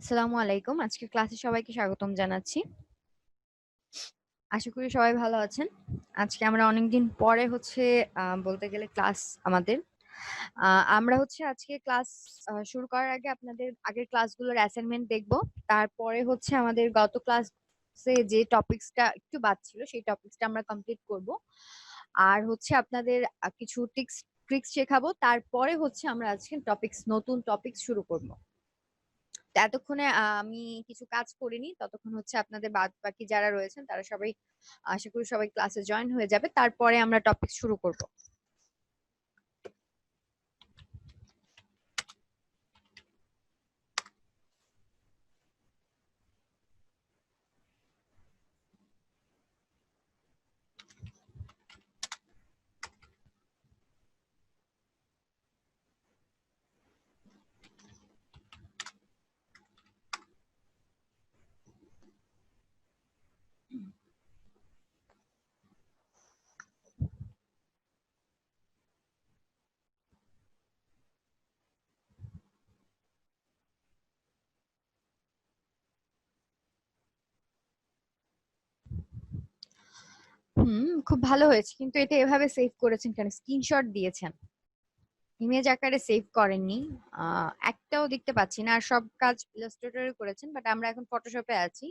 আসসালামু আলাইকুম। আজকে ক্লাসে সবাইকে স্বাগতম জানাচ্ছি। আশা করি সবাই ভালো আছেন। আজকে আমরা অনেকদিন পরে বলতে গেলে ক্লাস আমাদের। আ আমরা আজকে ক্লাস শুরু করার আগে আপনাদের আগের ক্লাসগুলোর অ্যাসাইনমেন্ট দেখব। তারপরে আমাদের গত ক্লাসে যে টপিকসটা একটু বাদ ছিল সেই টপিকসটা আমরা কমপ্লিট করব। আর আপনাদের কিছু ট্রিক্স শেখাবো। তারপরে আমরা আজকে নতুন টপিকস শুরু করব। তো এতক্ষণে আমি কিছু কাজ করিনি, ততক্ষণ আপনাদের বাদ বাকি যারা রয়েছেন তারা সবাই আশা করি সবাই ক্লাসে জয়েন হয়ে যাবে, তারপরে আমরা টপিক শুরু করব। খুব ভালো হয়েছে, কিন্তু এটা এভাবে সেভ করেছেন কেন? স্ক্রিনশট দিয়েছেন, ইমেজ আকারে সেভ করেননি। একটাও দেখতে পাচ্ছি না। আর সব কাজ ইলাস্ট্রেটরে করেছেন, বাট আমরা এখন ফটোশপে আছি।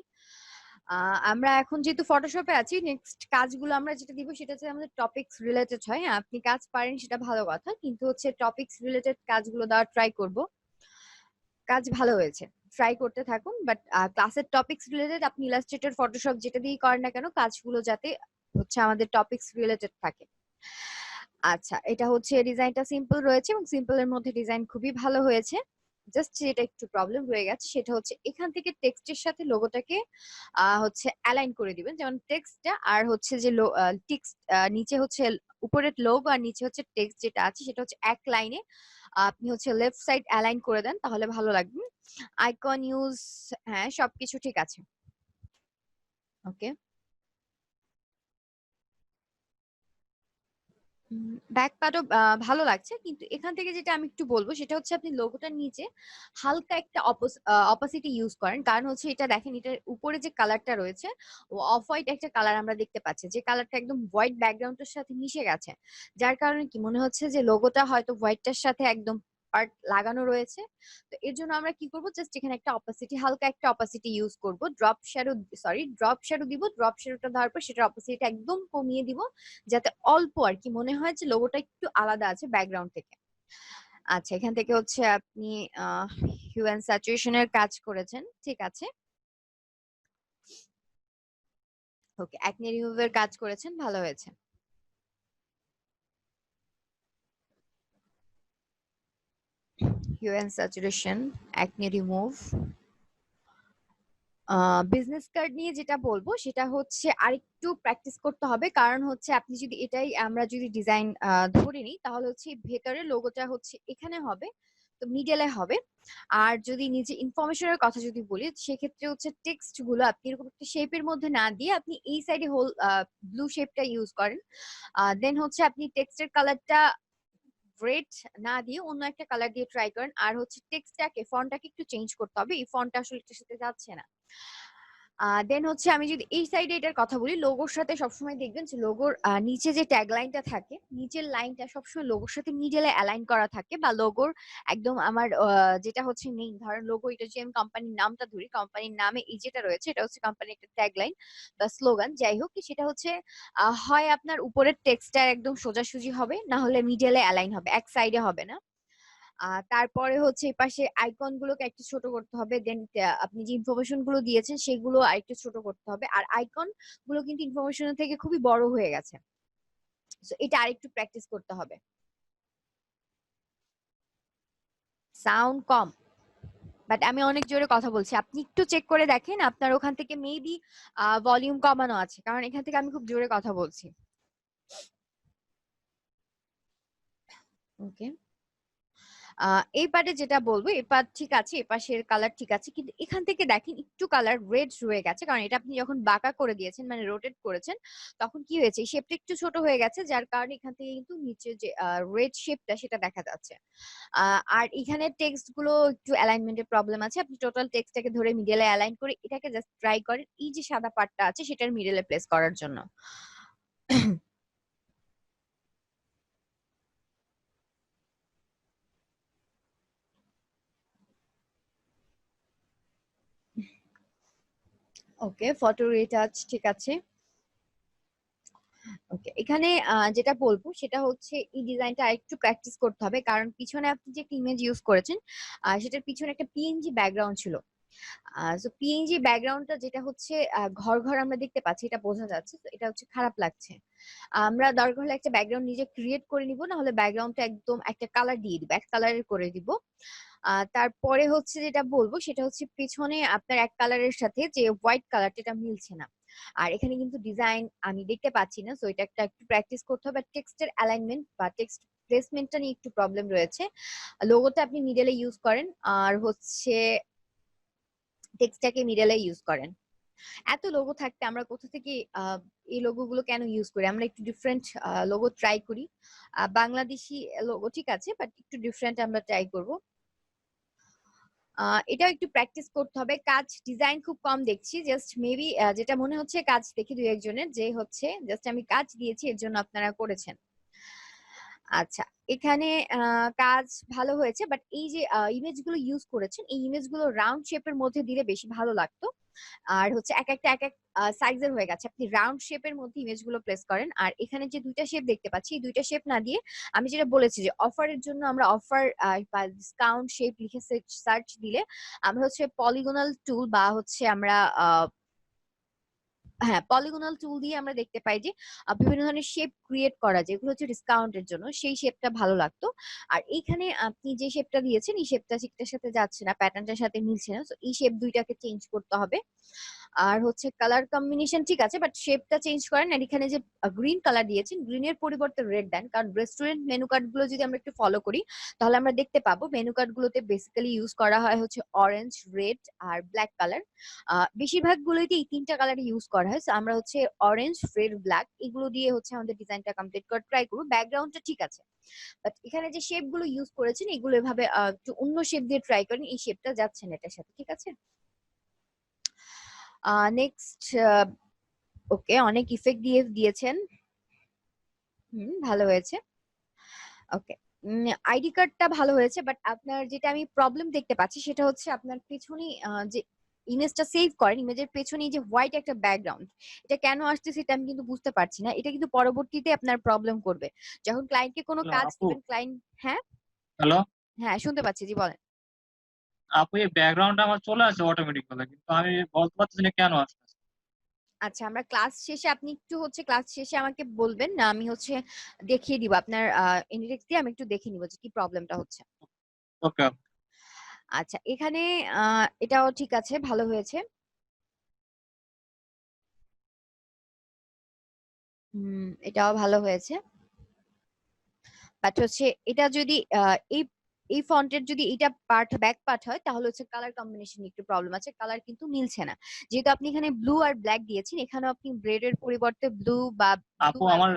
আমরা এখন যেহেতু ফটোশপে আছি, নেক্সট কাজগুলো আমরা যেটা দিব সেটা আমাদের টপিকস রিলেটেড হয়। হ্যাঁ, আপনি কাজ পারেন সেটা ভালো কথা, কিন্তু টপিকস রিলেটেড কাজগুলো দেওয়ার ট্রাই করব। কাজ ভালো হয়েছে, ট্রাই করতে থাকুন। বাট ক্লাসের টপিকস রিলেটেড আপনি ইলাস্ট্রেটর, ফটোশপ যেটা দিয়েই করেন না কেন, কাজগুলো যাতে আমাদের টপিকস রিলেটেড থাকে। আচ্ছা, এটা ডিজাইনটা সিম্পল রয়েছে এবং সিম্পল এর মধ্যে ডিজাইন খুবই ভালো হয়েছে। জাস্ট যেটা একটু প্রবলেম রয়ে গেছে সেটা এখান থেকে টেক্সটের সাথে লোগোটাকে অ্যালাইন করে দিবেন। যেমন টেক্সটটা আর যে টেক্সট নিচে উপরের লোগো আর নিচে টেক্সট যেটা আছে সেটা এক লাইনে আপনি লেফট সাইড অ্যালাইন করে দেন, তাহলে ভালো লাগবে। আইকন ইউজ, হ্যাঁ সবকিছু ঠিক আছে। ওকে, ব্যাক পার্টও ভালো লাগছে, কিন্তু এখান থেকে যেটা আমি একটু বলবো সেটা আপনি লোগোটার নিচে হালকা একটা অপাসিটি ইউজ করেন। কারণ এটা দেখেন, এটার উপরে যে কালারটা রয়েছে ও অফ হোয়াইট একটা কালার আমরা দেখতে পাচ্ছি, যে কালারটা একদম হোয়াইট ব্যাকগ্রাউন্ডের সাথে মিশে গেছে। যার কারণে কি মনে হচ্ছে যে লোগোটা হয়তো হোয়াইটটার সাথে একদম পার্ট লাগানো রয়েছে। তো এর জন্য আমরা কি করব, জাস্ট এখানে একটা অপাসিটি, হালকা একটা অপাসিটি ইউজ করব। ড্রপ শ্যাডো দিব। ড্রপ শ্যাডোটা দেওয়ার পর সেটার অপাসিটি একদম কমিয়ে দিব, যাতে অল্প আর কি মনে হয় যে লোগোটা একটু আলাদা আছে ব্যাকগ্রাউন্ড থেকে। আচ্ছা, এখান থেকে আপনি হিউ অ্যান্ড স্যাচুরেশন এর কাজ করেছেন, ঠিক আছে। ওকে, অ্যাকনে রিমুভের কাজ করেছেন, ভালো হয়েছে। Hue and saturation, acne remove. Business card নিয়ে যেটা বলবো সেটা আরেকটু প্র্যাকটিস করতে হবে। কারণ আপনি যদি আমরা যদি ডিজাইন ধরে নিই, তাহলে ভেতরে লোগোটা এখানে হবে, তো মিডলে হবে। আর যদি নিচে ইনফরমেশনের কথা যদি বলি, সেক্ষেত্রে টেক্সট গুলো আপনি এরকম একটা শেপের মধ্যে না দিয়ে আপনি এই সাইডে হোল ব্লু শেপটা ইউজ করেন। দেন আপনি টেক্সটের কালারটা রেড না দিয়ে অন্য একটা কালার দিয়ে ট্রাই করেন। আর টেক্সটটাকে, ফন্টটাকে একটু চেঞ্জ করতে হবে, এই ফন্টটা আসলে এটার সাথে যাচ্ছে না। দেন আমি যদি এই সাইডে এটার কথা বলি, লোগোর সাথে সবসময় দেখবেন যে লোগোর নিচে যে ট্যাগ লাইনটা থাকে, নিচের লাইনটা সবসময় লোগোর সাথে মিডলে অ্যালাইন করা থাকে, বা লোগোর একদম আমার যেটা মেইন, ধরেন লোগো, এটা যে আমি কোম্পানির নামটা ধরি, কোম্পানির নামে এই যেটা রয়েছে এটা কোম্পানির একটা ট্যাগ লাইন বা স্লোগান, যাই হোক, সেটা হয় আপনার উপরের টেক্সটটা একদম সোজাসুজি হবে, না হলে মিডলে অ্যালাইন হবে, এক সাইডে হবে না। তারপরে এই পাশে আইকন গুলোকে একটু ছোট করতে হবে। দেন আপনি যে ইনফরমেশন গুলো দিয়েছেন সেগুলো আরেকটু ছোট করতে হবে। আর আইকন গুলো কিন্তু ইনফরমেশন থেকে খুবই বড় হয়ে গেছে, তো এটা আরেকটু প্র্যাকটিস করতে হবে। সাউন্ড কম, বাট আমি অনেক জোরে কথা বলছি, আপনি একটু চেক করে দেখেন আপনার ওখান থেকে মেবি ভলিউম কমানো আছে, কারণ এখান থেকে আমি খুব জোরে কথা বলছি। ওকে, এই পার্টে যেটা বলবো, এই পার্ট ঠিক আছে, এই পাশের কালার ঠিক আছে, কিন্তু এখান থেকে দেখেন একটু কালার রেড রয়ে গেছে, কারণ এটা আপনি যখন বাঁকা করে দিয়েছেন মানে রোটেট করেছেন তখন কি হয়েছে, এই শেপটা একটু ছোট হয়ে গেছে, যার কারণে এখান থেকে কিন্তু নিচে যে রেড শেপটা সেটা দেখা যাচ্ছে। আর এখানে টেক্সট গুলো একটু অ্যালাইনমেন্টের প্রবলেম আছে। আপনি টোটাল টেক্সটটাকে ধরে মিডলে অ্যালাইন করে এটাকে জাস্ট ট্রাই করেন এই যে সাদা পার্টটা আছে সেটার মিডলে প্লেস করার জন্য। ওকে, ফটো রিটাচ ঠিক আছে। ওকে, এখানে যেটা বলবো সেটা হচ্ছে এই ডিজাইনটা আরেকটু প্র্যাকটিস করতে হবে, কারণ পিছনে আপনি যে ইমেজ ইউজ করেছেন সেটার পিছনে একটা পিএনজি ব্যাকগ্রাউন্ড ছিল। সো পিএনজি ব্যাকগ্রাউন্ডটা যেটা হচ্ছে ঘর ঘর আমরা দেখতে পাচ্ছি, এটা বোঝা যাচ্ছে, তো এটা হচ্ছে খারাপ লাগছে। আমরা দরকার হলে একটা ব্যাকগ্রাউন্ড নিজে ক্রিয়েট করে নিব, না হলে ব্যাকগ্রাউন্ডটা একদম একটা কালার দিয়ে দিব, এক কালারের করে দিব। তারপরে হচ্ছে যেটা বলবো সেটা হচ্ছে পেছনে আপনার এক কালারের সাথে যে হোয়াইট কালারটা এটা মিলছে না। আর এখানে কিন্তু ডিজাইন আমি দেখতে পাচ্ছি না, সো এটা একটা একটু প্র্যাকটিস করতে হবে। টেক্সটের অ্যালাইনমেন্ট বা টেক্সট প্লেসমেন্টটা নিয়ে একটু প্রবলেম রয়েছে। লোগোটা আপনি মিডলে ইউজ করেন, আর হচ্ছে টেক্সটটাকে মিডলে ইউজ করেন। এত লোগো থাকতে আমরা কোথা থেকে এই লোগো গুলো কেন ইউজ করি? আমরা একটু ডিফারেন্ট লোগো ট্রাই করি। বাংলাদেশি লোগো ঠিক আছে, বাট একটু ডিফারেন্ট আমরা ট্রাই করব। এটাও একটু প্র্যাকটিস করতে হবে। কাজ ডিজাইন খুব কম দেখছি, জাস্ট মেবি যেটা মনে হচ্ছে কাজ দেখি দুই একজনের, যে হচ্ছে জাস্ট আমি কাজ দিয়েছি এর জন্য আপনারা করেছেন। আচ্ছা, এখানে কাজ ভালো হয়েছে, বাট এই যে ইমেজ গুলো ইউজ করেছেন এই ইমেজ গুলো রাউন্ড শেপের মধ্যে দিলে বেশি ভালো লাগতো। আর হচ্ছে এক একটা এক এক সাইজের হয়ে গেছে, আপনি রাউন্ড শেপের মধ্যে ইমেজ গুলো প্লেস করেন। আর এখানে যে দুইটা শেপ দেখতে পাচ্ছি, এই দুইটা শেপ না দিয়ে আমি যেটা বলেছি যে অফারের জন্য আমরা অফার বা ডিসকাউন্ট শেপ লিখে সার্চ দিলে আমরা হচ্ছে পলিগোনাল টুল বা হচ্ছে আমরা হ্যাঁ পলিগোনাল টুল দিয়ে আমরা দেখতে পাই যে বিভিন্ন ধরনের শেপ ক্রিয়েট করা যায়, এগুলো হচ্ছে ডিসকাউন্টের জন্য, সেই শেপটা ভালো লাগতো। আর এইখানে আপনি যে শেপটা দিয়েছেন এই শেপটা ঠিকঠাক সাথে যাচ্ছে না, প্যাটার্নটার সাথে মিলছে না, তো এই শেপ দুইটাকে চেঞ্জ করতে হবে। আর হচ্ছে কালার কম্বিনেশন ঠিক আছে, বাট শেপটা চেঞ্জ করেন। আর এখানে যে গ্রিন কালার দিয়েছেন গ্রিনের পরিবর্তে রেড দেন, কারণ রেস্টুরেন্ট মেনু কার্ড গুলো যদি আমরা একটু ফলো করি তাহলে আমরা দেখতে পাবো মেনু কার্ড গুলোতে বেসিক্যালি ইউজ করা হয় হচ্ছে অরেঞ্জ, রেড আর ব্ল্যাক কালার। বেশিরভাগ গুলোতে এই তিনটা কালার ইউজ করা হয়, তো আমরা হচ্ছে অরেঞ্জ, রেড, ব্ল্যাক এগুলো দিয়ে হচ্ছে আমাদের ডিজাইনটা কমপ্লিট করে ট্রাই করবো। ব্যাকগ্রাউন্ডটা ঠিক আছে, বাট এখানে যে শেপ গুলো ইউজ করেছেন এগুলো এভাবে একটু অন্য শেপ দিয়ে ট্রাই করেন, এই শেপটা যাচ্ছে না এটার সাথে, ঠিক আছে। নেক্সট, ওকে, অনেক ইফেক্ট দিয়ে দিয়েছেন। ভালো হয়েছে। ওকে, আইডি কার্ডটা ভালো হয়েছে, বাট আপনার যেটা আমি প্রবলেম দেখতে পাচ্ছি সেটা হচ্ছে আপনার পেছনে যে ইমেজটা সেভ করেন ইমেজের পেছনে যে হোয়াইট একটা ব্যাকগ্রাউন্ড, এটা কেন আসছে সেটা আমি কিন্তু বুঝতে পারছি না। এটা কিন্তু পরবর্তীতে আপনার প্রবলেম করবে যখন ক্লায়েন্টকে কোনো হ্যালো কাজ আপু। দিবেন। ক্লায়েন্ট, হ্যাঁ হ্যালো হ্যাঁ শুনতে পাচ্ছি, জি বলেন। আপু, এই ব্যাকগ্রাউন্ডটা আমার চলে আসে অটোমেটিক ভাবে, কিন্তু আমি বলতে পারতেছি না কেন আসছে। আচ্ছা, আমরা ক্লাস শেষে আপনি একটু হচ্ছে ক্লাস শেষে আমাকে বলবেন না, আমি হচ্ছে দেখিয়ে দিব আপনার ইনডেক্স দিয়ে আমি একটু দেখে নিব যে কি প্রবলেমটা হচ্ছে। ওকে। আচ্ছা, এখানে এটাও ঠিক আছে, ভালো হয়েছে। এটাও ভালো হয়েছে, বাট হচ্ছে এটা যদি এই এই ফন্টের যদি এটা পার্ট ব্যাক পার্ট হয় তাহলে হচ্ছে কালার কম্বিনেশন একটু প্রবলেম আছে, কালার কিন্তু মিলছে না। যেহেতু আপনি এখানে ব্লু আর ব্ল্যাক দিয়েছেন, এখানেও আপনি রেড এর পরিবর্তে ব্লু বা ব্লু আপু, আর আমার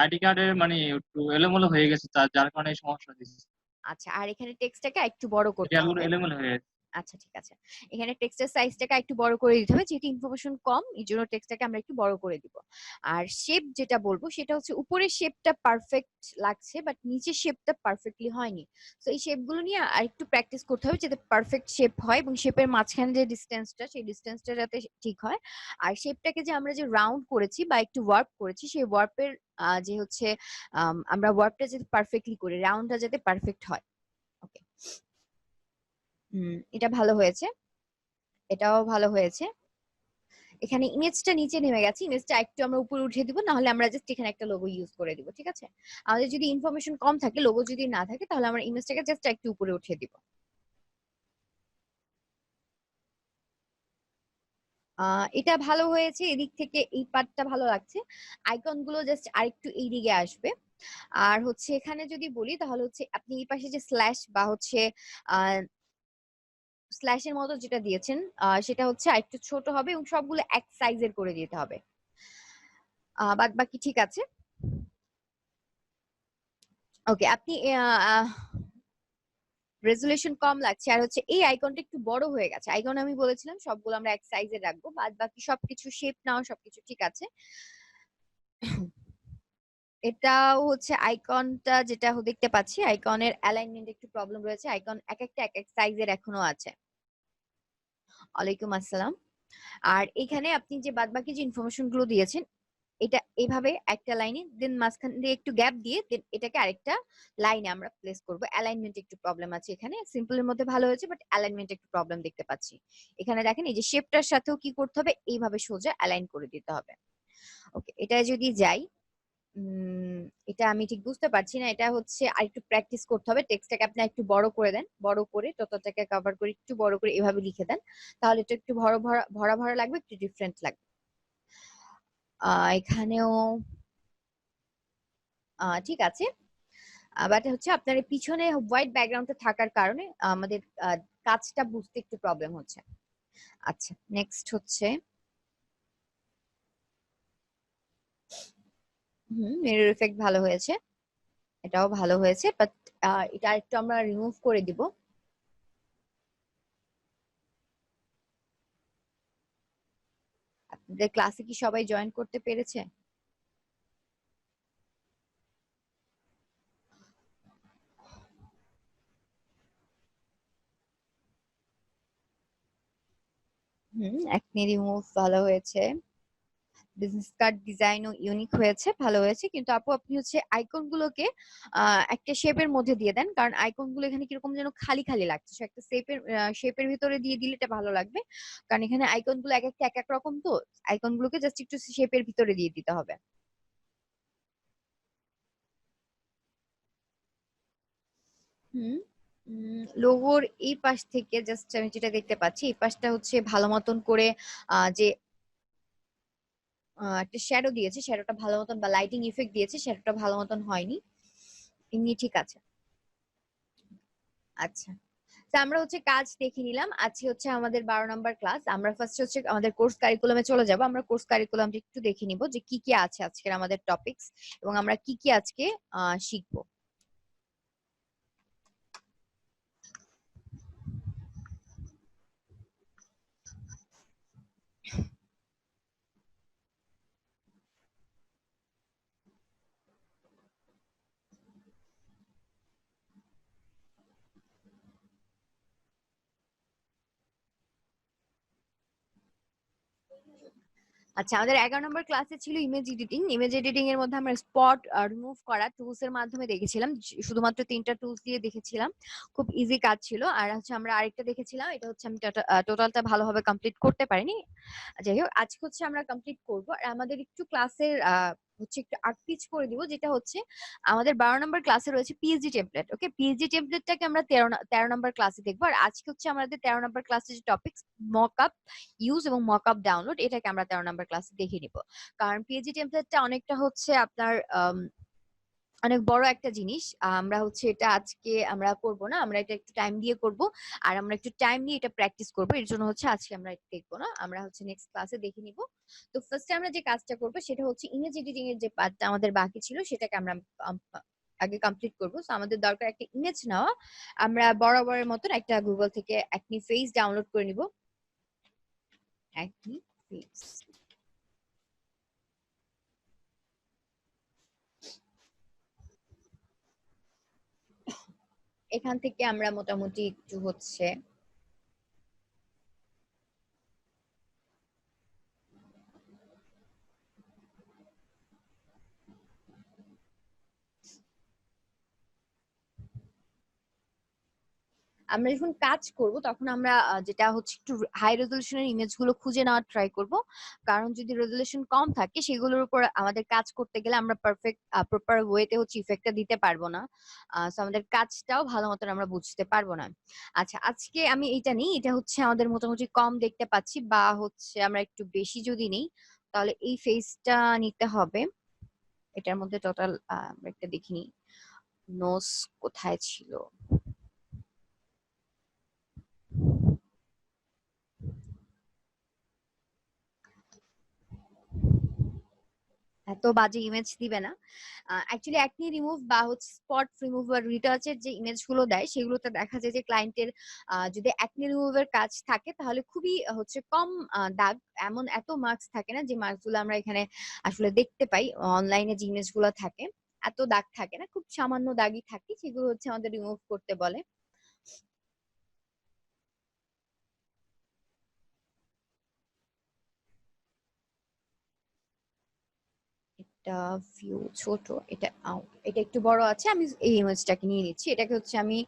আইডি কার্ডের মানে একটু এলোমেলো হয়ে গেছে, যার কারণে এই সমস্যা দিচ্ছে। আচ্ছা, আর এখানে টেক্সটটাকে একটু বড় করতে সিরিয়ালগুলো হবে। এলোমেলো হয়ে গেছে। আচ্ছা ঠিক আছে, এখানে টেক্সটের সাইজটাকে একটু বড় করে দিতে হবে, যেহেতু ইনফরমেশন কম এই জন্য টেক্সটটাকে আমরা একটু বড় করে দিব। আর শেপ যেটা বলবো সেটা হচ্ছে উপরের শেপটা পারফেক্ট লাগছে, বাট নিচের শেপটা পারফেক্টলি হয়নি। তো এই শেপগুলো নিয়ে আর একটু প্র্যাকটিস করতে হবে যাতে পারফেক্ট শেপ হয়, এবং শেপের মাঝখানে যে ডিসটেন্সটা সেই ডিসটেন্সটা যাতে ঠিক হয়। আর শেপটাকে যে আমরা যে রাউন্ড করেছি বা একটু ওয়ার্প করেছি সেই ওয়ার্পের যে হচ্ছে আমরা ওয়ার্পটা যাতে পারফেক্টলি করি, রাউন্ডটা যাতে পারফেক্ট হয়। ওকে, এটা ভালো হয়েছে, এটাও ভালো হয়েছে। এখানে ইমেজটা নিচে নেমে গেছে, ইমেজটা একটু আমরা উপরে উঠিয়ে দিব, না হলে আমরা জাস্ট এখানে একটা লোগো ইউজ করে দিব, ঠিক আছে। আমাদের যদি ইনফরমেশন কম থাকে, লোগো যদি না থাকে, তাহলে আমরা ইমেজটাকে জাস্ট একটু উপরে উঠিয়ে দিব। এটা ভালো হয়েছে, এদিক থেকে এই পার্টটা ভালো লাগছে। আইকন গুলো জাস্ট আরেকটু এই দিকে আসবে। আর হচ্ছে এখানে যদি বলি তাহলে হচ্ছে আপনি এই পাশে যে স্ল্যাশ বা হচ্ছে স্ল্যাশের মতো যেটা দিয়েছেন সেটা হচ্ছে আরেকটু ছোট হবে এবং সবগুলো এক সাইজের করে দিতে হবে। বাদ বাকি ঠিক আছে। ওকে, আপনি রেজুলেশন কম লাগছে আর হচ্ছে এই আইকনটা একটু বড় হয়ে গেছে। আইকন আমি বলেছিলাম সবগুলো আমরা এক সাইজে রাখবো, বাদ বাকি সবকিছু শেপ নাও সবকিছু ঠিক আছে। এটাও হচ্ছে আইকনটা যেটা দেখতে পাচ্ছি, আইকনের অ্যালাইনমেন্ট একটু প্রবলেম রয়েছে, আইকন এক একটা এক এক সাইজের এখনো আছে। ওয়ালাইকুম আসসালাম। আর এখানে আপনি যে বাদবাকি যে ইনফরমেশন গুলো দিয়েছেন এটা এইভাবে একটা লাইনে, দেন মাঝখান দিয়ে একটু গ্যাপ দিয়ে দেন এটাকে আরেকটা লাইনে আমরা প্লেস করব। অ্যালাইনমেন্ট একটু প্রবলেম আছে এখানে, সিম্পলের মধ্যে ভালো হয়েছে বাট অ্যালাইনমেন্ট একটু প্রবলেম দেখতে পাচ্ছি। এখানে দেখেন এই যে শেপটার সাথেও কি করতে হবে, এইভাবে সোজা অ্যালাইন করে দিতে হবে। ওকে, এটা যদি যাই, এটা আমি ঠিক বুঝতে পারছি না, এটা হচ্ছে আরেকটু প্র্যাকটিস করতে হবে। টেক্সটটাকে আপনি একটু বড় করে দেন, বড় করে টোটালটাকে কভার করে একটু বড় করে এভাবে লিখে দেন, তাহলে এটা একটু ভরা ভরা ভরা ভরা লাগবে, একটু ডিফারেন্ট লাগবে। এখানেও ঠিক আছে। বাট হচ্ছে আপনার এই পিছনে হোয়াইট ব্যাকগ্রাউন্ডটা থাকার কারণে আমাদের কাজটা বুঝতে একটু প্রবলেম হচ্ছে। আচ্ছা, নেক্সট হচ্ছে মিরর ইফেক্ট ভালো হয়েছে, এটাও ভালো হয়েছে বাট এটা একটু আমরা রিমুভ করে দিব। আপনাদের ক্লাসে কি সবাই জয়েন করতে পেরেছে? একনি রিমুভ ভালো হয়েছে। বিজনেস কার্ড ডিজাইনও ইউনিক হয়েছে, ভালো হয়েছে। কিন্তু আপু আপনি হচ্ছে আইকন গুলোকে একটা শেপের মধ্যে দিয়ে দেন, কারণ আইকন গুলো এখানে কিরকম যেন খালি খালি লাগছে। একটা শেপের ভিতরে দিয়ে দিলে এটা ভালো লাগবে, কারণ এখানে আইকন গুলো এক একটা এক এক রকম, তো আইকন গুলোকে জাস্ট একটু শেপের ভিতরে দিয়ে দিতে হবে। হুম লোগোর এই পাশ থেকে জাস্ট আমি যেটা দেখতে পাচ্ছি, এই পাশটা হচ্ছে ভালো মতন করে যে একটা শ্যাডো দিয়েছে, শ্যাডোটা ভালো মতন বা লাইটিং ইফেক্ট দিয়েছে, শ্যাডোটা ভালো মতন হয়নি। এমনি ঠিক আছে। আচ্ছা, তো আমরা হচ্ছে কাজ দেখে নিলাম। আজকে হচ্ছে আমাদের 12 নম্বর ক্লাস। আমরা ফার্স্ট হচ্ছে আমাদের কোর্স কারিকুলামে চলে যাব। আমরা কোর্স কারিকুলামটা একটু দেখে নিব যে কি কি আছে আজকের আমাদের টপিকস এবং আমরা কি কি আজকে শিখবো। আচ্ছা, আমাদের 11 নম্বর ক্লাসে ছিল ইমেজ এডিটিং। ইমেজ এডিটিং এর মধ্যে আমরা স্পট রিমুভ করা টুলস এর মাধ্যমে দেখেছিলাম। শুধুমাত্র 3টা টুলস দিয়ে দেখেছিলাম, খুব ইজি কাজ ছিল। আর হচ্ছে আমরা আরেকটা দেখেছিলাম, এটা হচ্ছে আমি টোটালটা ভালোভাবে কমপ্লিট করতে পারিনি। যাই হোক, আজকে হচ্ছে আমরা কমপ্লিট করব। আর আমাদের একটু ক্লাসের হচ্ছে একটু আটপিচ করে দিব, যেটা হচ্ছে আমাদের 12 নম্বর ক্লাসে রয়েছে পিএইচডি টেমপ্লেট। ওকে, পিএইচডি টেমপ্লেটটাকে আমরা 13 নম্বর ক্লাসে দেখবো। আর আজকে হচ্ছে আমাদের 13 নম্বর ক্লাসে যে টপিকস মকআপ ইউজ এবং মকআপ ডাউনলোড, এটাকে আমরা 13 নম্বর ক্লাসে দেখে নিব। কারণ পিএইচডি টেমপ্লেটটা অনেকটা হচ্ছে আপনার অনেক বড় একটা জিনিস। আমরা হচ্ছে এটা আজকে আমরা করব না, আমরা এটা একটু টাইম দিয়ে করব। আর আমরা একটু টাইম নিয়ে এটা প্র্যাকটিস করব, এর জন্য হচ্ছে আজকে আমরা এটা দেখবো না, আমরা হচ্ছে নেক্সট ক্লাসে দেখে নিব। তো ফার্স্টে আমরা যে কাজটা করব সেটা হচ্ছে ইমেজ এডিটিং এর যে পার্টটা আমাদের বাকি ছিল সেটাকে আমরা আগে কমপ্লিট করব। তো আমাদের দরকার একটা ইমেজ নেওয়া। আমরা বরাবরের মতন একটা গুগল থেকে একনি ফেস ডাউনলোড করে নিব। একনি ফেস, এখান থেকে আমরা মোটামুটি একটু হচ্ছে আমরা যখন কাজ করব তখন আমরা যেটা হচ্ছে একটু হাই রেজলিউশনের ইমেজগুলো খুঁজে নেওয়ার ট্রাই করব। কারণ যদি রেজলিউশন কম থাকে সেগুলোর উপর আমাদের কাজ করতে গেলে আমরা পারফেক্ট প্রপার ওয়েতে হচ্ছে ইফেক্টটা দিতে পারবো না। সো আমাদের কাজটাও ভালো মতন আমরা বুঝতে পারবো না। আচ্ছা, আজকে আমি এটা নিই, এটা হচ্ছে আমাদের মোটামুটি কম দেখতে পাচ্ছি, বা হচ্ছে আমরা একটু বেশি যদি নিই তাহলে এই ফেসটা নিতে হবে। এটার মধ্যে টোটাল আমরা একটা দেখিনি নোজ কোথায় ছিল। এত বাজে ইমেজ দিবে না। অ্যাকচুয়ালি অ্যাকনি রিমুভ বা হচ্ছে স্পট রিমুভ বা রিটাচের যে ইমেজ গুলো দেয় সেগুলোতে দেখা যায় যে ক্লায়েন্টের যদি অ্যাকনি রিমুভের কাজ থাকে তাহলে খুবই হচ্ছে কম দাগ, এমন এত মার্কস থাকে না যে মার্কস গুলো আমরা এখানে আসলে দেখতে পাই। অনলাইনে যে ইমেজ গুলো থাকে এত দাগ থাকে না, খুব সামান্য দাগই থাকে, সেগুলো হচ্ছে আমাদের রিমুভ করতে বলে। এটা ভিউ ছোট, এটা এটা একটু বড় আছে, আমি এই ইমেজটাকে নিয়ে নিচ্ছি, এটাকে হচ্ছে আমি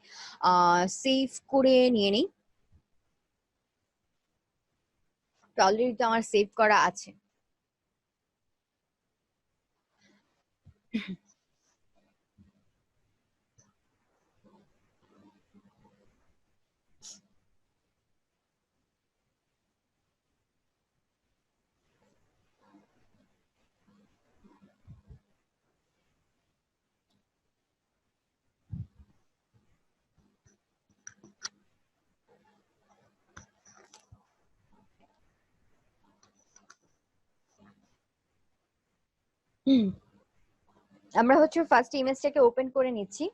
সেভ করে নিয়ে নিই। অলরেডি তো আমার সেভ করা আছে। হুম, আমরা হচ্ছে ফার্স্ট ইমেজটাকে ওপেন করে নিচ্ছি।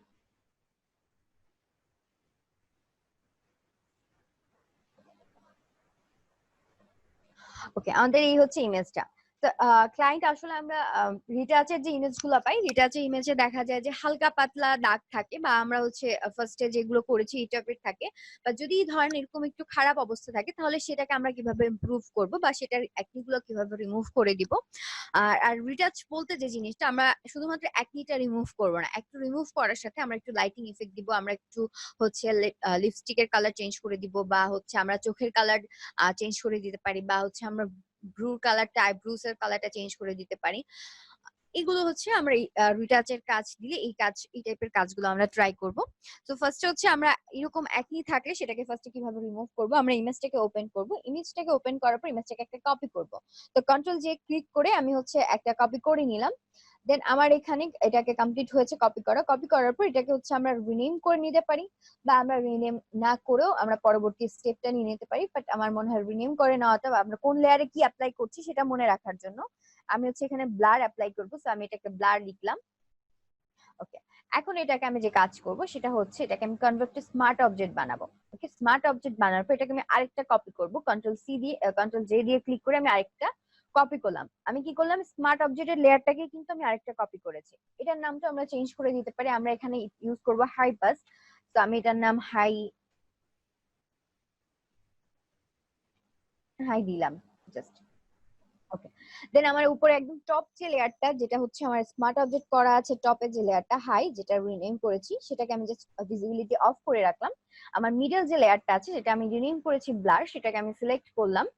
ওকে, আমাদের এই হচ্ছে ইমেজটা। তো ক্লায়েন্ট আসলে আমরা রিটাচের যে ইমেজ গুলো পাই, রিটাচের ইমেজে দেখা যায় যে হালকা পাতলা দাগ থাকে, বা আমরা হচ্ছে ফার্স্টে যেগুলো করেছি এই টাইপের থাকে। বা যদি ধরেন এরকম একটু খারাপ অবস্থা থাকে তাহলে সেটাকে আমরা কিভাবে ইমপ্রুভ করব বা সেটার অ্যাক্নি গুলো কিভাবে রিমুভ করে দিব। আর রিটাচ বলতে যে জিনিসটা, আমরা শুধুমাত্র অ্যাকনিটা রিমুভ করব না, একটু রিমুভ করার সাথে আমরা একটু লাইটিং ইফেক্ট দিব, আমরা একটু হচ্ছে লিপস্টিকের কালার চেঞ্জ করে দিব, বা হচ্ছে আমরা চোখের কালার চেঞ্জ করে দিতে পারি, বা হচ্ছে আমরা ব্রু কালারটা, আইব্রোস এর কালারটা চেঞ্জ করে দিতে পারি। এগুলো হচ্ছে আমরা রিটাচের কাজ দিলে এই টাইপের কাজগুলো আমরা ট্রাই করব। তো ফার্স্টে হচ্ছে আমরা এরকম একই থাকলে সেটাকে ফার্স্টে কিভাবে রিমুভ করব, আমরা ইমেজটাকে ওপেন করব, ইমেজটাকে ওপেন করার পর ইমেজটাকে একটা কপি করব। তো কন্ট্রোল জে ক্লিক করে আমি হচ্ছে একটা কপি করে নিলাম। দেন আমার এখানে এটাকে কমপ্লিট হয়েছে কপি করা, কপি করার পর এটাকে হচ্ছে আমরা রিনেম করে নিতে পারি, বা আমরা রিনেম না করেও আমরা পরবর্তী স্টেপটা নিয়ে নিতে পারি। বাট আমার মনে হয় রিনেম করে নেওয়াটা, বা আমরা কোন লেয়ারে কি অ্যাপ্লাই করছি সেটা মনে রাখার জন্য আমি হচ্ছে এখানে ব্লার অ্যাপ্লাই করবো, সো আমি এটাকে ব্লার লিখলাম। ওকে, এখন এটাকে আমি যে কাজ করব সেটা হচ্ছে এটাকে আমি কনভার্ট টু স্মার্ট অবজেক্ট বানাবো। ওকে, স্মার্ট অবজেক্ট বানানোর পর এটাকে আমি আরেকটা কপি করব, কন্ট্রোল সি দিয়ে কন্ট্রোল জে দিয়ে ক্লিক করে আমি আরেকটা কপি করলাম। আমি কি করলাম, স্মার্ট অবজেক্টের লেয়ারটাকে কিন্তু আমি আরেকটা কপি করেছি। এটার নামটা আমরা চেঞ্জ করে দিতে পারি, আমরা এখানে ইউজ করব হাই পাস। তো আমি এটার নাম হাই হাই দিলাম জাস্ট। ওকে, দেন আমার উপরে একদম টপ যে লেয়ারটা, যেটা হচ্ছে আমার স্মার্ট অবজেক্ট করা আছে টপের যে লেয়ারটা হাই, যেটা রিনেম করেছি সেটাকে আমি জাস্ট ভিজিবিলিটি অফ করে রাখলাম। আমার মিডল যে লেয়ারটা আছে সেটা আমি রিনেম করেছি ব্লার, সেটাকে আমি সিলেক্ট করলাম।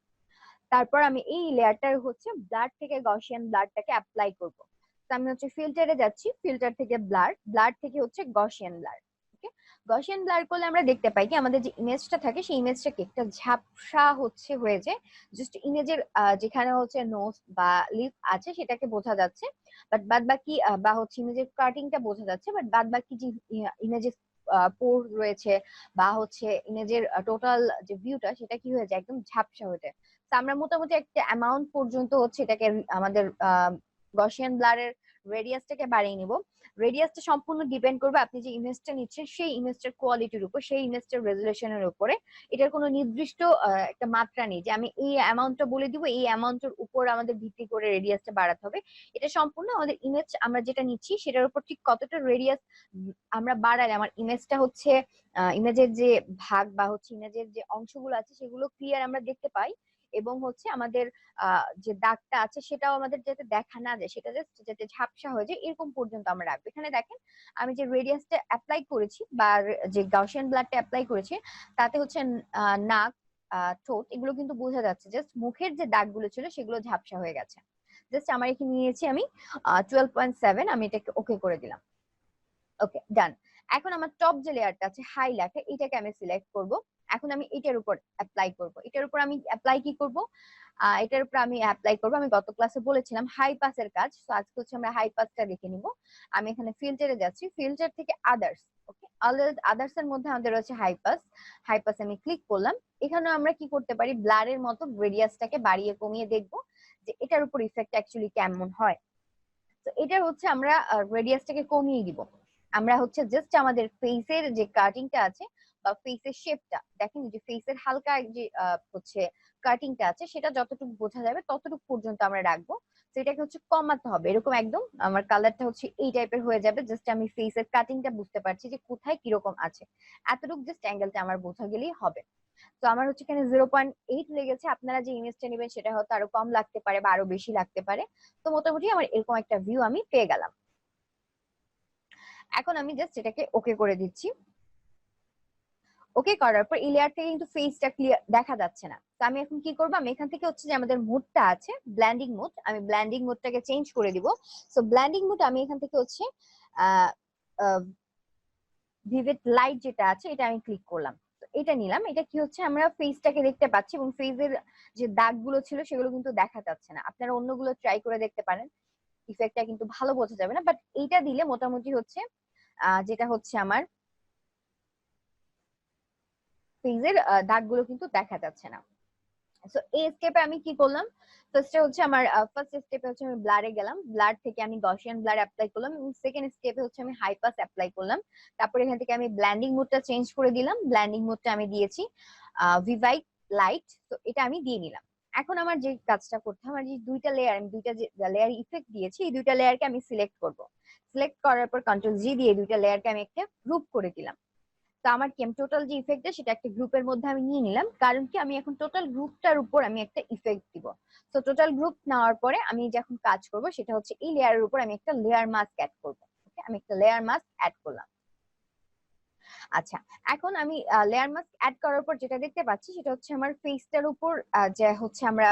তারপর আমি এই লেয়ারটার হচ্ছে ব্লার থেকে গসিয়ান ব্লারটাকে অ্যাপ্লাই করব। তো আমি হচ্ছে ফিল্টারে যাচ্ছি, ফিল্টার থেকে ব্লার, ব্লার থেকে হচ্ছে গসিয়ান ব্লার। ওকে, গসিয়ান ব্লার করলে আমরা দেখতে পাই কি আমাদের যে ইমেজটা থাকে সেই ইমেজটাকে একটা ঝাপসা হচ্ছে হয়ে যায়। জাস্ট ইমেজের যেখানে হচ্ছে নোজ বা লিপ আছে সেটাকে বোঝা যাচ্ছে, বাট বাদ বাকি বা হচ্ছে ইমেজের কাটিংটা বোঝা যাচ্ছে, বাট বাদ বাকি যে ইমেজের পোর রয়েছে বা হচ্ছে ইমেজের টোটাল যে ভিউটা সেটা কি হয়ে যায়, একদম ঝাপসা হয়ে যায়। তো আমরা মোটামুটি একটা অ্যামাউন্ট পর্যন্ত হচ্ছে এটাকে আমাদের গসিয়ান ব্লারের রেডিয়াসটাকে বাড়িয়ে নিব। রেডিয়াসটা সম্পূর্ণ ডিপেন্ড করবে আপনি যে ইমেজটা নিচ্ছেন সেই ইমেজটার কোয়ালিটির উপর, সেই ইমেজটার রেজুলেশনের উপরে। এটার কোনো নির্দিষ্ট একটা মাত্রা নেই যে আমি এই অ্যামাউন্টটা বলে দিব, এই অ্যামাউন্টের উপর আমাদের ভিত্তি করে রেডিয়াসটা বাড়াতে হবে। এটা সম্পূর্ণ আমাদের ইমেজ আমরা যেটা নিচ্ছি সেটার উপর ঠিক কতটা রেডিয়াস আমরা বাড়ালে আমার ইমেজটা হচ্ছে ইমেজের যে ভাগ বা হচ্ছে ইমেজের যে অংশগুলো আছে সেগুলো ক্লিয়ার আমরা দেখতে পাই, এবং হচ্ছে আমাদের যে দাগটা আছে সেটাও আমাদের যাতে দেখা না যায়, সেটা জাস্ট যাতে ঝাপসা হয়ে যায় এরকম পর্যন্ত আমরা রাখবো। এখানে দেখেন আমি যে রেডিয়াসটা অ্যাপ্লাই করেছি বা যে গাউসিয়ান ব্লাডটা অ্যাপ্লাই করেছি তাতে হচ্ছে নাক, ঠোঁট এগুলো কিন্তু বোঝা যাচ্ছে, জাস্ট মুখের যে দাগগুলো ছিল সেগুলো ঝাপসা হয়ে গেছে। জাস্ট আমার এখানে নিয়েছি আমি 12.7, আমি এটাকে ওকে করে দিলাম। ওকে ডান। এখন আমার টপ যে লেয়ারটা আছে হাই লেখা, এটাকে আমি সিলেক্ট করব। এখন আমি এটার উপর অ্যাপ্লাই করব। এটার উপর আমি অ্যাপ্লাই কি করব, এটার উপর আমি অ্যাপ্লাই করব, আমি গত ক্লাসে বলেছিলাম হাই পাসের কাজ, তো আজকে হচ্ছে আমরা হাই পাসটা দেখে নিব। আমি এখানে ফিল্টারে যাচ্ছি, ফিল্টার থেকে আদার্স। ওকে, আদার্স এর মধ্যে আমাদের রয়েছে হাই পাস। হাই পাস আমি ক্লিক করলাম। এখানে আমরা কি করতে পারি, ব্লারের মতো রেডিয়াসটাকে বাড়িয়ে কমিয়ে দেখব যে এটার উপর ইফেক্ট অ্যাকচুয়ালি কেমন হয়। তো এটা হচ্ছে আমরা রেডিয়াসটাকে কমিয়ে দিব। আমরা হচ্ছে জাস্ট আমাদের ফেসের যে কাটিংটা আছে বা ফেসের শেপটা দেখেন, যে ফেসের হালকা যে হচ্ছে কাটিংটা আছে সেটা যতটুকু বোঝা যাবে ততটুকু পর্যন্ত আমরা রাখবো। তো এটাকে হচ্ছে কমাতে হবে, এরকম একদম আমার কালারটা হচ্ছে এই টাইপের হয়ে যাবে, জাস্ট আমি ফেসের কাটিংটা বুঝতে পারছি যে কোথায় কিরকম আছে, এতটুকু জাস্ট অ্যাঙ্গেলটা আমার বোঝা গেলেই হবে। তো আমার হচ্ছে এখানে 0.8 লেগেছে, আপনারা যে ইমেজটা নেবেন সেটা হয়তো আরো কম লাগতে পারে বা আরো বেশি লাগতে পারে। তো মোটামুটি আমার এরকম একটা ভিউ আমি পেয়ে গেলাম। এখন আমি জাস্ট এটাকে ওকে করে দিচ্ছি। ওকে করার পর এই লেয়ার থেকে কিন্তু ফেসটা ক্লিয়ার দেখা যাচ্ছে না। তো আমি এখন কি করবো, আমি এখান থেকে হচ্ছে যে আমাদের মুডটা আছে ব্ল্যান্ডিং মুড, আমি ব্ল্যান্ডিং মুডটাকে চেঞ্জ করে দিব। সো ব্ল্যান্ডিং মুড আমি এখান থেকে হচ্ছে ভিভিড লাইট যেটা আছে এটা আমি ক্লিক করলাম। তো এটা নিলাম। এটা কি হচ্ছে, আমরা ফেসটাকে দেখতে পাচ্ছি এবং ফেসের যে দাগগুলো ছিল সেগুলো কিন্তু দেখা যাচ্ছে না। আপনারা অন্যগুলো ট্রাই করে দেখতে পারেন, ইফেক্টটা কিন্তু ভালো বোঝা যাবে না, বাট এইটা দিলে মোটামুটি হচ্ছে যেটা হচ্ছে আমার ফেজের দাগগুলো কিন্তু দেখা যাচ্ছে না। সো এই স্টেপে আমি কি করলাম, ফার্স্টে হচ্ছে আমার ফার্স্ট স্টেপে হচ্ছে আমি ব্লারে গেলাম, ব্লার থেকে আমি গসিয়ান ব্লার অ্যাপ্লাই করলাম এবং সেকেন্ড স্টেপে হচ্ছে আমি হাই পাস অ্যাপ্লাই করলাম। তারপর এখান থেকে আমি ব্ল্যান্ডিং মোডটা চেঞ্জ করে দিলাম, ব্ল্যান্ডিং মোডটা আমি দিয়েছি ভিভাইট লাইট, তো এটা আমি দিয়ে নিলাম। এখন আমার যে কাজটা করতে হবে, আমার যে দুইটা লেয়ার, আমি দুইটা যে লেয়ার ইফেক্ট দিয়েছি এই দুইটা লেয়ারকে আমি সিলেক্ট করব। সিলেক্ট করার পর কন্ট্রোল জি দিয়ে দুইটা লেয়ারকে আমি একটা গ্রুপ করে দিলাম। তো আমার কি, আমি টোটাল যে ইফেক্টটা সেটা একটা গ্রুপের মধ্যে আমি নিয়ে নিলাম, কারণ কি আমি এখন টোটাল গ্রুপটার উপর আমি একটা ইফেক্ট দিব। তো টোটাল গ্রুপ নেওয়ার পরে আমি যখন কাজ করব সেটা হচ্ছে এই লেয়ারের উপর আমি একটা লেয়ার মাস্ক অ্যাড করব। ওকে, আমি একটা লেয়ার মাস্ক অ্যাড করলাম। আচ্ছা, এখন আমি লেয়ার মাস্ক অ্যাড করার পর যেটা দেখতে পাচ্ছি সেটা হচ্ছে আমার ফেসটার উপর যে হচ্ছে আমরা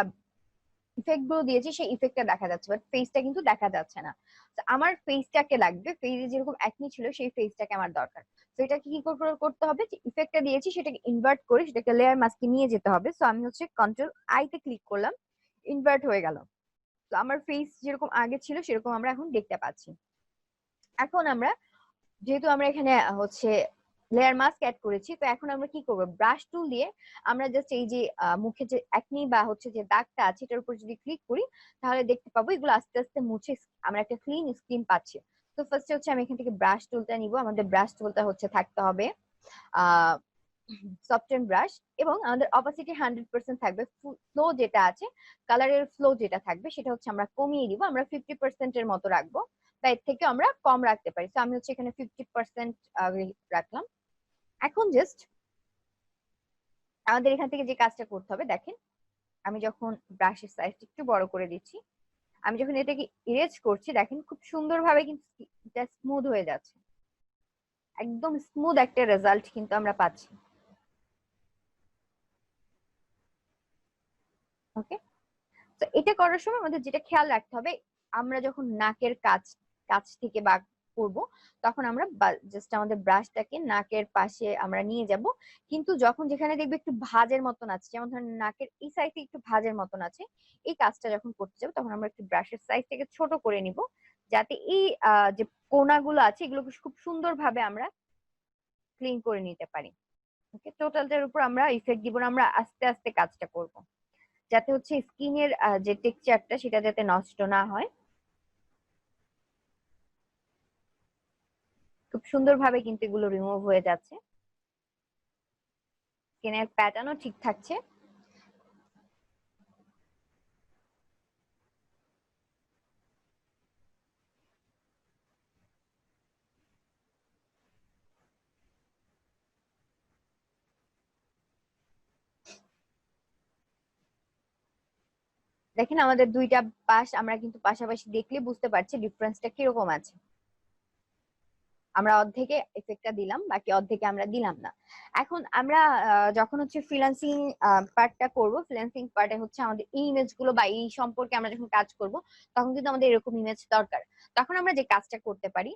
ইফেক্ট গুলো দিয়েছি সেই ইফেক্টটা দেখা যাচ্ছে, বাট ফেসটা কিন্তু দেখা যাচ্ছে না। তো আমার ফেসটাকে লাগবে, ফেসে যেরকম অ্যাকনি ছিল সেই ফেসটাকে আমার দরকার। তো এটা কি করতে হবে, যে ইফেক্টটা দিয়েছি সেটাকে ইনভার্ট করে সেটাকে লেয়ার মাস্কে নিয়ে যেতে হবে। সো আমি হচ্ছে কন্ট্রোল আই তে ক্লিক করলাম, ইনভার্ট হয়ে গেল। তো আমার ফেস যেরকম আগে ছিল সেরকম আমরা এখন দেখতে পাচ্ছি। এখন আমরা যেহেতু আমরা এখানে হচ্ছে লেয়ার মাস্ক অ্যাড করেছি, তো এখন আমরা কি করব, ব্রাশ টুল দিয়ে আমরা জাস্ট এই যে মুখে যে একনি বা হচ্ছে যে দাগটা আছে এটার উপর যদি ক্লিক করি তাহলে দেখতে পাবো এগুলো আস্তে আস্তে মুছে আমরা একটা ক্লিন স্কিন পাচ্ছি। তো ফার্স্টে হচ্ছে আমি এখান থেকে ব্রাশ টুলটা নিব, আমাদের ব্রাশ টুলটা হচ্ছে থাকতে হবে আহ সফটেন ব্রাশ, এবং আমাদের অপাসিটি 100% থাকবে। ফ্লো যেটা আছে, কালারের ফ্লো যেটা থাকবে সেটা হচ্ছে আমরা কমিয়ে দিব, আমরা 50% এর মতো রাখবো, বা এর থেকে আমরা কম রাখতে পারি। তো আমি হচ্ছে এখানে 50% রাখলাম। এখন জাস্ট আমাদের এখান থেকে যে কাজটা করতে হবে দেখেন, আমি যখন ব্রাশের সাইজটা একটু বড় করে দিচ্ছি, আমি যখন এটাকে ইরেজ করছি দেখেন খুব সুন্দরভাবে কিন্তু এটা স্মুথ হয়ে যাচ্ছে, একদম স্মুথ একটা রেজাল্ট কিন্তু আমরা পাচ্ছি। ওকে, তো এটা করার সময় আমাদের যেটা খেয়াল রাখতে হবে, আমরা যখন নাকের কাছ কাছ থেকে বা করব তখন আমরা জাস্ট আমাদের ব্রাশটাকে নাকের পাশে আমরা নিয়ে যাব, কিন্তু যখন যেখানে দেখবে একটু ভাঁজের মতন আছে, যেমন ধরেন নাকের এই সাইডে একটু ভাঁজের মতন আছে, এই কাজটা যখন করতে যাবো তখন আমরা একটু ব্রাশের সাইজটাকে ছোট করে নিব, যাতে এই যে কোনাগুলো আছে এগুলোকে খুব সুন্দরভাবে আমরা ক্লিন করে নিতে পারি। ওকে, টোটালটার উপর আমরা ইফেক্ট দিব না, আমরা আস্তে আস্তে কাজটা করব, যাতে হচ্ছে স্কিনের যে টেক্সচারটা সেটা যাতে নষ্ট না হয়। খুব সুন্দরভাবে কিন্তু এগুলো রিমুভ হয়ে যাচ্ছে, স্কিনের প্যাটার্নও ঠিক থাকছে। দেখেন আমাদের দুইটা পাশ আমরা কিন্তু পাশাপাশি দেখলে বুঝতে পারছি ডিফারেন্সটা কিরকম আছে। আমরা অর্ধেকে ইফেক্টটা দিলাম, বাকি অর্ধেকে আমরা দিলাম না। এখন আমরা যখন হচ্ছে ফ্রিল্যান্সিং পার্টটা করব, ফ্রিল্যান্সিং পার্টে হচ্ছে আমাদের এই ইমেজ গুলো বা এই সম্পর্কে আমরা যখন কাজ করব, তখন কিন্তু আমাদের এরকম ইমেজ দরকার। তখন আমরা যে কাজটা করতে পারি,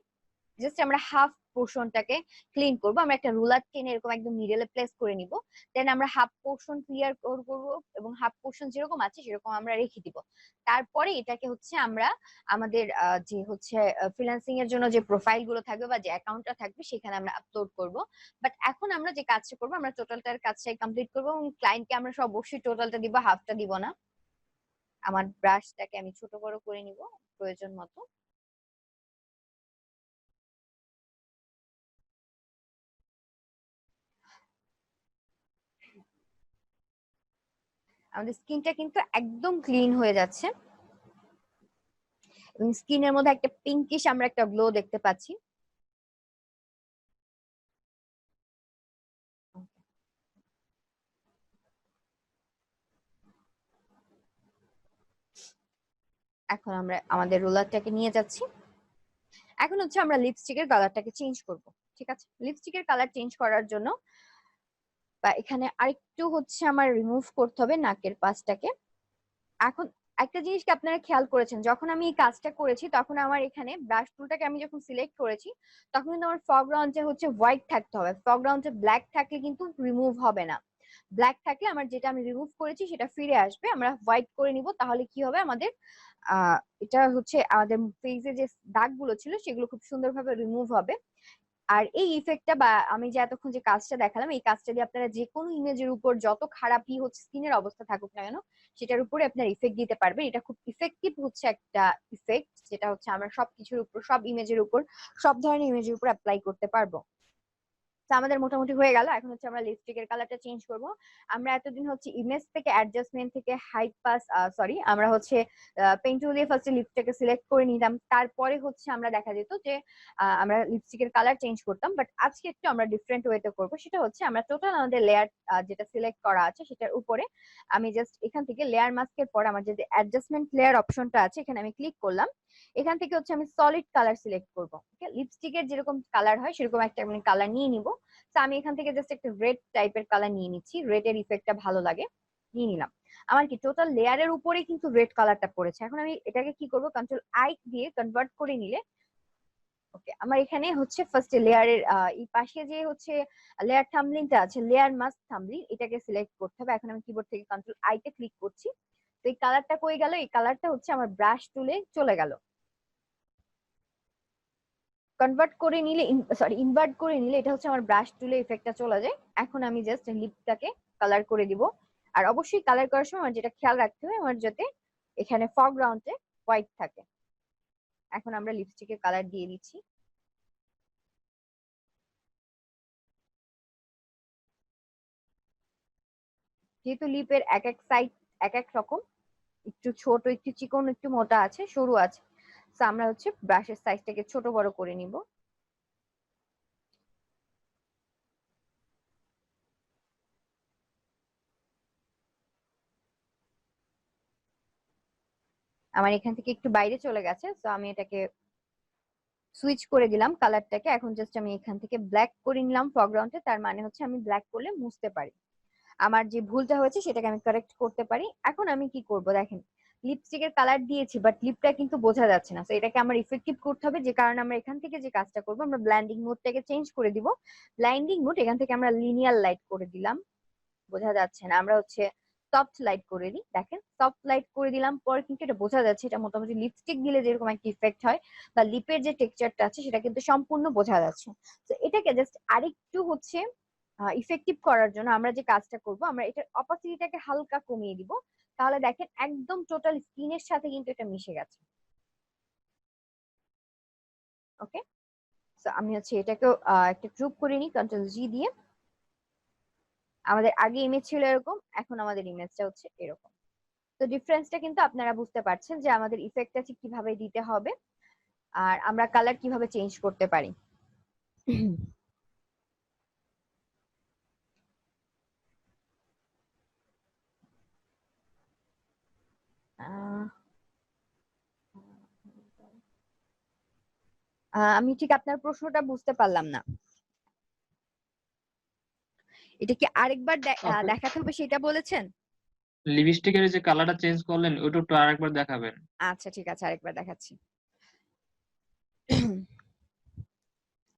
জাস্ট আমরা হাফ পোর্শনটাকে ক্লিন করব। আমরা একটা রুলার টেনে এরকম একদম মিডলে প্লেস করে নিব। দেন আমরা হাফ পোর্শন ক্লিয়ার করব এবং হাফ পোর্শন যেরকম আছে সেরকম আমরা রেখে দিব। তারপরে এটাকে হচ্ছে আমরা আমাদের যে হচ্ছে ফ্রিল্যান্সিং এর জন্য যে প্রোফাইল গুলো থাকবে বা যে অ্যাকাউন্টটা থাকবে সেখানে আমরা আপলোড করব। বাট এখন আমরা যে কাজটা করব, আমরা টোটালটার কাজটাই কমপ্লিট করব এবং ক্লায়েন্টকে আমরা সব অবশ্যই টোটালটা দিব, হাফটা দিব না। আমার ব্রাশটাকে আমি ছোট বড় করে নিব প্রয়োজন মতো। আমাদের স্কিনটা কিন্তু একদম ক্লিন হয়ে যাচ্ছে এবং স্কিনের মধ্যে একটা পিঙ্কিশ আমরা একটা গ্লো দেখতে পাচ্ছি। এখন আমরা আমাদের রোলারটাকে নিয়ে যাচ্ছি। এখন হচ্ছে আমরা লিপস্টিকের কালারটাকে চেঞ্জ করব। ঠিক আছে, লিপস্টিকের কালার চেঞ্জ করার জন্য বা এখানে আরেকটু হচ্ছে আমার রিমুভ করতে হবে নাকের পাশটাকে। এখন একটা জিনিস কি আপনারা খেয়াল করেছেন, যখন আমি এই কাজটা করেছি তখন আমার এখানে ব্রাশ টুলটাকে আমি যখন সিলেক্ট করেছি তখন কিন্তু আমার ফরগ্রাউন্ডে হচ্ছে হোয়াইট থাকতে হবে। ফরগ্রাউন্ডে ব্ল্যাক থাকলে কিন্তু রিমুভ হবে না। ব্ল্যাক থাকলে আমার যেটা আমি রিমুভ করেছি সেটা ফিরে আসবে। আমরা হোয়াইট করে নিব, তাহলে কি হবে আমাদের এটা হচ্ছে আমাদের ফেসে যে দাগগুলো ছিল সেগুলো খুব সুন্দরভাবে রিমুভ হবে। আর এই ইফেক্টটা বা আমি যে এতক্ষণ যে কাজটা দেখালাম, এই কাজটা দিয়ে আপনারা যে কোনো ইমেজের উপর যত খারাপই হচ্ছে স্কিনের অবস্থা থাকুক না কেন সেটার উপরে আপনার ইফেক্ট দিতে পারবেন। এটা খুব ইফেক্টিভ হচ্ছে একটা ইফেক্ট, যেটা হচ্ছে আমরা সবকিছুর উপর, সব ইমেজের উপর, সব ধরনের ইমেজের উপর অ্যাপ্লাই করতে পারবো। তো আমাদের মোটামুটি হয়ে গেল। এখন হচ্ছে আমরা লিপস্টিকের কালারটা চেঞ্জ করব। আমরা এতদিন হচ্ছে ইমেজ থেকে অ্যাডজাস্টমেন্ট থেকে হাইট পাস সরি আমরা হচ্ছে পেন টুল দিয়ে ফার্স্টে লিপস্টিককে সিলেক্ট করে নিতাম, তারপরে হচ্ছে আমরা দেখা যেত যে আমরা লিপস্টিকের কালার চেঞ্জ করতাম। বাট আজকে একটু আমরা ডিফারেন্ট ওয়েতে করব। সেটা হচ্ছে আমরা টোটাল আমাদের লেয়ার যেটা সিলেক্ট করা আছে সেটার উপরে আমি জাস্ট এখান থেকে লেয়ার মাস্কের পর আমার যে অ্যাডজাস্টমেন্ট লেয়ার অপশনটা আছে এখানে আমি ক্লিক করলাম। এখান থেকে হচ্ছে আমি সলিড কালার সিলেক্ট করব। ওকে, লিপস্টিকের যেরকম কালার হয় সেরকম একটা আমি কালার নিয়ে নিব। তো আমি এখান থেকে জাস্ট একটা রেড টাইপের কালার নিয়ে নিচ্ছি, রেড এর ইফেক্টটা ভালো লাগে, নিয়ে নিলাম। আমার কি টোটাল লেয়ারের উপরে কিন্তু রেড কালারটা পড়েছে। এখন আমি এটাকে কি করব, কন্ট্রোল আই দিয়ে কনভার্ট করে নিলে ওকে আমার এখানে হচ্ছে ফার্স্ট লেয়ারের এই পাশে যে হচ্ছে লেয়ার থাম্বনেইলটা আছে, লেয়ার মাস্ক থাম্বনেইল, এটাকে সিলেক্ট করতে হবে। এখন আমি কিবোর্ড থেকে কন্ট্রোল আই তে ক্লিক করছি। তো এই কালারটা কই গেল, এই কালারটা হচ্ছে আমার ব্রাশ টুলে চলে গেল। কনভার্ট করে নিলে সরি ইনভার্ট করে নিলে এটা হচ্ছে আমার ব্রাশ টুলে ইফেক্টটা চলে যায়। এখন আমি জাস্ট লিপটাকে কালার করে দিব। আর অবশ্যই কালার করার সময় আমার যেটা খেয়াল রাখতে হবে, আমার যাতে এখানে ফরগ্রাউন্ডে হোয়াইট থাকে। এখন আমরা লিপস্টিকের কালার দিয়ে দিচ্ছি। যেহেতু লিপের এক এক সাইড এক এক রকম, একটু ছোট, একটু চিকন, একটু মোটা আছে, সরু আছে। তো আমরা হচ্ছে ব্রাশের সাইজটাকে ছোট বড় করে নিব। আমার এখান থেকে একটু বাইরে চলে গেছে, তো আমি এটাকে সুইচ করে দিলাম কালারটাকে। এখন জাস্ট আমি এখান থেকে ব্ল্যাক করে নিলাম ফরগ্রাউন্ডে, তার মানে হচ্ছে আমি ব্ল্যাক করলে মুছতে পারি, আমার যে ভুলটা হয়েছে সেটাকে আমি কারেক্ট করতে পারি। এখন আমি কি করব দেখেন, লিপস্টিকের কালার দিয়েছি বাট লিপটা কিন্তু বোঝা যাচ্ছে না। তো এটাকে আমার ইফেক্টিভ করতে হবে, যে কারণে আমরা এখান থেকে যে কাজটা করব, আমরা ব্ল্যান্ডিং মোডটাকে চেঞ্জ করে দিব। ব্লাইন্ডিং মোড এখান থেকে আমরা লিনিয়ার লাইট করে দিলাম, বোঝা যাচ্ছে না, আমরা হচ্ছে সফট লাইট করে দিই। দেখেন সফট লাইট করে দিলাম পরে কিন্তু এটা বোঝা যাচ্ছে, এটা মোটামুটি লিপস্টিক দিলে যেরকম একটা ইফেক্ট হয় বা লিপের যে টেক্সচারটা আছে সেটা কিন্তু সম্পূর্ণ বোঝা যাচ্ছে। তো এটাকে জাস্ট আরেকটু হচ্ছে ইফেক্টিভ করার জন্য আমরা যে কাজটা করব, আমরা এটার অপাসিটিটাকে হালকা কমিয়ে দিব। তাহলে দেখেন একদম টোটাল স্কিনের সাথে কিন্তু এটা মিশে গেছে। ওকে, তো আমি হচ্ছে এটাকেও একটা গ্রুপ করে নিই কন্ট্রোল জি দিয়ে। আমাদের আগে ইমেজ ছিল এরকম, এখন আমাদের ইমেজটা হচ্ছে এরকম। তো ডিফারেন্সটা কিন্তু আপনারা বুঝতে পারছেন যে আমাদের ইফেক্টটা ঠিক কিভাবে দিতে হবে আর আমরা কালার কিভাবে চেঞ্জ করতে পারি। আহ, আমি ঠিক আপনার প্রশ্নটা বুঝতে পারলাম না। এটা কি আরেকবার আপু দেখাতে হবে সেটা বলেছেন? লিপস্টিকের যে কালারটা চেঞ্জ করলেন ওটা একটু আরেকবার দেখাবেন। আচ্ছা ঠিক আছে, আরেকবার দেখাচ্ছি।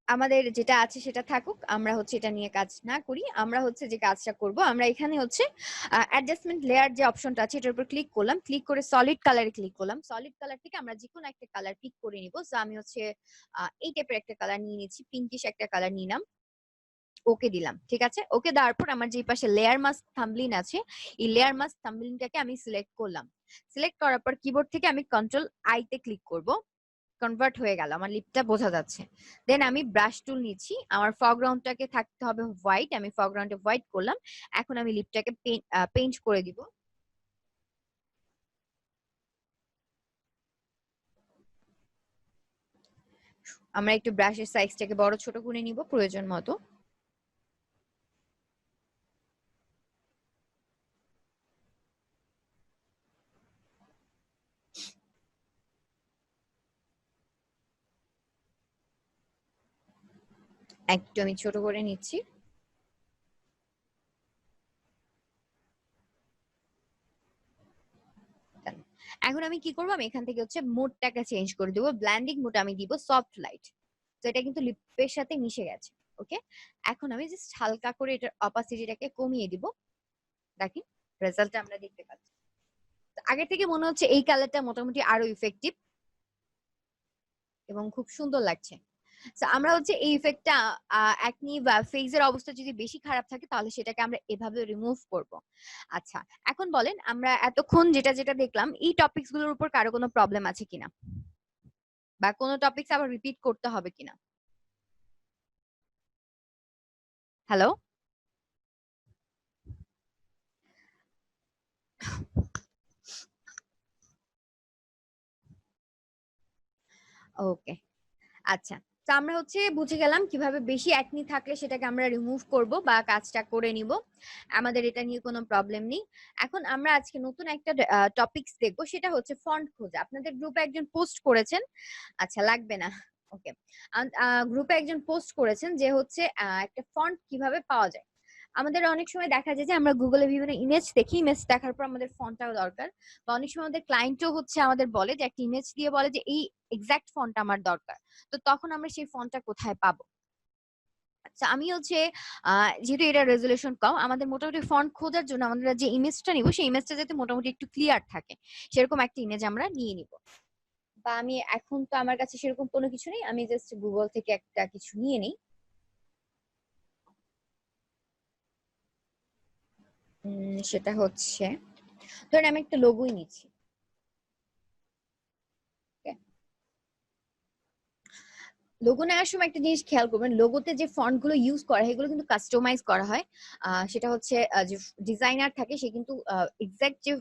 আমাদের যেটা আছে সেটা থাকুক, আমরা হচ্ছে এটা নিয়ে কাজ না করি। আমরা হচ্ছে যে কাজটা করব, আমরা এখানে হচ্ছে অ্যাডজাস্টমেন্ট লেয়ার যে অপশনটা আছে এটার উপর ক্লিক করলাম, ক্লিক করে সলিড কালারে ক্লিক করলাম। সলিড কালার থেকে আমরা যে কোনো একটা কালার পিক করে নিব। সো আমি হচ্ছে এই টাইপের একটা কালার নিয়ে নিচ্ছি, পিঙ্কিশ একটা কালার নিলাম, ওকে দিলাম। ঠিক আছে, ওকে দেওয়ার পর আমার যে পাশে লেয়ার মাস্ক থাম্বলিন আছে, এই লেয়ার মাস্ক থাম্বলিনটাকে আমি সিলেক্ট করলাম। সিলেক্ট করার পর কিবোর্ড থেকে আমি কন্ট্রোল আই তে ক্লিক করব। কনভার্ট হয়ে গেল, আমার লিপটা বোঝা যাচ্ছে। দেন আমি ব্রাশ টুল নিচ্ছি, আমার ফরগ্রাউন্ডটাকে থাকতে হবে হোয়াইট, আমি ফরগ্রাউন্ডে হোয়াইট করলাম। এখন আমি লিপটাকে পেইন্ট করে দিব। আমরা একটু ব্রাশের সাইজটাকে বড় ছোট করে নিব প্রয়োজন মতো। একটু আমি ছোট করে নিচ্ছি। এখন আমি কি করবো, আমি এখান থেকে হচ্ছে মোডটাকে চেঞ্জ করে দেবো, ব্ল্যান্ডিং মোড আমি দিব সফট লাইট। তো এটা কিন্তু লিপের সাথে মিশে গেছে। ওকে, এখন আমি জাস্ট হালকা করে এটার অপাসিটিটাকে কমিয়ে দিব। দেখেন রেজাল্টটা আমরা দেখতে পাচ্ছি। আগে থেকে মনে হচ্ছে এই কালারটা মোটামুটি আরো ইফেক্টিভ এবং খুব সুন্দর লাগছে। তো আমরা হচ্ছে এই ইফেক্টটা একনি বা ফেজের অবস্থা যদি বেশি খারাপ থাকে তাহলে সেটাকে আমরা এভাবে রিমুভ করব। আচ্ছা, এখন বলেন আমরা এতক্ষণ যেটা যেটা দেখলাম এই টপিকস গুলোর উপর কারো কোনো প্রবলেম আছে কিনা, বা কোনো টপিকস আবার রিপিট করতে হবে কিনা? হ্যালো? ওকে, আচ্ছা। তো আমরা হচ্ছে বুঝে গেলাম কিভাবে বেশি একনি থাকলে সেটাকে আমরা রিমুভ করব বা কাজটা করে নিব। আমাদের এটা নিয়ে কোনো প্রবলেম নেই। এখন আমরা আজকে নতুন একটা টপিকস দেখব, সেটা হচ্ছে ফন্ট খোঁজা। আপনাদের গ্রুপে একজন পোস্ট করেছেন, আচ্ছা লাগবে না, ওকে। গ্রুপে একজন পোস্ট করেছেন যে হচ্ছে একটা ফন্ট কিভাবে পাওয়া যায়। আমাদের অনেক সময় দেখা যায় যে আমরা গুগলে বিভিন্ন ইমেজ দেখি, ইমেজ দেখার পর আমাদের ফন্টটাও দরকার, বা অনেক সময় আমাদের ক্লায়েন্টও হচ্ছে আমাদের বলে যে একটা ইমেজ দিয়ে বলে যে এই এক্সাক্ট ফন্ট আমার দরকার। তো তখন আমরা সেই ফন্টটা কোথায় পাবো? আচ্ছা, আমি হচ্ছে যেহেতু এটা রেজুলেশন কম, আমাদের মোটামুটি ফন্ট খোঁজার জন্য আমরা যে ইমেজটা নিব সেই ইমেজটা যাতে মোটামুটি একটু ক্লিয়ার থাকে সেরকম একটা ইমেজ আমরা নিয়ে নিব। বা আমি এখন তো আমার কাছে সেরকম কোনো কিছু নেই, আমি জাস্ট গুগল থেকে একটা কিছু নিয়ে নিই। সেটা হচ্ছে, ধরেন আমি একটা লোগোই নিচ্ছি। লোগো নেওয়ার সময় একটা জিনিস খেয়াল করবেন, লোগোতে যে ফন্ট গুলো ইউজ করা হয় এগুলো কিন্তু কাস্টমাইজ করা হয়। সেটা হচ্ছে যে ডিজাইনার থাকে সে কিন্তু এক্সাক্ট যে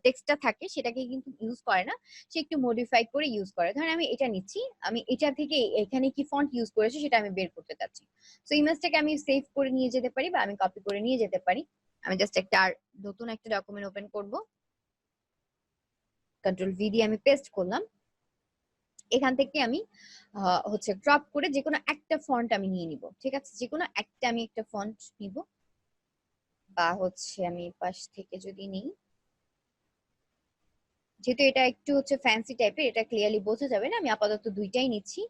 টেক্সটটা থাকে সেটাকে কিন্তু ইউজ করে না, সে একটু মডিফাই করে ইউজ করে। ধরেন আমি এটা নিচ্ছি, আমি এটা থেকে এখানে কি ফন্ট ইউজ করেছে সেটা আমি বের করতে চাচ্ছি। সো ইমেজটাকে আমি সেভ করে নিয়ে যেতে পারি বা আমি কপি করে নিয়ে যেতে পারি। আমি জাস্ট একটা নতুন একটা ডকুমেন্ট ওপেন করব, কন্ট্রোল ভি দিয়ে আমি পেস্ট করলাম। এখান থেকে আমি হচ্ছে ক্রপ করে যে কোনো একটা ফন্ট আমি নিয়ে নিব। ঠিক আছে, যে কোনো একটা আমি একটা ফন্ট নিব, বা হচ্ছে আমি পাশ থেকে যদি নিই, যেহেতু এটা একটু হচ্ছে ফ্যান্সি টাইপের, এটা ক্লিয়ারলি বোঝা যাবে না, আমি আপাতত দুইটাই নিচ্ছি।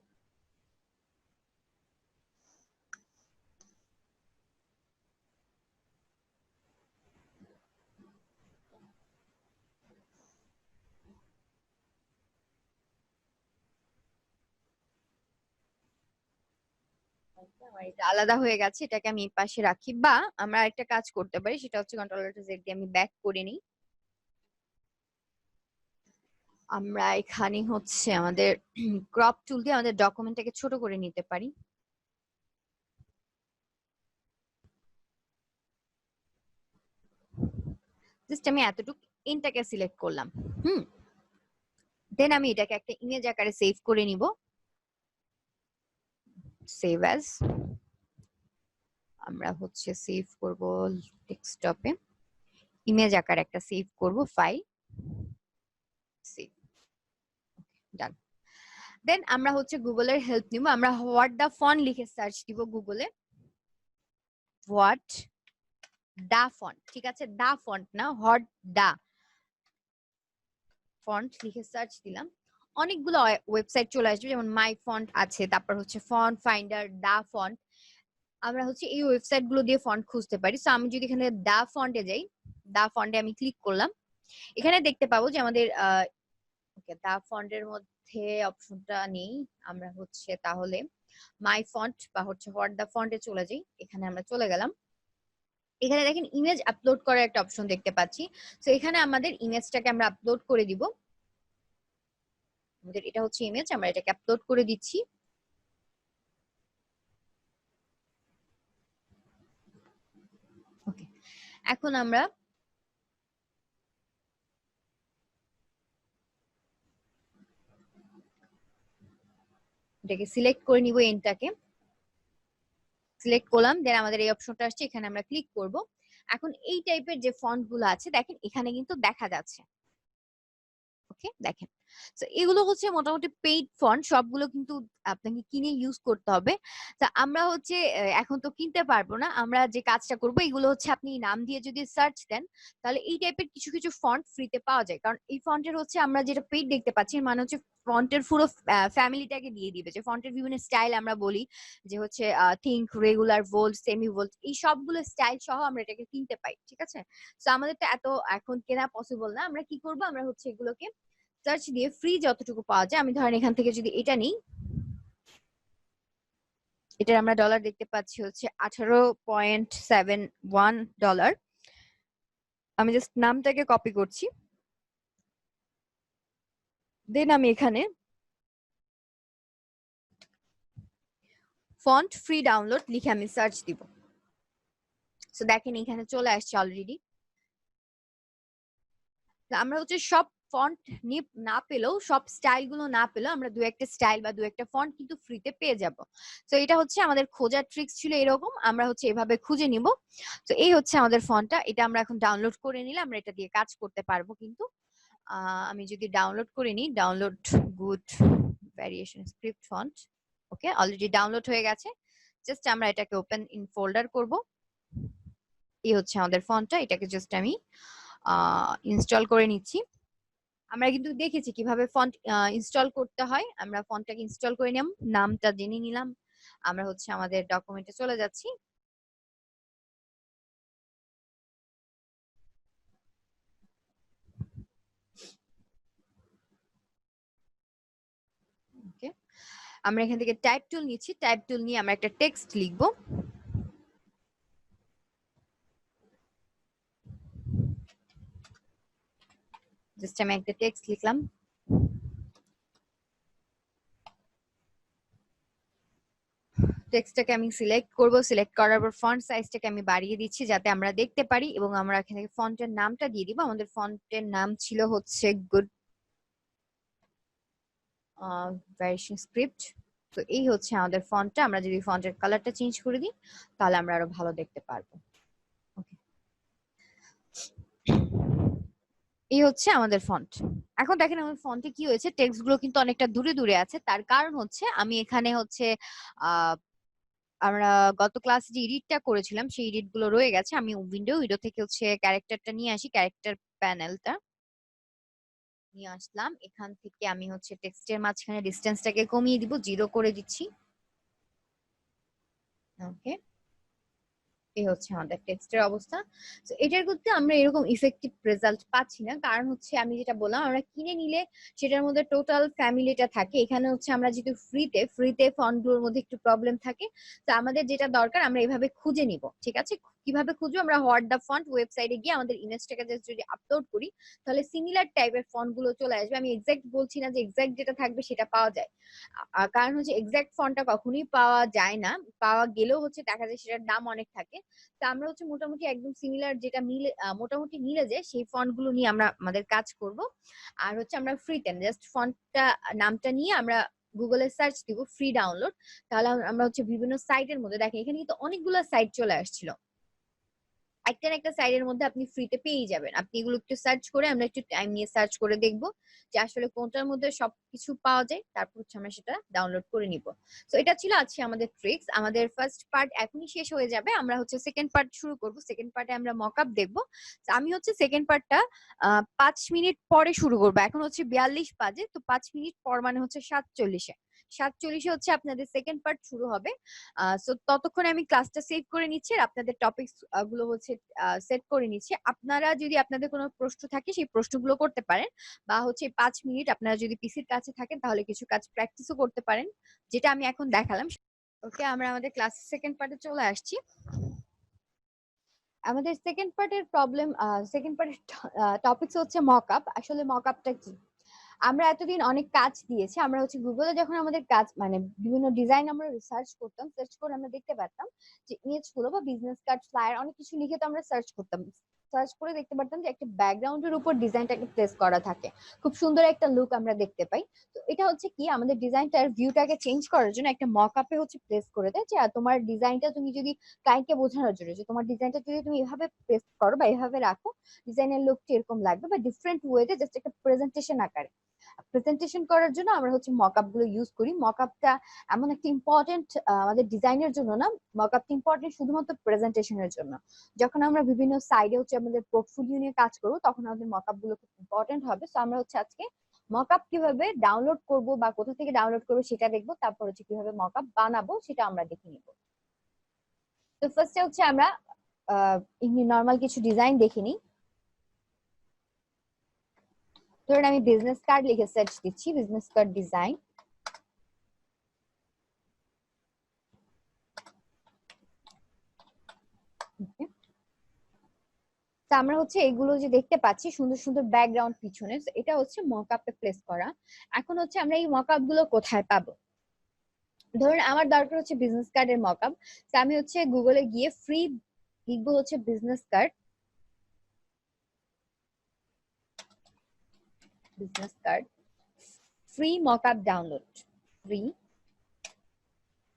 আমার এটা আলাদা হয়ে গেছে, এটাকে আমি পাশে রাখি, বা আমরা একটা কাজ করতে পারি, সেটা হচ্ছে কন্ট্রোল আল্ট জেড দিয়ে আমি ব্যাক করে নিই। আমরা এখানে হচ্ছে আমাদের ক্রপ টুল দিয়ে আমাদের ডকুমেন্টটাকে ছোট করে নিতে পারি। জাস্ট আমি এতটুকু ইনটাকে সিলেক্ট করলাম। হুম, দেন আমি এটাকে একটা ইমেজ আকারে সেভ করে নিব। সেভ অ্যাজ, আমরা হচ্ছে সেভ করব ডেস্কটপে, ইমেজ আকারে একটা সেভ করব ফাইল। দেন আমরা হচ্ছে গুগলের হেল্প নিব, আমরা হোয়াট দা ফন্ট লিখে সার্চ দিব গুগলে, হোয়াট দা ফন্ট, ঠিক আছে, দা ফন্ট না, হোয়াট দা ফন্ট লিখে সার্চ দিলাম, অনেকগুলো ওয়েবসাইট চলে আসবে, যেমন মাই ফন্ট আছে, তারপর হচ্ছে ফন্ট ফাইন্ডার, দা ফন্ট। আমরা হচ্ছে এই ওয়েবসাইট গুলো দিয়ে ফন্ট খুঁজতে পারি। সো আমি যদি এখানে দা ফন্টে যাই, দা ফন্টে আমি ক্লিক করলাম, এখানে দেখতে পাবো যে আমাদের ওকে দা ফন্টের মধ্যে অপশনটা নেই, আমরা হচ্ছে তাহলে মাই ফন্ট বা হচ্ছে হোয়াট দা ফন্টে চলে যাই, এখানে আমরা চলে গেলাম। এখানে দেখেন ইমেজ আপলোড করার একটা অপশন দেখতে পাচ্ছি। তো এখানে আমাদের ইমেজটাকে আমরা আপলোড করে দিব, আমাদের এটা হচ্ছে ইমেজ, আমরা এটাকে আপলোড করে দিচ্ছি। ওকে, এখন আমরা এটাকে সিলেক্ট করে নিব, এনটাকে সিলেক্ট করলাম, দেন আমাদের এই অপশনটা আসছে, এখানে আমরা ক্লিক করব। এখন এই টাইপের যে ফন্ট গুলো আছে দেখেন এখানে কিন্তু দেখা যাচ্ছে, ওকে দেখেন। তো এগুলো হচ্ছে মোটামুটি পেইড ফন্ট, সবগুলো কিন্তু আপনাকে কিনে ইউজ করতে হবে। তা আমরা হচ্ছে এখন তো কিনতে পারবো না, আমরা যে কাজটা করব এগুলো হচ্ছে আপনি নাম দিয়ে যদি সার্চ দেন তাহলে এই টাইপের কিছু কিছু ফন্ট ফ্রিতে পাওয়া যায়, কারণ এই ফন্টের হচ্ছে আমরা যেটা পেইড দেখতে পাচ্ছি মানে হচ্ছে ফন্টের পুরো ফ্যামিলিটাকে দিয়ে দিবে, যে ফন্টের বিভিন্ন স্টাইল আমরা বলি যে হচ্ছে thin, regular, bold, semi bold, এই সবগুলো স্টাইল সহ আমরা এটাকে কিনতে পাই, ঠিক আছে। তো আমাদের তো এত এখন কেনা পসিবল না, আমরা কি করব, আমরা হচ্ছে এগুলোকে সার্চ দিয়ে ফ্রি যতটুকু পাওয়া যায়, আমি ধরেন এখান থেকে যদি এটা নিই, এটার আমরা ডলার দেখতে পাচ্ছি হচ্ছে $18.71। আমি জাস্ট নামটাকে কপি করছি, দেন আমি এখানে ফন্ট ফ্রি ডাউনলোড লিখে আমি সার্চ দিব। সো দেখেন এখানে চলে আসছে অলরেডি। আমরা হচ্ছে সব ফন্ট না পেলেও, সব স্টাইল গুলো না পেলেও আমরা দু একটা স্টাইল বা দু একটা ফন্ট কিন্তু ফ্রিতে পেয়ে যাব। তো এটা হচ্ছে আমাদের খোঁজার ট্রিক্স ছিল এরকম, আমরা হচ্ছে এভাবে খুঁজে নিব। তো এই হচ্ছে আমাদের ফন্টটা, এটা আমরা এখন ডাউনলোড করে নিলে আমরা এটা দিয়ে কাজ করতে পারবো। কিন্তু আমি যদি ডাউনলোড করে নিই, download good variation script font, okay already download হয়ে গেছে। জাস্ট আমরা এটাকে ওপেন ইন ফোল্ডার করব। এই হচ্ছে আমাদের ফন্টটা, এটাকে জাস্ট আমি ইনস্টল করে নিচ্ছি। আমরা কিন্তু দেখেছি কিভাবে ফন্ট ইনস্টল করতে হয়, আমরা ফন্টটাকে ইনস্টল করে নিলাম, নামটা জেনে নিলাম, আমরা হচ্ছে আমাদের ডকুমেন্টে চলে যাচ্ছি। ওকে, আমরা এখান থেকে টাইপ টুল নিচ্ছি, টাইপ টুল নিয়ে আমরা একটা টেক্সট লিখবো। জাস্ট আমি একটা টেক্সট লিখলাম, টেক্সটটাকে আমি সিলেক্ট করব, সিলেক্ট করার পর ফন্ট সাইজটাকে আমি বাড়িয়ে দিচ্ছি যাতে আমরা দেখতে পারি, এবং আমরা এখানে ফন্টের নামটা দিয়ে দিব। আমাদের ফন্টের নাম ছিল হচ্ছে গুড ভ্যারিয়েশন স্ক্রিপ্ট। তো এই হচ্ছে আমাদের ফন্টটা, আমরা যদি ফন্টের কালারটা চেঞ্জ করে দিই তাহলে আমরা আরো ভালো দেখতে পারবো। ওকে, এই হচ্ছে আমাদের ফন্ট। এখন দেখেন আমার ফন্টে কি হয়েছে, টেক্সট গুলো কিন্তু অনেকটা দূরে দূরে আছে, তার কারণ হচ্ছে আমি এখানে হচ্ছে আহ আমরা গত ক্লাসে যে এডিটটা করেছিলাম সেই এডিট গুলো রয়ে গেছে। আমি উইন্ডো থেকে হচ্ছে ক্যারেক্টারটা নিয়ে আসি, ক্যারেক্টার প্যানেলটা নিয়ে আসলাম, এখান থেকে আমি হচ্ছে টেক্সটের মাঝখানে ডিসটেন্সটাকে কমিয়ে দিব, 0 করে দিচ্ছি। ওকে, এই হচ্ছে আমাদের টেক্সটের অবস্থা। তো এটার করতে আমরা এরকম ইফেক্টিভ রেজাল্ট পাচ্ছি না, কারণ হচ্ছে আমি যেটা বললাম আমরা কিনে নিলে সেটার মধ্যে টোটাল ফ্যামিলিটা থাকে, এখানে হচ্ছে আমরা যেহেতু ফ্রিতে ফন্টগুলোর মধ্যে একটু প্রবলেম থাকে। তো আমাদের যেটা দরকার আমরা এভাবে খুঁজে নিব, ঠিক আছে। কিভাবে খুঁজবো, আমরা হোয়াট দা ফন্ট ওয়েবসাইটে গিয়ে আমাদের ইমেজটাকে যদি আপলোড করি তাহলে সিমিলার টাইপের ফন্ট গুলো চলে আসবে। আমি এক্সাক্ট বলছি না যে এক্সাক্ট যেটা থাকবে সেটা পাওয়া যায়, কারণ হচ্ছে এক্সাক্ট ফন্টটা কখনোই পাওয়া যায় না, পাওয়া গেলেও হচ্ছে দেখা যায় সেটার দাম অনেক থাকে। তা আমরা হচ্ছে মোটামুটি একদম সিমিলার যেটা মিলে মোটামুটি মিলে যায় সেই ফন্ট গুলো নিয়ে আমরা আমাদের কাজ করব। আর হচ্ছে আমরা ফ্রিতে জাস্ট ফন্টটা নামটা নিয়ে আমরা গুগলে সার্চ দিব ফ্রি ডাউনলোড, তাহলে আমরা হচ্ছে বিভিন্ন সাইটের মধ্যে দেখেন এখানে কিন্তু অনেকগুলো সাইট চলে আসছিল। একটা না একটা সাইডের মধ্যে আপনি ফ্রিতে পেয়ে যাবেন। আপনি এগুলো একটু সার্চ করে, আমরা একটু টাইম নিয়ে সার্চ করে দেখব যে আসলে কোনটার মধ্যে সবকিছু পাওয়া যায়। তারপর হচ্ছে আমরা সেটা ডাউনলোড করে নিব। তো এটা ছিল আজকে আমাদের ট্রিক্স। আমাদের ফার্স্ট পার্ট এখনই শেষ হয়ে যাবে। আমরা হচ্ছে সেকেন্ড পার্ট শুরু করব। সেকেন্ড পার্টে আমরা মকআপ দেখব। তো আমি হচ্ছে সেকেন্ড পার্টটা ৫ মিনিট পরে শুরু করব। এখন হচ্ছে ৪২ বাজে। তো ৫ মিনিট পর মানে হচ্ছে ৪৭-এ। ৪৭-এ হচ্ছে আপনাদের সেকেন্ড পার্ট শুরু হবে। সো ততক্ষণে আমি ক্লাসটা সেভ করে নিচ্ছি আর আপনাদের টপিকস গুলো হচ্ছে সেট করে নিচ্ছি। আপনারা যদি আপনাদের কোনো প্রশ্ন থাকে সেই প্রশ্নগুলো করতে পারেন, বা হচ্ছে ৫ মিনিট আপনারা যদি পিসির কাছে থাকেন তাহলে কিছু কাজ প্র্যাকটিসও করতে পারেন, যেটা আমি এখন দেখালাম। ওকে, আমরা আমাদের ক্লাসের সেকেন্ড পার্টে চলে আসছি। আমাদের সেকেন্ড পার্টের সেকেন্ড পার্টের টপিকস হচ্ছে মকআপ। আসলে মকআপটা কি? আমরা এতদিন অনেক কাজ দিয়েছি। আমরা হচ্ছে গুগলে যখন আমাদের কাজ মানে বিভিন্ন ডিজাইন আমরা রিসার্চ করতাম, সার্চ করে আমরা দেখতে পারতাম যে ইমেজ গুলো বা বিজনেস কার্ড, ফ্লায়ার অনেক কিছু লিখে তো আমরা সার্চ করতাম। সার্চ করে দেখতে পারতাম যে একটা ব্যাকগ্রাউন্ডের উপর ডিজাইনটাকে প্লেস করা থাকে, খুব সুন্দর একটা লুক আমরা দেখতে পাই। তো এটা হচ্ছে কি, আমাদের ডিজাইনটার ভিউটাকে চেঞ্জ করার জন্য একটা মকআপে হচ্ছে প্লেস করে দেয় যে তোমার ডিজাইনটা তুমি যদি ক্লায়েন্টকে বোঝানোর জন্য যে তোমার ডিজাইনটা যদি তুমি এভাবে প্লেস করো বা এভাবে রাখো, ডিজাইনের লুকটা এরকম লাগবে, বা ডিফারেন্ট ওয়েতে জাস্ট একটা প্রেজেন্টেশন আকারে প্রেজেন্টেশন করার জন্য আমরা হচ্ছে মকআপ গুলো ইউজ করি। মকআপটা এমন একটা ইম্পর্টেন্ট আমাদের ডিজাইনের জন্য না, মকআপটা ইম্পর্টেন্ট শুধুমাত্র প্রেজেন্টেশনের জন্য। যখন আমরা বিভিন্ন সাইডে হচ্ছে আমাদের পোর্টফোলিও নিয়ে কাজ করবো, তখন আমাদের মকআপ গুলো খুব ইম্পর্টেন্ট হবে। সো আমরা হচ্ছে আজকে মকআপ কিভাবে ডাউনলোড করব বা কোথা থেকে ডাউনলোড করবো সেটা দেখবো, তারপর হচ্ছে কিভাবে মকআপ বানাবো সেটা আমরা দেখে নিব। তো ফার্স্টে হচ্ছে আমরা নর্মাল কিছু ডিজাইন দেখে নিই। ধরুন আমি বিজনেস কার্ড লিখে সার্চ দিচ্ছি, বিজনেস কার্ড ডিজাইন। তা আমরা হচ্ছে এগুলো যে দেখতে পাচ্ছি সুন্দর সুন্দর ব্যাকগ্রাউন্ড পিছনে, তো এটা হচ্ছে মকআপে প্লেস করা। এখন হচ্ছে আমরা এই মকআপ গুলো কোথায় পাবো? ধরুন আমার দরকার হচ্ছে বিজনেস কার্ডের মকআপ। তো আমি হচ্ছে গুগলে গিয়ে ফ্রি লিখবো হচ্ছে business card, business card free mockup download. Free,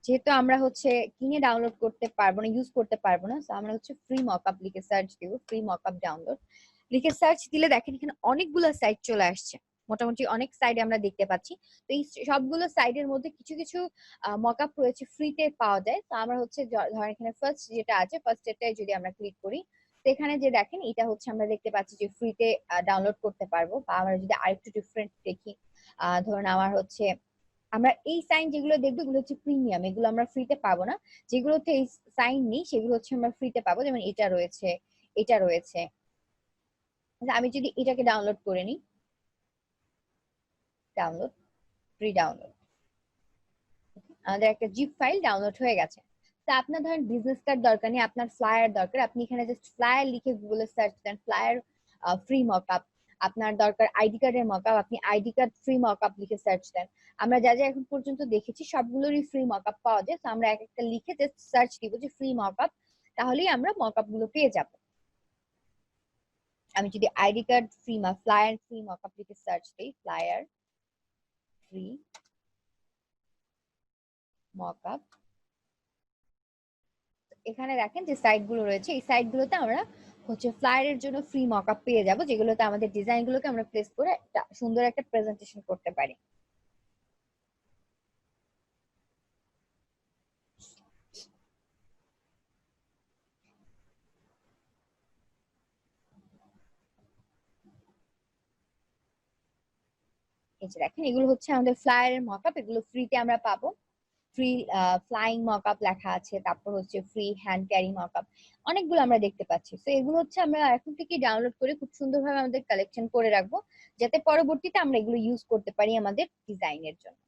যেহেতু আমরা হচ্ছে কিনে ডাউনলোড করতে পারবো না, ইউজ করতে পারবো না, তো আমরা হচ্ছে ফ্রি মকআপ লিখে সার্চ দিব। ফ্রি মকআপ ডাউনলোড লিখে সার্চ দিলে দেখেন এখানে অনেকগুলো সাইট চলে আসছে। মোটামুটি অনেক সাইডে আমরা দেখতে পাচ্ছি। তো এই সবগুলো সাইডের মধ্যে কিছু কিছু মকআপ রয়েছে ফ্রিতে পাওয়া যায়। তো আমরা হচ্ছে ধরেন এখানে ফার্স্ট যেটা আছে, ফার্স্ট এটাই যদি আমরা ক্লিক করি, তো এখানে যে দেখেন এটা হচ্ছে আমরা দেখতে পাচ্ছি যে ফ্রিতে ডাউনলোড করতে পারবো। বা আমরা যদি আরেকটু ডিফারেন্ট দেখি, ধরুন আমার হচ্ছে, আমরা এই সাইন যেগুলো দেখবো এগুলো হচ্ছে প্রিমিয়াম, এগুলো আমরা ফ্রিতে পাবো না। যেগুলোতে এই সাইন নেই সেগুলো হচ্ছে আমরা ফ্রিতে পাবো, যেমন এটা রয়েছে, এটা রয়েছে। আমি যদি এটাকে ডাউনলোড করে নিই, ডাউনলোড, ফ্রি ডাউনলোড, আমাদের একটা জিপ ফাইল ডাউনলোড হয়ে গেছে। তো আপনার ধরেন বিজনেস কার্ড দরকার নেই, আপনার ফ্লায়ার দরকার, আপনি এখানে জাস্ট ফ্লায়ার লিখে গুগলে সার্চ দেন ফ্লায়ার ফ্রি মকআপ। আপনার দরকার আইডি কার্ডের মকআপ, আপনি আইডি কার্ড ফ্রি মকআপ লিখে সার্চ দেন। আমরা যা যা এখন পর্যন্ত দেখেছি সবগুলোরই ফ্রি মকআপ পাওয়া যায়। তো আমরা এক একটা লিখে জাস্ট সার্চ দিব যে ফ্রি মকআপ, তাহলেই আমরা মকআপ গুলো পেয়ে যাব। আমি যদি ID card free flyer free mockup লিখে সার্চ দিই, ফ্লায়ার ফ্রি মকআপ, এখানে দেখেন যে সাইট গুলো রয়েছে, এই সাইট গুলোতে আমরা হচ্ছে ফ্লায়ারের জন্য ফ্রি মকআপ পেয়ে যাব, যেগুলোতে আমাদের ডিজাইন গুলোকে আমরা প্লেস করে একটা সুন্দর একটা প্রেজেন্টেশন করতে পারি। এই যে দেখেন এগুলো হচ্ছে আমাদের ফ্লায়ারের মকআপ, এগুলো ফ্রিতে আমরা পাবো। ফ্রি ফ্লাইং মকআপ লেখা আছে, তারপর হচ্ছে ফ্রি হ্যান্ড ক্যারি মকআপ, অনেকগুলো আমরা দেখতে পাচ্ছি। তো এগুলো হচ্ছে আমরা এখন থেকে ডাউনলোড করে খুব সুন্দরভাবে আমাদের কালেকশন করে রাখবো, যাতে পরবর্তীতে আমরা এগুলো ইউজ করতে পারি আমাদের ডিজাইনের জন্য।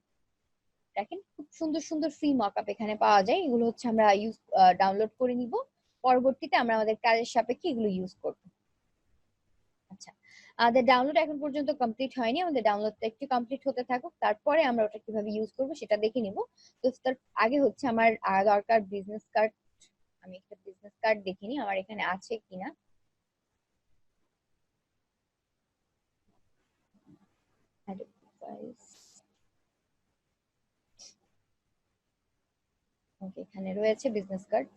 দেখেন খুব সুন্দর সুন্দর ফ্রি মকআপ এখানে পাওয়া যায়, এগুলো হচ্ছে আমরা ডাউনলোড করে নিব, পরবর্তীতে আমরা আমাদের কাজের সাপেক্ষে এগুলো ইউজ করব। আচ্ছা, আমাদের ডাউনলোড এখন পর্যন্ত কমপ্লিট হয়নি, আমাদের ডাউনলোডটা একটু কমপ্লিট হতে থাকুক, তারপরে আমরা ওটা কিভাবে ইউজ করব সেটা দেখে নিব। তো তার আগে হচ্ছে আমার দরকার বিজনেস কার্ড। আমি একটা বিজনেস কার্ড দেখে নিই আমার এখানে আছে কিনা। ওকে, এখানে রয়েছে বিজনেস কার্ড।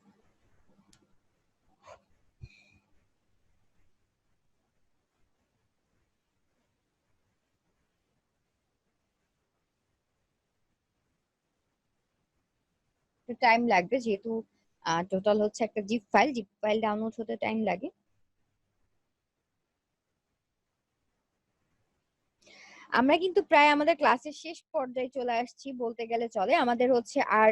একটু টাইম লাগবে, যেহেতু টোটাল হচ্ছে একটা জিপ ফাইল ডাউনলোড হতে টাইম লাগে। আমরা কিন্তু প্রায় আমাদের ক্লাসের শেষ পর্যায়ে চলে আসছি বলতে গেলে চলে। আমাদের হচ্ছে আর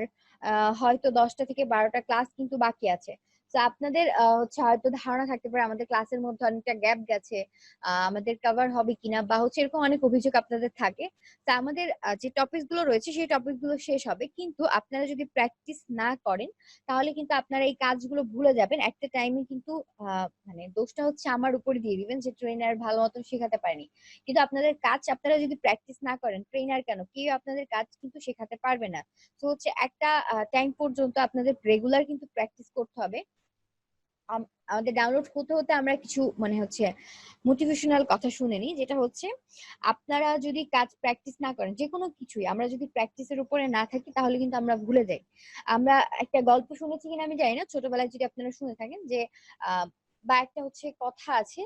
হয়তো 10টা থেকে 12টা ক্লাস কিন্তু বাকি আছে। তো আপনাদের হচ্ছে হয়তো ধারণা থাকতে পারে আমাদের ক্লাসের মধ্যে অনেকটা গ্যাপ গেছে, আমাদের কভার হবে কিনা, বা হচ্ছে এরকম অনেক অভিযোগ আপনাদের থাকে। তা আমাদের যে টপিক গুলো রয়েছে সেই টপিক গুলো শেষ হবে, কিন্তু আপনারা যদি প্র্যাকটিস না করেন তাহলে কিন্তু আপনারা এই কাজগুলো ভুলে যাবেন একটা টাইমে। কিন্তু মানে দোষটা হচ্ছে আমার উপরে দিয়ে দিবেন যে ট্রেনার ভালো মতন শেখাতে পারেনি। কিন্তু আপনাদের কাজ আপনারা যদি প্র্যাকটিস না করেন, ট্রেনার কেন, কেউ আপনাদের কাজ কিন্তু শেখাতে পারবে না। তো হচ্ছে একটা টাইম পর্যন্ত আপনাদের রেগুলার কিন্তু প্র্যাকটিস করতে হবে। আমাদের ডাউনলোড হতে হতে আমরা কিছু মানে হচ্ছে মোটিভেশনাল কথা শুনে নিই, যেটা হচ্ছে আপনারা যদি কাজ প্র্যাকটিস না করেন, যে কোনো কিছুই আমরা যদি প্র্যাকটিসের উপরে না থাকি তাহলে কিন্তু আমরা ভুলে যাই। আমরা একটা গল্প শুনেছি কিনা আমি জানি না, ছোটবেলায় যদি আপনারা শুনে থাকেন যে বা একটা হচ্ছে কথা আছে,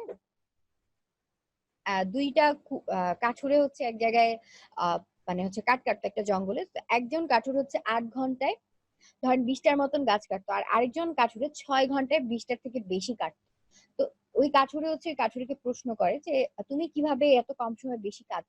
দুইটা কাঠুরে হচ্ছে এক জায়গায় আহ মানে হচ্ছে কাঠ কাটতো একটা জঙ্গলে। তো একজন কাঠুর হচ্ছে 8 ঘন্টায় ধরেন 20টার মতন গাছ কাটতো, আর আরেকজন কাঠুরে 6 ঘন্টায় 20টার থেকে বেশি কাটতো। তো ওই কাঠুরে হচ্ছে ওই কাঠুরিকে প্রশ্ন করে যে তুমি কিভাবে এত কম সময় বেশি কাঠ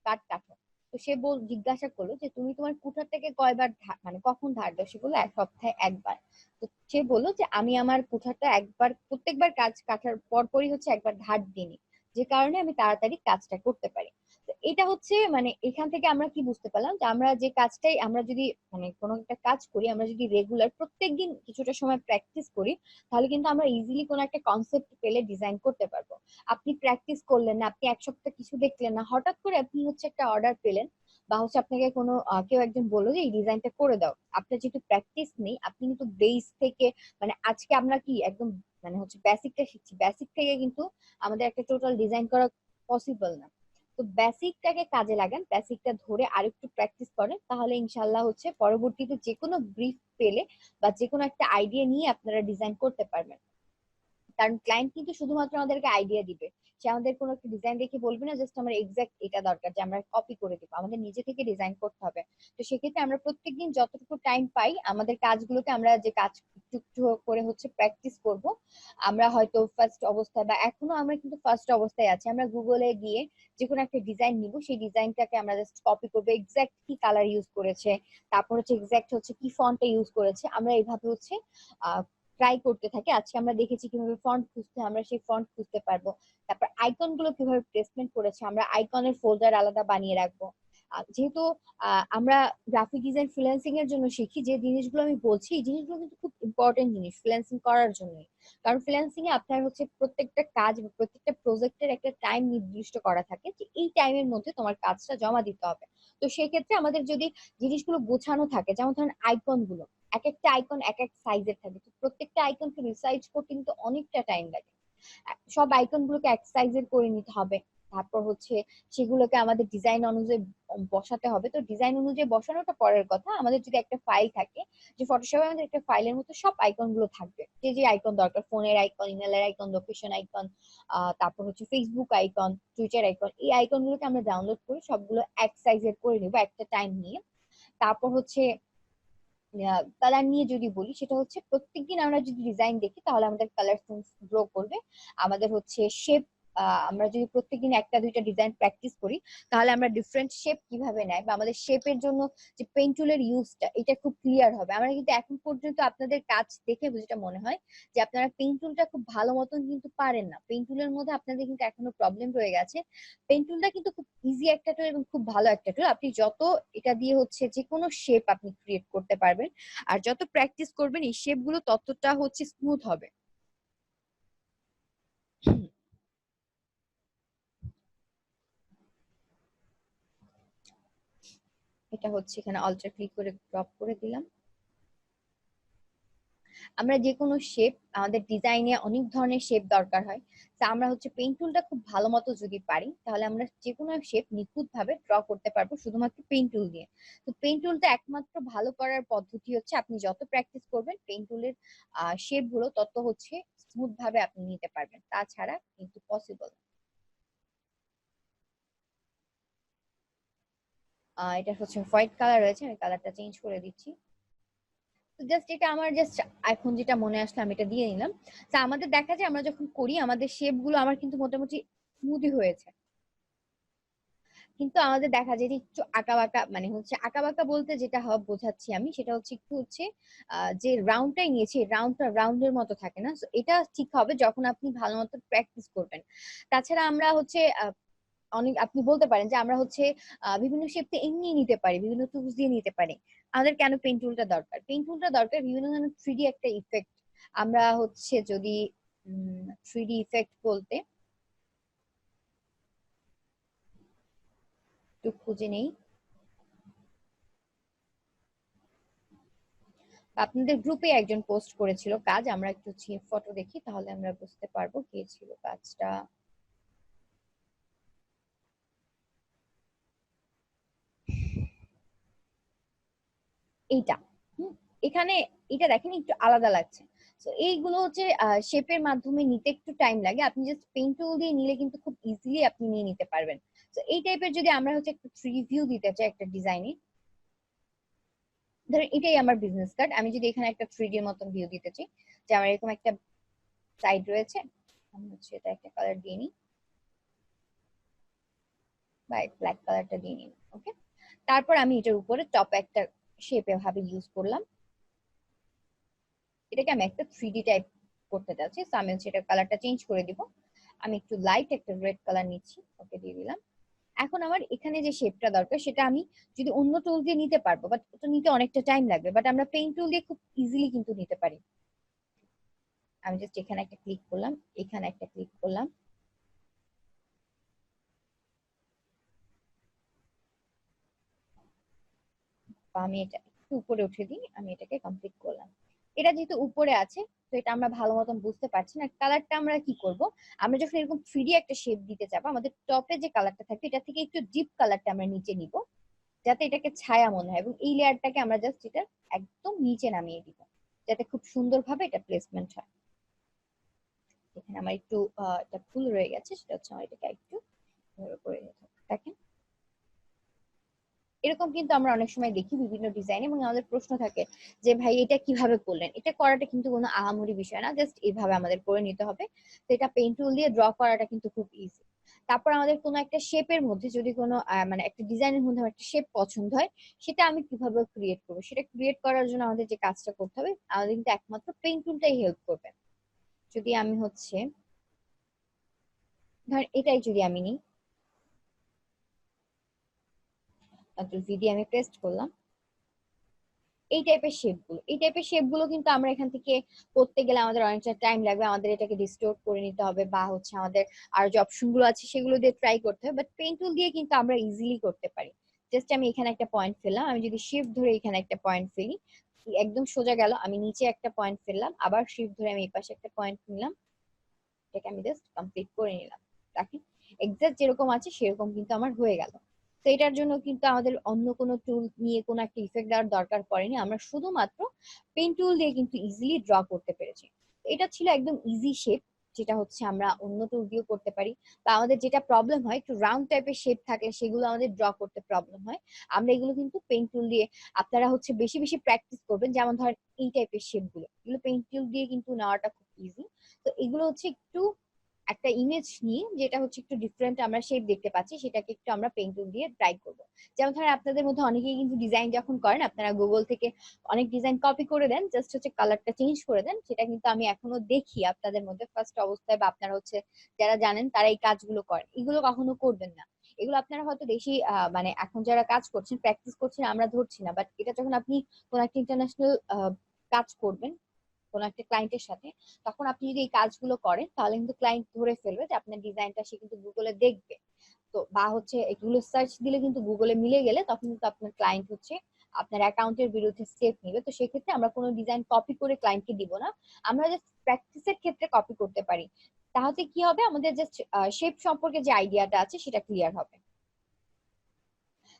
কাঠ কাটো। তো সে জিজ্ঞাসা করলো যে তুমি তোমার কুঠার থেকে কয়বার মানে কখন ধার দাও। সে বললো 1 সপ্তাহে একবার। তো সে বললো যে আমি আমার কুঠারটা একবার প্রত্যেকবার কাজ কাটার পরপরই হচ্ছে একবার ধার দিই, যে কারণে আমি তাড়াতাড়ি কাজটা করতে পারি। তো এটা হচ্ছে মানে এখান থেকে আমরা কি বুঝতে পারলাম যে আমরা যে কাজটাই আমরা যদি মানে কোনো একটা কাজ করি, আমরা যদি রেগুলার প্রত্যেকদিন কিছুটা সময় প্র্যাকটিস করি, তাহলে কিন্তু আমরা ইজিলি কোনো একটা কনসেপ্ট পেলে ডিজাইন করতে পারবো। আপনি প্র্যাকটিস করলেন না, আপনি 1 সপ্তাহ কিছু দেখলেন না, হঠাৎ করে আপনি হচ্ছে একটা অর্ডার পেলেন, বা হচ্ছে আপনাকে কোনো কেউ একজন বললো যে এই ডিজাইনটা করে দাও, আপনার যেহেতু প্র্যাকটিস নেই আপনি কিন্তু বেস থেকে মানে আজকে আমরা কি একদম মানে হচ্ছে বেসিকটা শিখছি, বেসিক থেকে কিন্তু আমাদের একটা টোটাল ডিজাইন করা পসিবল না। তো বেসিকটাকে কাজে লাগান, বেসিকটা ধরে আরেকটু প্র্যাকটিস করেন, তাহলে ইনশাল্লাহ হচ্ছে পরবর্তীতে যে কোনো ব্রিফ পেলে বা যে কোনো একটা আইডিয়া নিয়ে আপনারা ডিজাইন করতে পারবেন। কারণ ক্লায়েন্ট কিন্তু শুধুমাত্র আমাদেরকে আইডিয়া দিবে, সে আমাদের কোনো একটা ডিজাইন দেখে বলবে না জাস্ট আমার এক্সাক্ট এটা দরকার যে আমরা কপি করে দিব, আমাদের নিজে থেকে ডিজাইন করতে হবে। তো সেক্ষেত্রে আমরা প্রত্যেকদিন যতটুকু টাইম পাই আমাদের কাজগুলোকে আমরা যে কাজ একটু একটু করে হচ্ছে প্র্যাকটিস করব। আমরা হয়তো ফার্স্ট অবস্থায় বা এখনো আমরা কিন্তু ফার্স্ট অবস্থায় আছি, আমরা গুগলে গিয়ে যে কোনো একটা ডিজাইন নিব, সেই ডিজাইনটাকে আমরা জাস্ট কপি করবো, এক্সাক্ট কি কালার ইউজ করেছে, তারপর হচ্ছে এক্সাক্ট হচ্ছে কি ফন্টে ইউজ করেছে, আমরা এইভাবে হচ্ছে ট্রাই করতে থাকি। আজকে আমরা দেখেছি কিভাবে ফন্ট খুঁজতে, আমরা সেই ফন্ট খুঁজতে পারবো। তারপর আইকন গুলো কিভাবে প্লেসমেন্ট করেছে, আমরা আইকনের ফোল্ডার আলাদা বানিয়ে রাখবো। যেহেতু আমরা গ্রাফিক ডিজাইন ফ্রিল্যান্সিং এর জন্য শিখি, যে জিনিসগুলো আমি বলছি এই জিনিসগুলো কিন্তু খুব ইম্পর্টেন্ট জিনিস ফ্রিল্যান্সিং করার জন্য। কারণ ফ্রিল্যান্সিং এ আপনার হচ্ছে প্রত্যেকটা কাজ বা প্রত্যেকটা প্রজেক্টের একটা টাইম নির্দিষ্ট করা থাকে যে এই টাইমের মধ্যে তোমার কাজটা জমা দিতে হবে। তো সেই ক্ষেত্রে আমাদের যদি জিনিসগুলো গোছানো থাকে, যেমন ধরেন আইকন গুলো, এক একটা আইকন এক এক সাইজের থাকে, তো প্রত্যেকটা আইকনকে রিসাইজ করতে কিন্তু অনেকটা টাইম লাগে। সব আইকন গুলোকে এক সাইজের করে নিতে হবে। তারপর হচ্ছে সেগুলোকে আমাদের ডিজাইন অনুযায়ী বসাতে হবে। তো ডিজাইন অনুযায়ী বসানোটা পরের কথা, আমাদের যদি একটা ফাইল থাকে, যে ফটোশপে আমাদের একটা ফাইলের মতো সব আইকন গুলো থাকবে, যে যে আইকন দরকার, ফোনের আইকন, ইমেলের আইকন, লোকেশন আইকন, তারপর হচ্ছে ফেসবুক আইকন, টুইটার আইকন, এই আইকন গুলোকে আমরা ডাউনলোড করে সবগুলো এক সাইজের করে নিবো একটা টাইম নিয়ে। তারপর হচ্ছে কালার নিয়ে যদি বলি, সেটা হচ্ছে প্রত্যেকদিন আমরা যদি ডিজাইন দেখি তাহলে আমাদের কালার সেন্স গ্রো করবে। আমাদের হচ্ছে শেপ, আমরা যদি প্রত্যেকদিন একটা দুইটা ডিজাইন প্র্যাকটিস করি তাহলে আমরা ডিফারেন্ট শেপ কিভাবে নেয় বা আমাদের শেপের জন্য যে পেইন্ট টুলের ইউজটা এটা খুব ক্লিয়ার হবে। আমরা কিন্তু এখন পর্যন্ত আপনাদের কাজ দেখে যেটা মনে হয় যে আপনারা পেইন্ট টুলটা খুব ভালো মতন কিন্তু পারেন না, পেইন্ট টুলের মধ্যে আপনাদের কিন্তু এখনো প্রবলেম রয়ে গেছে। পেইন্ট টুলটা কিন্তু খুব ইজি একটা টুল এবং খুব ভালো একটা টুল, আপনি যত এটা দিয়ে হচ্ছে যে কোনো শেপ আপনি ক্রিয়েট করতে পারবেন। আর যত প্র্যাকটিস করবেন এই শেপ গুলো ততটা হচ্ছে স্মুথ হবে। এটা হচ্ছে এখানে অল্টার ক্লিক করে ড্রপ করে দিলাম। আমরা যে কোনো শেপ, আমাদের ডিজাইনে অনেক ধরনের শেপ দরকার হয়, তা আমরা হচ্ছে পেইন্ট টুলটা খুব ভালো মতো যদি পারি তাহলে আমরা যে কোনো শেপ নিখুঁত ভাবে ড্র করতে পারবো শুধুমাত্র পেইন্ট টুল দিয়ে। তো পেইন্ট টুলটা একমাত্র ভালো করার পদ্ধতি হচ্ছে আপনি যত প্র্যাকটিস করবেন পেইন্ট টুলের শেপ গুলো তত হচ্ছে স্মুথ ভাবে আপনি নিতে পারবেন, তাছাড়া কিন্তু পসিবল। এটা হচ্ছে হোয়াইট কালার রয়েছে, আমি কালারটা চেঞ্জ করে দিচ্ছি। তো জাস্ট এটা আমার জাস্ট এখন যেটা মনে আসলো আমি এটা দিয়ে নিলাম। তো আমাদের দেখা যায় আমরা যখন করি আমাদের শেপ গুলো আমার কিন্তু মোটামুটি স্মুথই হয়েছে, কিন্তু আমাদের দেখা যায় যে একটু আঁকাবাঁকা, মানে হচ্ছে আঁকাবাঁকা বলতে যেটা বোঝাচ্ছি আমি সেটা হচ্ছে একটু হচ্ছে যে রাউন্ডটাই নিয়েছি রাউন্ডটা রাউন্ডের মতো থাকে না। So এটা ঠিক হবে যখন আপনি ভালো মতো প্র্যাকটিস করবেন। তাছাড়া আমরা হচ্ছে অনেক আপনি বলতে পারেন যে আমরা হচ্ছে বিভিন্ন শেপ তো এমনি নিতে পারি, বিভিন্ন টুলস দিয়ে নিতে পারি। আমাদের কেন পেন টুলটা দরকার? পেন টুলটা দরকার বিভিন্ন ধরনের থ্রিডি একটা ইফেক্ট। আমরা হচ্ছে যদি থ্রিডি ইফেক্ট বলতে একটু খুঁজে নেই, আপনাদের গ্রুপে একজন পোস্ট করেছিল কাজ, আমরা একটু ফটো দেখি তাহলে আমরা বুঝতে পারবো কে ছিল কাজটা। এইটা হুম, এখানে এটা দেখেন একটু আলাদা লাগছে। তো এইগুলো হচ্ছে শেপের মাধ্যমে নিতে একটু টাইম লাগে, আপনি জাস্ট পেইন্ট টুল দিয়ে নিলে কিন্তু খুব ইজিলি আপনি নিয়ে নিতে পারবেন। তো এই টাইপের যদি আমরা হচ্ছে একটু থ্রি ভিউ দিতে চাই একটা ডিজাইনে, ধরেন এটাই আমার বিজনেস কার্ড, আমি যদি এখানে একটা থ্রি ডি মতন ভিউ দিতে চাই, যে আমার এরকম একটা সাইড রয়েছে, আমি হচ্ছে এটা একটা কালার দিয়ে নিই বা ব্ল্যাক কালারটা দিয়ে নিই, ওকে। তারপর আমি এটার উপরে টপ একটা শেপ এভাবে ইউজ করলাম, এটাকে আমি একটা থ্রি ডি টাইপ করতে যাচ্ছি। তো আমি হচ্ছে এটা কালারটা চেঞ্জ করে দিব, আমি একটু লাইট একটা রেড কালার নিচ্ছি, ওকে দিয়ে দিলাম। এখন আমার এখানে যে শেপটা দরকার সেটা আমি যদি অন্য টুল দিয়ে নিতে পারবো, বাট ওটা নিতে অনেকটা টাইম লাগবে, বাট আমরা পেইন্ট টুল দিয়ে খুব ইজিলি কিন্তু নিতে পারি। আমি জাস্ট এখানে একটা ক্লিক করলাম, এখানে একটা ক্লিক করলাম, বা আমি এটা একটু উপরে উঠে দিই, আমি এটাকে কমপ্লিট করলাম। এটা যেহেতু উপরে আছে তো এটা আমরা ভালো মতন বুঝতে পারছি না। কালারটা আমরা কি করব, আমরা যখন এরকম থ্রিডি একটা শেপ দিতে যাবো আমাদের টপে যে কালারটা থাকবে এটা থেকে একটু ডিপ কালারটা আমরা নিচে নিব, যাতে এটাকে ছায়া মনে হয়, এবং এই লেয়ারটাকে আমরা জাস্ট এটা একদম নিচে নামিয়ে দিব, যাতে খুব সুন্দরভাবে এটা প্লেসমেন্ট হয়। এখানে আমার একটু এটা ভুল রয়ে গেছে, সেটা হচ্ছে আমার এটাকে একটু এভাবে করে নিতে হবে। দেখেন এরকম কিন্তু আমরা অনেক সময় দেখি বিভিন্ন ডিজাইন, এবং আমাদের প্রশ্ন থাকে যে ভাই এটা কিভাবে করলেন। এটা করাটা কিন্তু কোনো আহামরি বিষয় না, জাস্ট এইভাবে আমাদের করে নিতে হবে। তো এটা পেইন্ট টুল দিয়ে ড্র করাটা কিন্তু খুব ইজি। তারপর আমাদের কোনো একটা শেপের মধ্যে যদি কোনো মানে একটা ডিজাইনের মধ্যে আমার একটা শেপ পছন্দ হয়, সেটা আমি কিভাবে ক্রিয়েট করবো, সেটা ক্রিয়েট করার জন্য আমাদের যে কাজটা করতে হবে আমাদের কিন্তু একমাত্র পেইন্ট টুলটাই হেল্প করবে। যদি আমি হচ্ছে ধর এটাই যদি আমি নিই, যদি আমি পেস্ট করলাম, এই টাইপের শেপ গুলো কিন্তু আমরা এখান থেকে করতে গেলে আমাদের অনেকটা টাইম লাগবে, আমাদের এটাকে ডিস্টোর্ট করে নিতে হবে, বা হচ্ছে আমাদের আর যে অপশন গুলো আছে সেগুলো দিয়ে ট্রাই করতে হবে, বাট পেইন্ট টুল দিয়ে কিন্তু আমরা ইজিলি করতে পারি। জাস্ট আমি এখানে একটা পয়েন্ট ফেললাম, আমি যদি শিফট ধরে এখানে একটা পয়েন্ট ফেলি একদম সোজা গেল, আমি নিচে একটা পয়েন্ট ফেললাম, আবার শিফট ধরে আমি এই পাশে একটা পয়েন্ট নিলাম, এটাকে আমি জাস্ট কমপ্লিট করে নিলাম। দেখেন এক্সাক্ট যেরকম আছে সেরকম কিন্তু আমার হয়ে গেল। তো এটার জন্য কিন্তু আমাদের অন্য কোনো টুল নিয়ে কোনো একটা ইফেক্ট দেওয়ার দরকার পড়েনি, আমরা শুধুমাত্র পেন টুল দিয়ে কিন্তু ইজিলি ড্র করতে পেরেছি। তো এটা ছিল একদম ইজি শেপ, যেটা হচ্ছে আমরা অন্য টুল দিয়েও করতে পারি। বা আমাদের যেটা প্রবলেম হয় একটু রাউন্ড টাইপের শেপ থাকে সেগুলো আমাদের ড্র করতে প্রবলেম হয়, আমরা এগুলো কিন্তু পেন টুল দিয়ে, আপনারা হচ্ছে বেশি বেশি প্র্যাকটিস করবেন, যেমন ধরেন এই টাইপের শেপ গুলো এগুলো পেন টুল দিয়ে কিন্তু নেওয়াটা খুব ইজি। তো এগুলো হচ্ছে একটু একটা ইমেজ নিয়ে যেটা হচ্ছে একটু ডিফারেন্ট আমরা শেপ দেখতে পাচ্ছি সেটাকে একটু আমরা পেইন্ট টুল দিয়ে ট্রাই করব। যেমন ধরেন আপনাদের মধ্যে অনেকেই কিন্তু ডিজাইন যখন করেন আপনারা গুগল থেকে অনেক ডিজাইন কপি করে দেন, জাস্ট হচ্ছে কালারটা চেঞ্জ করে দেন, সেটা কিন্তু আমি এখনো দেখি আপনাদের মধ্যে ফার্স্ট অবস্থায়, বা আপনারা হচ্ছে যারা জানেন তারা এই কাজগুলো করেন, এগুলো কখনো করবেন না। এগুলো আপনারা হয়তো বেশি মানে এখন যারা কাজ করছেন প্র্যাকটিস করছেন আমরা ধরছি না, বাট এটা যখন আপনি কোন একটা ইন্টারন্যাশনাল কাজ করবেন কোন একটা ক্লায়েন্টের সাথে, তখন আপনি যদি এই কাজগুলো করেন তাহলে কিন্তু ক্লায়েন্ট ধরে ফেলবে যে আপনার ডিজাইনটা সে কিন্তু গুগলে দেখবে। তো বা হচ্ছে এগুলো সার্চ দিলে কিন্তু গুগলে মিলে গেলে তখন কিন্তু আপনার ক্লায়েন্ট হচ্ছে আপনার অ্যাকাউন্টের বিরুদ্ধে স্টেপ নিবে। তো সেক্ষেত্রে আমরা কোনো ডিজাইন কপি করে ক্লায়েন্টকে দিব না, আমরা জাস্ট প্র্যাকটিসের ক্ষেত্রে কপি করতে পারি। তাহলে কি হবে, আমাদের জাস্ট শেপ সম্পর্কে যে আইডিয়াটা আছে সেটা ক্লিয়ার হবে।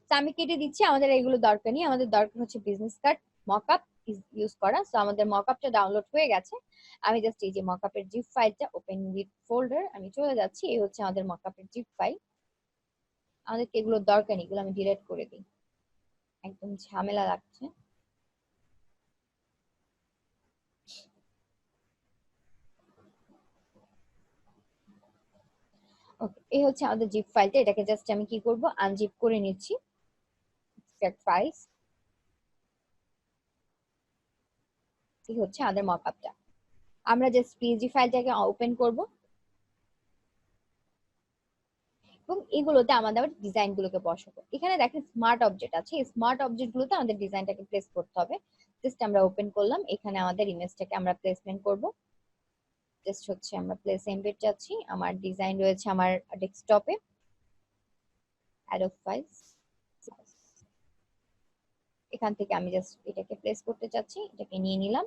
তো আমি কেটে দিচ্ছি, আমাদের এগুলো দরকার নেই, আমাদের দরকার হচ্ছে বিজনেস কার্ড মকআপ ইউজ করা। সো আমাদের মকআপটা ডাউনলোড হয়ে গেছে, আমি জাস্ট এই যে মকআপের জিপ ফাইলটা ওপেন উইথ ফোল্ডার আমি চলে যাচ্ছি, এই হচ্ছে আমাদের মকআপের জিপ ফাইল। আমাদের এগুলোর দরকার নেই, এগুলো আমি ডিলিট করে দিই, একদম ঝামেলা লাগছে। ওকে, এই হচ্ছে আমাদের জিপ ফাইলটা। এটাকে জাস্ট আমি কি করব, আনজিপ করে নিচ্ছি। এক্সট্রাক্ট ফাইলস, এই হচ্ছে আমাদের মকআপটা। আমরা জাস্ট পিএসজি ফাইলটাকে ওপেন করব এবং এগুলোতে আমাদের ডিজাইন গুলোকে বসাবো। এখানে দেখেন স্মার্ট অবজেক্ট আছে, এই স্মার্ট অবজেক্ট গুলোতে আমাদের ডিজাইনটাকে প্লেস করতে হবে। জাস্ট আমরা ওপেন করলাম, এখানে আমাদের ইমেজটাকে আমরা প্লেসমেন্ট করব। জাস্ট হচ্ছে আমরা প্লেস এমবেড যাচ্ছি, আমার ডিজাইন রয়েছে আমার ডেস্কটপে, অ্যাডোব ফাইলস, এখান থেকে আমি জাস্ট এটাকে প্লেস করতে চাচ্ছি, এটাকে নিয়ে নিলাম,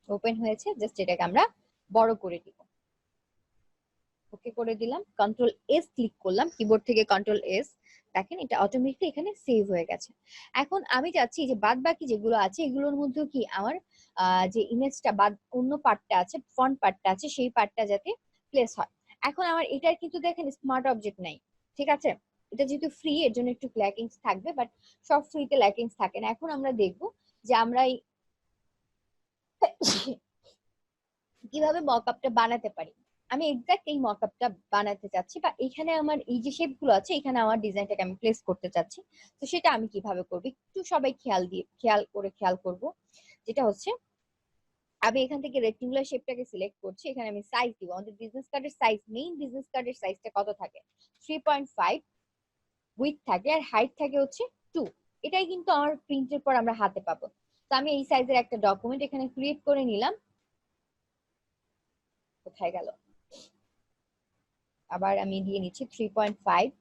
ওপেন হয়েছে। জাস্ট এটাকে আমরা বড় করে দিব, ওকে করে দিলাম, কন্ট্রোল এস ক্লিক করলাম কিবোর্ড থেকে, কন্ট্রোল এস। দেখেন এটা অটোমেটিকলি এখানে সেভ হয়ে গেছে। এখন আমি চাচ্ছি যে বাদ বাকি যেগুলো আছে এগুলোর মধ্যে কি আমার যে ইমেজটা বাদ অন্য পার্টটা আছে, ফ্রন্ট পার্টটা আছে, সেই পার্টটা যাতে প্লেস হয়। এখন আমার এটার কিন্তু দেখেন স্মার্ট অবজেক্ট নাই, ঠিক আছে? এটা যেহেতু ফ্রি এর জন্য একটু ল্যাকিংস থাকবে, বাট সব ফ্রিতে ল্যাকিংস থাকে না। এখন আমরা দেখব যে আমরা কিভাবে মকআপটা বানাতে পারি। আমি এক্সাক্ট এই মকআপটা বানাতে চাচ্ছি, বা এখানে আমার এই যে শেপ গুলো আছে এখানে আমার ডিজাইনটাকে আমি প্লেস করতে চাচ্ছি। তো সেটা আমি কিভাবে করব একটু সবাই খেয়াল করব। যেটা হচ্ছে আমি এখান থেকে রেক্টেঙ্গুলার শেপটাকে সিলেক্ট করছি, এখানে আমি সাইজ দিব। আমাদের বিজনেস কার্ডের সাইজ, মেইন বিজনেস কার্ডের সাইজটা কত থাকে? 3.5 উইডথ থাকে, আর হাইট থাকে হচ্ছে 2। এটাই কিন্তু আমার প্রিন্টের পর আমরা হাতে পাবো। তো আমি এই সাইজের একটা ডকুমেন্ট এখানে ক্রিয়েট করে নিলাম। কোথায় গেল? আবার আমি দিয়ে নিচ্ছি 3.5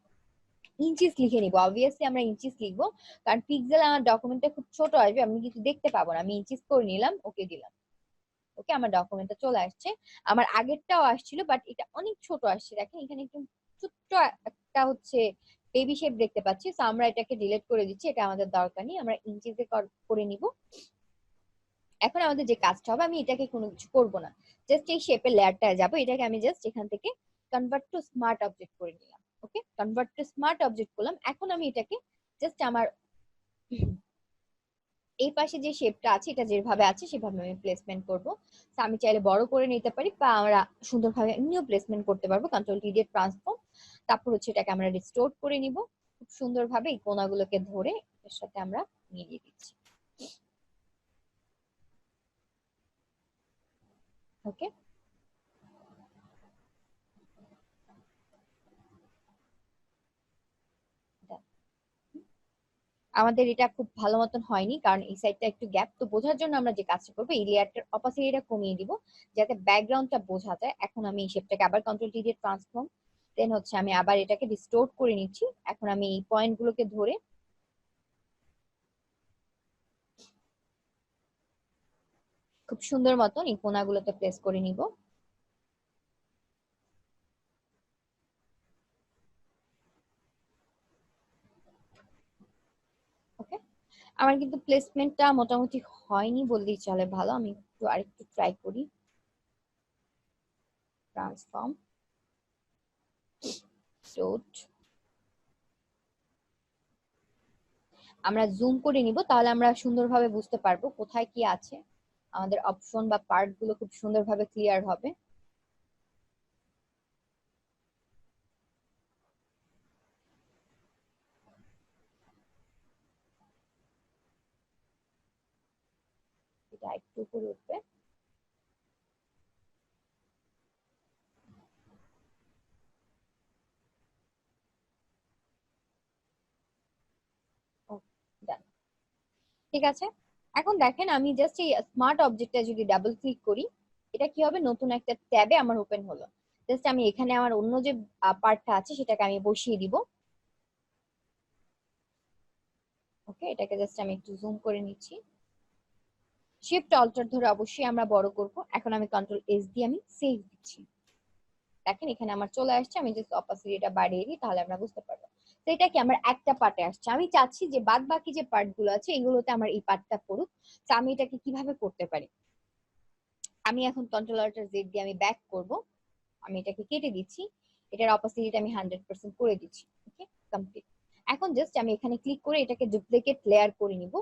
ইঞ্চিস লিখে নিব। অবভিয়াসলি আমরা ইঞ্চিস লিখবো, কারণ পিক্সেল আমার ডকুমেন্টটা খুব ছোট আসবে, আমি কিছু দেখতে পাবো না। আমি ইঞ্চিস করে নিলাম, ওকে দিলাম। ওকে, আমার ডকুমেন্টটা চলে আসছে। আমার আগেরটাও আসছিল, বাট এটা অনেক ছোট আসছে। দেখেন এখানে একটু ছোট্ট একটা হচ্ছে বেবি শেপ দেখতে পাচ্ছি। তো আমরা এটাকে ডিলিট করে দিচ্ছি, এটা আমাদের দরকার নেই, আমরা ইঞ্চিসে করে নিব। এখন আমাদের যে কাজটা হবে, আমি এটাকে কোনো কিছু করব না, জাস্ট এই শেপের লেয়ারটা যাব, এটাকে আমি জাস্ট এখান থেকে কনভার্ট টু স্মার্ট অবজেক্ট করে নিলাম। ওকে, কনভার্ট টু স্মার্ট অবজেক্ট করলাম। এখন আমি এটাকে জাস্ট আমার এই পাশে যে শেপটা আছে এটা যেভাবে আছে সেভাবে আমি প্লেসমেন্ট করব। তো আমি চাইলে বড় করে নিতে পারি, বা আমরা সুন্দরভাবে এমনিও প্লেসমেন্ট করতে পারবো। কন্ট্রোল টি দিয়ে ট্রান্সফর্ম, তারপর হচ্ছে এটাকে আমরা রিস্টোর করে নিব। খুব সুন্দরভাবে এই কোণাগুলোকে ধরে এর সাথে আমরা মিলিয়ে দিচ্ছি। ওকে, আমাদের এটা খুব ভালো মতন হয়নি, কারণ এই সাইডটা একটু গ্যাপ। তো বোঝার জন্য আমরা যে কাজটা করবো, এই লেয়ারটার অপাসিটিটা কমিয়ে দিব, যাতে ব্যাকগ্রাউন্ডটা বোঝা যায়। এখন আমি এই শেপটাকে আবার কন্ট্রোল টি দিয়ে ট্রান্সফর্ম, দেন হচ্ছে আমি আবার এটাকে রিস্টোর করে নিচ্ছি। এখন আমি এই পয়েন্ট গুলোকে ধরে খুব সুন্দর মতন এই কোণাগুলোতে প্লেস করে নিব। ওকে, আমার কিন্তু প্লেসমেন্টটা মোটামুটি হয়নি বললেই চলে, ভালো। আমি একটু আরেকটু ট্রাই করি। ট্রান্সফর্ম, ফ্লোট, আমরা জুম করে নিব, তাহলে আমরা সুন্দরভাবে বুঝতে পারবো কোথায় কি আছে। আমাদের অপশন বা পার্ট গুলো খুব সুন্দরভাবে ক্লিয়ার হবে। এটা একটু উপরে উঠবে। ও, done। ঠিক আছে, এখন দেখেন আমি জাস্ট এই স্মার্ট অবজেক্টটা যদি ডাবল ক্লিক করি, এটা কি হবে, নতুন একটা ট্যাবে আমার ওপেন হলো। জাস্ট আমি এখানে আমার অন্য যে পার্টটা আছে সেটাকে আমি বসিয়ে দিব। ওকে, এটাকে জাস্ট আমি একটু জুম করে নিচ্ছি। শিফট অল্টার ধরে অবশ্যই আমরা বড় করব। এখন আমি কন্ট্রোল এস দিয়ে আমি সেভ দিচ্ছি। দেখেন এখানে আমার চলে আসছে, আমি জাস্ট অপাসিটিটা বাড়িয়ে দিই, তাহলে আমরা বুঝতে পারবো। তো এটা কি আমার একটা পার্টে আসছে। আমি চাচ্ছি যে বাদ বাকি যে পার্ট গুলো আছে এগুলোতে আমার এই পার্টটা পড়ুক। তো আমি এটাকে কিভাবে করতে পারি, আমি এখন কন্ট্রোল অল্টার জেড দিয়ে আমি ব্যাক করব। আমি এটাকে কেটে দিচ্ছি, এটার অপাসিটিটা আমি 100% করে দিচ্ছি। ওকে, কমপ্লিট। এখন জাস্ট আমি এখানে ক্লিক করে এটাকে ডুপ্লিকেট লেয়ার করে নিব।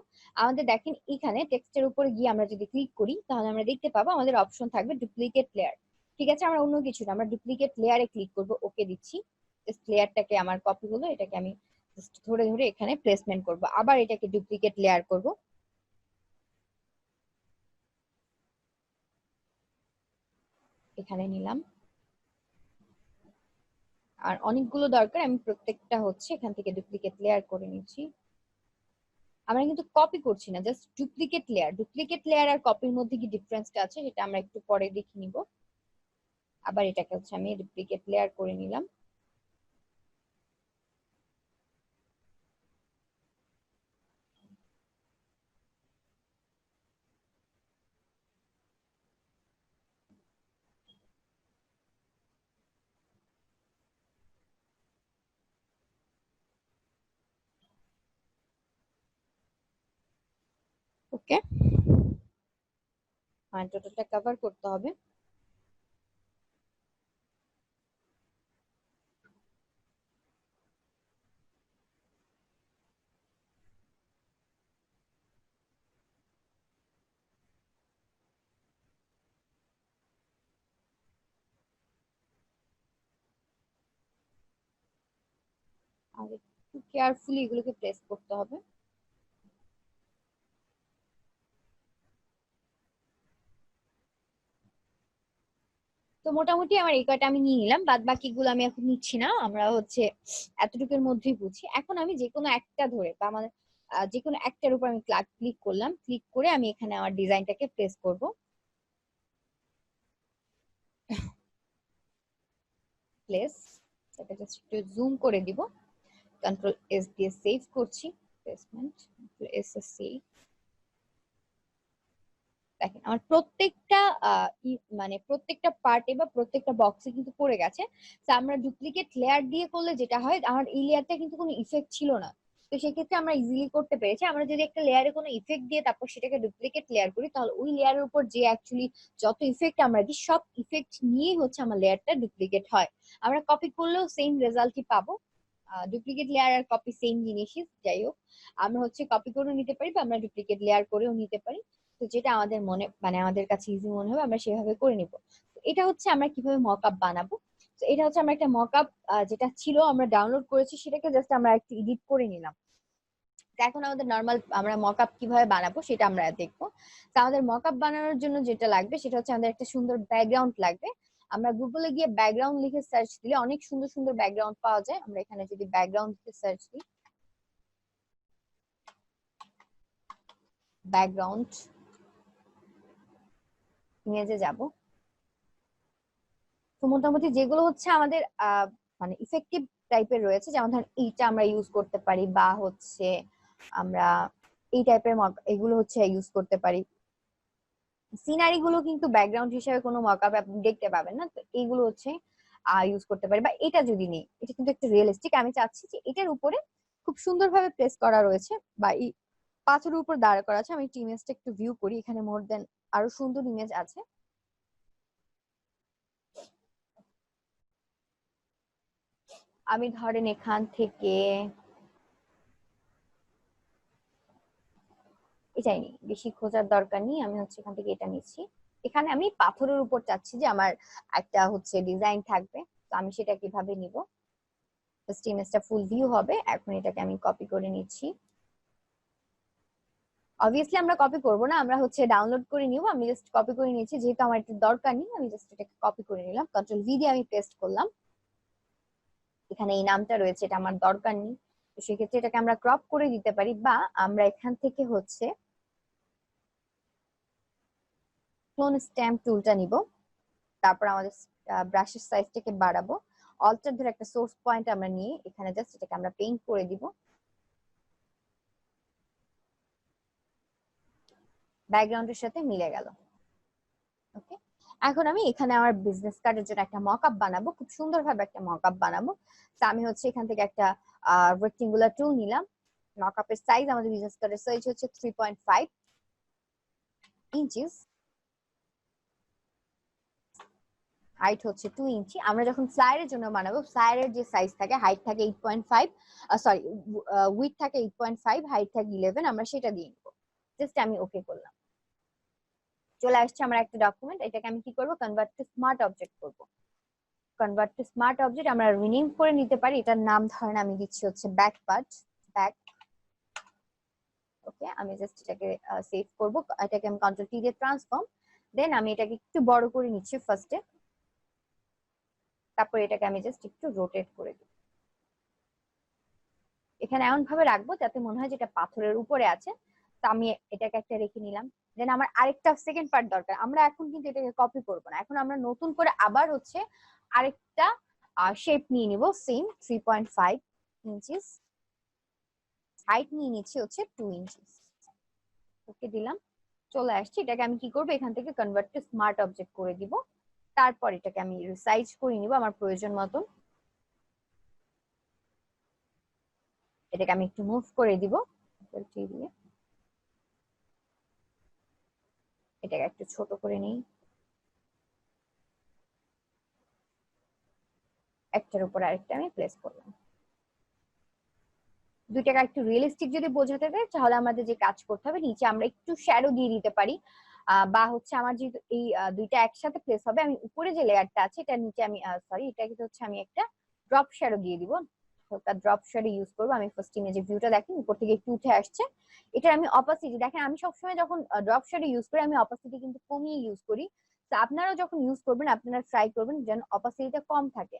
আমাদের দেখেন এখানে টেক্সটের উপরে গিয়ে আমরা যদি ক্লিক করি, তাহলে আমরা দেখতে পাবো আমাদের অপশন থাকবে ডুপ্লিকেট লেয়ার। ঠিক আছে, আমরা অন্য কিছু না, আমরা ডুপ্লিকেট লেয়ারে ক্লিক করব, ওকে দিচ্ছি। জাস্ট লেয়ারটাকে আমার কপি হলো, এটাকে আমি জাস্ট ধরে ধরে এখানে প্লেসমেন্ট করব, আবার এটাকে ডুপ্লিকেট লেয়ার করব, এখানে নিলাম। আর অনেকগুলো দরকার, আমি প্রত্যেকটা হচ্ছে এখান থেকে ডুপ্লিকেট লেয়ার করে নিচ্ছি। আমরা কিন্তু কপি করছি না, just duplicate layer. Duplicate layer আর কপির মধ্যে কি ডিফারেন্সটা আছে সেটা আমরা একটু পরে দেখে নিব। আবার এটাকে হচ্ছে আমি ডুপ্লিকেট লেয়ার করে নিলাম। ওকে, আর টোটালটা কভার করতে হবে। আর একটু কেয়ারফুলি এগুলোকে প্রেস করতে হবে। তো মোটামুটি আমার এই কয়টা আমি নিয়ে নিলাম, বাদ বাকিগুলো আমি এখন নিচ্ছি না, আমরা হচ্ছে এতটুকুর মধ্যেই বুঝি। এখন আমি যে কোনো একটা ধরে বা আমার যে কোনো একটার উপর আমি ক্লিক করলাম, ক্লিক করে আমি এখানে আমার ডিজাইনটাকে প্লেস করব। প্লেস, এটা জাস্ট একটু জুম করে দিব, কন্ট্রোল এস দিয়ে সেভ করছি, প্লেসমেন্ট, এস এস সেভ। দেখেন আমার প্রত্যেকটা মানে প্রত্যেকটা পার্টে বা প্রত্যেকটা বক্সে কিন্তু পড়ে গেছে। তো আমরা ডুপ্লিকেট লেয়ার দিয়ে করলে যেটা হয়, আমার এই লেয়ারটা কিন্তু কোনো ইফেক্ট ছিল না, তো সেক্ষেত্রে আমরা ইজিলি করতে পেরেছি। আমরা যদি একটা লেয়ারে কোনো ইফেক্ট দিয়ে তারপর সেটাকে ডুপ্লিকেট লেয়ার করি, তাহলে ওই লেয়ারের উপর যে অ্যাকচুয়ালি যত ইফেক্ট আমরা দিই, সব ইফেক্ট নিয়েই হচ্ছে আমার লেয়ারটা ডুপ্লিকেট হয়। আমরা কপি করলেও সেম রেজাল্টই পাবো। ডুপ্লিকেট লেয়ার আর কপি সেম জিনিসই, যাই হোক আমরা হচ্ছে কপি করেও নিতে পারি বা আমরা ডুপ্লিকেট লেয়ার করেও নিতে পারি। তো যেটা আমাদের মনে মানে আমাদের কাছে ইজি মনে হবে আমরা সেভাবে করে নিব। তো এটা হচ্ছে আমরা কিভাবে মকআপ বানাবো। তো এটা হচ্ছে আমরা একটা মকআপ যেটা ছিল আমরা ডাউনলোড করেছি, সেটাকে জাস্ট আমরা একটু এডিট করে নিলাম। তো এখন আমাদের নর্মাল আমরা মকআপ কিভাবে বানাবো সেটা আমরা দেখবো। তো আমাদের মকআপ বানানোর জন্য যেটা লাগবে সেটা হচ্ছে আমাদের একটা সুন্দর ব্যাকগ্রাউন্ড লাগবে। আমরা গুগলে গিয়ে ব্যাকগ্রাউন্ড লিখে সার্চ দিলে অনেক সুন্দর সুন্দর ব্যাকগ্রাউন্ড পাওয়া যায়। আমরা এখানে যদি ব্যাকগ্রাউন্ড লিখে সার্চ দিই, ব্যাকগ্রাউন্ড ইমেজে যাব। তো মোটামুটি যেগুলো হচ্ছে আমাদের মানে ইফেক্টিভ টাইপের রয়েছে, যেমন ধরেন এইটা আমরা ইউজ করতে পারি, বা হচ্ছে আমরা এই টাইপের এগুলো হচ্ছে ইউজ করতে পারি। সিনারি গুলো কিন্তু ব্যাকগ্রাউন্ড হিসেবে কোনো মকআপ আপনি দেখতে পাবেন না, তো এইগুলো হচ্ছে ইউজ করতে পারি। বা এটা যদি নেই, এটা কিন্তু একটা রিয়েলিস্টিক, আমি চাচ্ছি যে এটার উপরে খুব সুন্দরভাবে প্লেস করা রয়েছে বা এই পাথরের উপর দাঁড় করা আছে। আমি ইমেজটা একটু ভিউ করি, এখানে মোর দেন আরো সুন্দর ইমেজ আছে। আমি ধরেন এখান থেকে এটাই নি, বেশি খোঁজার দরকার নেই, আমি হচ্ছে এখান থেকে এটা নিচ্ছি। এখানে আমি পাথরের উপর চাচ্ছি যে আমার একটা হচ্ছে ডিজাইন থাকবে, তো আমি সেটা কিভাবে নিব। জাস্ট ইমেজটা ফুল ভিউ হবে। এখন এটাকে আমি কপি করে নিচ্ছি। অবভিয়াসলি আমরা কপি করব না, আমরা হচ্ছে ডাউনলোড করে নিব। আমি জাস্ট কপি করে নিয়েছি, যেহেতু আমার এটা দরকার নেই আমি জাস্ট এটাকে কপি করে নিলাম, কন্ট্রোল ভি দিয়ে আমি পেস্ট করলাম। এখানে এই নামটা রয়েছে, এটা আমার দরকার নেই, তো সেক্ষেত্রে এটাকে আমরা ক্রপ করে দিতে পারি, বা আমরা এখান থেকে হচ্ছে ক্লোন স্ট্যাম্প টুলটা নিব। তারপর আমাদের ব্রাশের সাইজটাকে বাড়াবো, অল্টার ধরে একটা সোর্স পয়েন্ট আমরা নিয়ে এখানে জাস্ট এটাকে আমরা পেইন্ট করে দিব। ব্যাকগ্রাউন্ডের সাথে মিলে গেল। ওকে, এখন আমি এখানে আমার বিজনেস কার্ডের জন্য একটা মকআপ বানাবো, খুব সুন্দরভাবে একটা মকআপ বানাবো। তো আমি হচ্ছে এখান থেকে একটা রেক্টেঙ্গুলার টুল নিলাম। মকআপের সাইজ, আমাদের বিজনেস কার্ডের সাইজ হচ্ছে 3.5 ইঞ্চিস, হাইট হচ্ছে 2 ইঞ্চি। আমরা যখন ফ্লায়ারের জন্য বানাবো, ফ্লায়ারের যে সাইজ থাকে, হাইট থাকে 8.5, সরি উইডথ থাকে 8.5, হাইট থাকে 11, আমরা সেটা দিয়ে নিব। জাস্ট আমি ওকে করলাম। চলে আসছে আমার একটা ডকুমেন্ট, এটাকে আমি কি করব, কনভার্ট টু স্মার্ট অবজেক্ট করব। কনভার্ট টু স্মার্ট অবজেক্ট আমরা রিনেম করে নিতে পারি, এটার নাম ধরেন আমি দিচ্ছি হচ্ছে ব্যাক পার্ট, ব্যাক। ওকে, আমি জাস্ট এটাকে সেভ করব, এটাকে আমি কন্ট্রোল টি দিয়ে ট্রান্সফর্ম, দেন আমি এটাকে একটু বড় করে নিচ্ছি ফার্স্টে, তারপর এটাকে আমি জাস্ট একটু রোটেট করে দিই। এখানে এমন ভাবে রাখবো যাতে মনে হয় যেটা পাথরের উপরে আছে। তো আমি এটাকে একটা রেখে নিলাম। দেন আমার আরেকটা সেকেন্ড পার্ট দরকার, আমরা এখন কিন্তু এটাকে কপি করব না, এখন আমরা নতুন করে আবার হচ্ছে আরেকটা শেপ নিয়ে নিব, সেম 3.5 ইঞ্চিস, হাইট নিয়ে নিচ্ছি হচ্ছে 2 ইঞ্চিস। ওকে দিলাম, চলে আসছে। এটাকে আমি কি করবো, এখান থেকে কনভার্ট টু স্মার্ট অবজেক্ট করে দিব, তারপর এটাকে আমি রিসাইজ করে নিব আমার প্রয়োজন মতো। এটাকে আমি একটু মুভ করে দিব দিয়ে, এটাকে একটু ছোট করে নিই, একটার উপর আরেকটা আমি প্লেস করলাম। দুইটাকে একটু রিয়েলিস্টিক যদি বোঝাতে চাই তাহলে আমাদের যে কাজ করতে হবে, নিচে আমরা একটু শ্যাডো দিয়ে দিতে পারি, বা হচ্ছে আমার যেহেতু এই দুইটা একসাথে প্লেস হবে, আমি উপরে যে লেয়ারটা আছে এটা নিচে আমি সরি এটা কিন্তু হচ্ছে আমি একটা ড্রপ শ্যাডো দিয়ে দিব। হালকা ড্রপ শ্যাডো ইউজ করবো। আমি ফার্স্ট ইমেজে ভিউটা দেখেন উপর থেকে একটু উঠে আসছে, এটা আমি অপাসিটি দেখেন, আমি সবসময় যখন ড্রপ শ্যাডো ইউজ করি আমি অপাসিটি কিন্তু কমিয়ে ইউজ করি। তো আপনারাও যখন ইউজ করবেন আপনারা ট্রাই করবেন যেন অপাসিটিটা কম থাকে।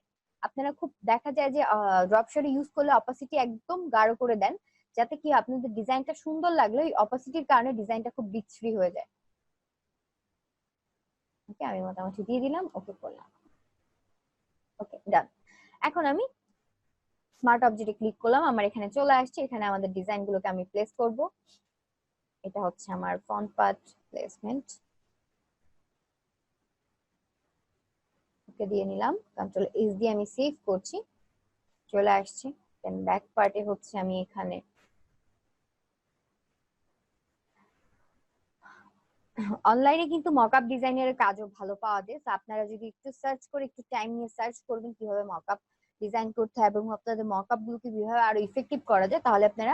আপনারা খুব দেখা যায় যে ড্রপ শ্যাডো ইউজ করলে অপাসিটি একদম গাঢ় করে দেন, যাতে কি আপনাদের ডিজাইনটা সুন্দর লাগলে ওই অপাসিটির কারণে ডিজাইনটা খুব বিচ্ছিরি হয়ে যায়। ওকে, আমি মোটামুটি দিয়ে দিলাম, ওকে করলাম, ওকে ডান। এখন আমি স্মার্ট অবজেক্টে ক্লিক করলাম, আমার এখানে চলে আসছে, এখানে আমাদের ডিজাইন গুলোকে আমি প্লেস করব। এটা হচ্ছে আমার ফ্রন্ট পার্ট প্লেসমেন্ট, ওকে দিয়ে নিলাম, কন্ট্রোল এস দিয়ে আমি সেভ করছি, চলে আসছে। দেন ব্যাক পার্টে হচ্ছে আমি এখানে অনলাইনে কিন্তু মকআপ ডিজাইনের কাজও ভালো পাওয়া যায়, তো আপনারা যদি একটু সার্চ করে একটু টাইম নিয়ে সার্চ করবেন কিভাবে মকআপ ডিজাইন করতে হয় এবং আপনাদের মকআপ গুলোকে কিভাবে আরো ইফেক্টিভ করা যায়, তাহলে আপনারা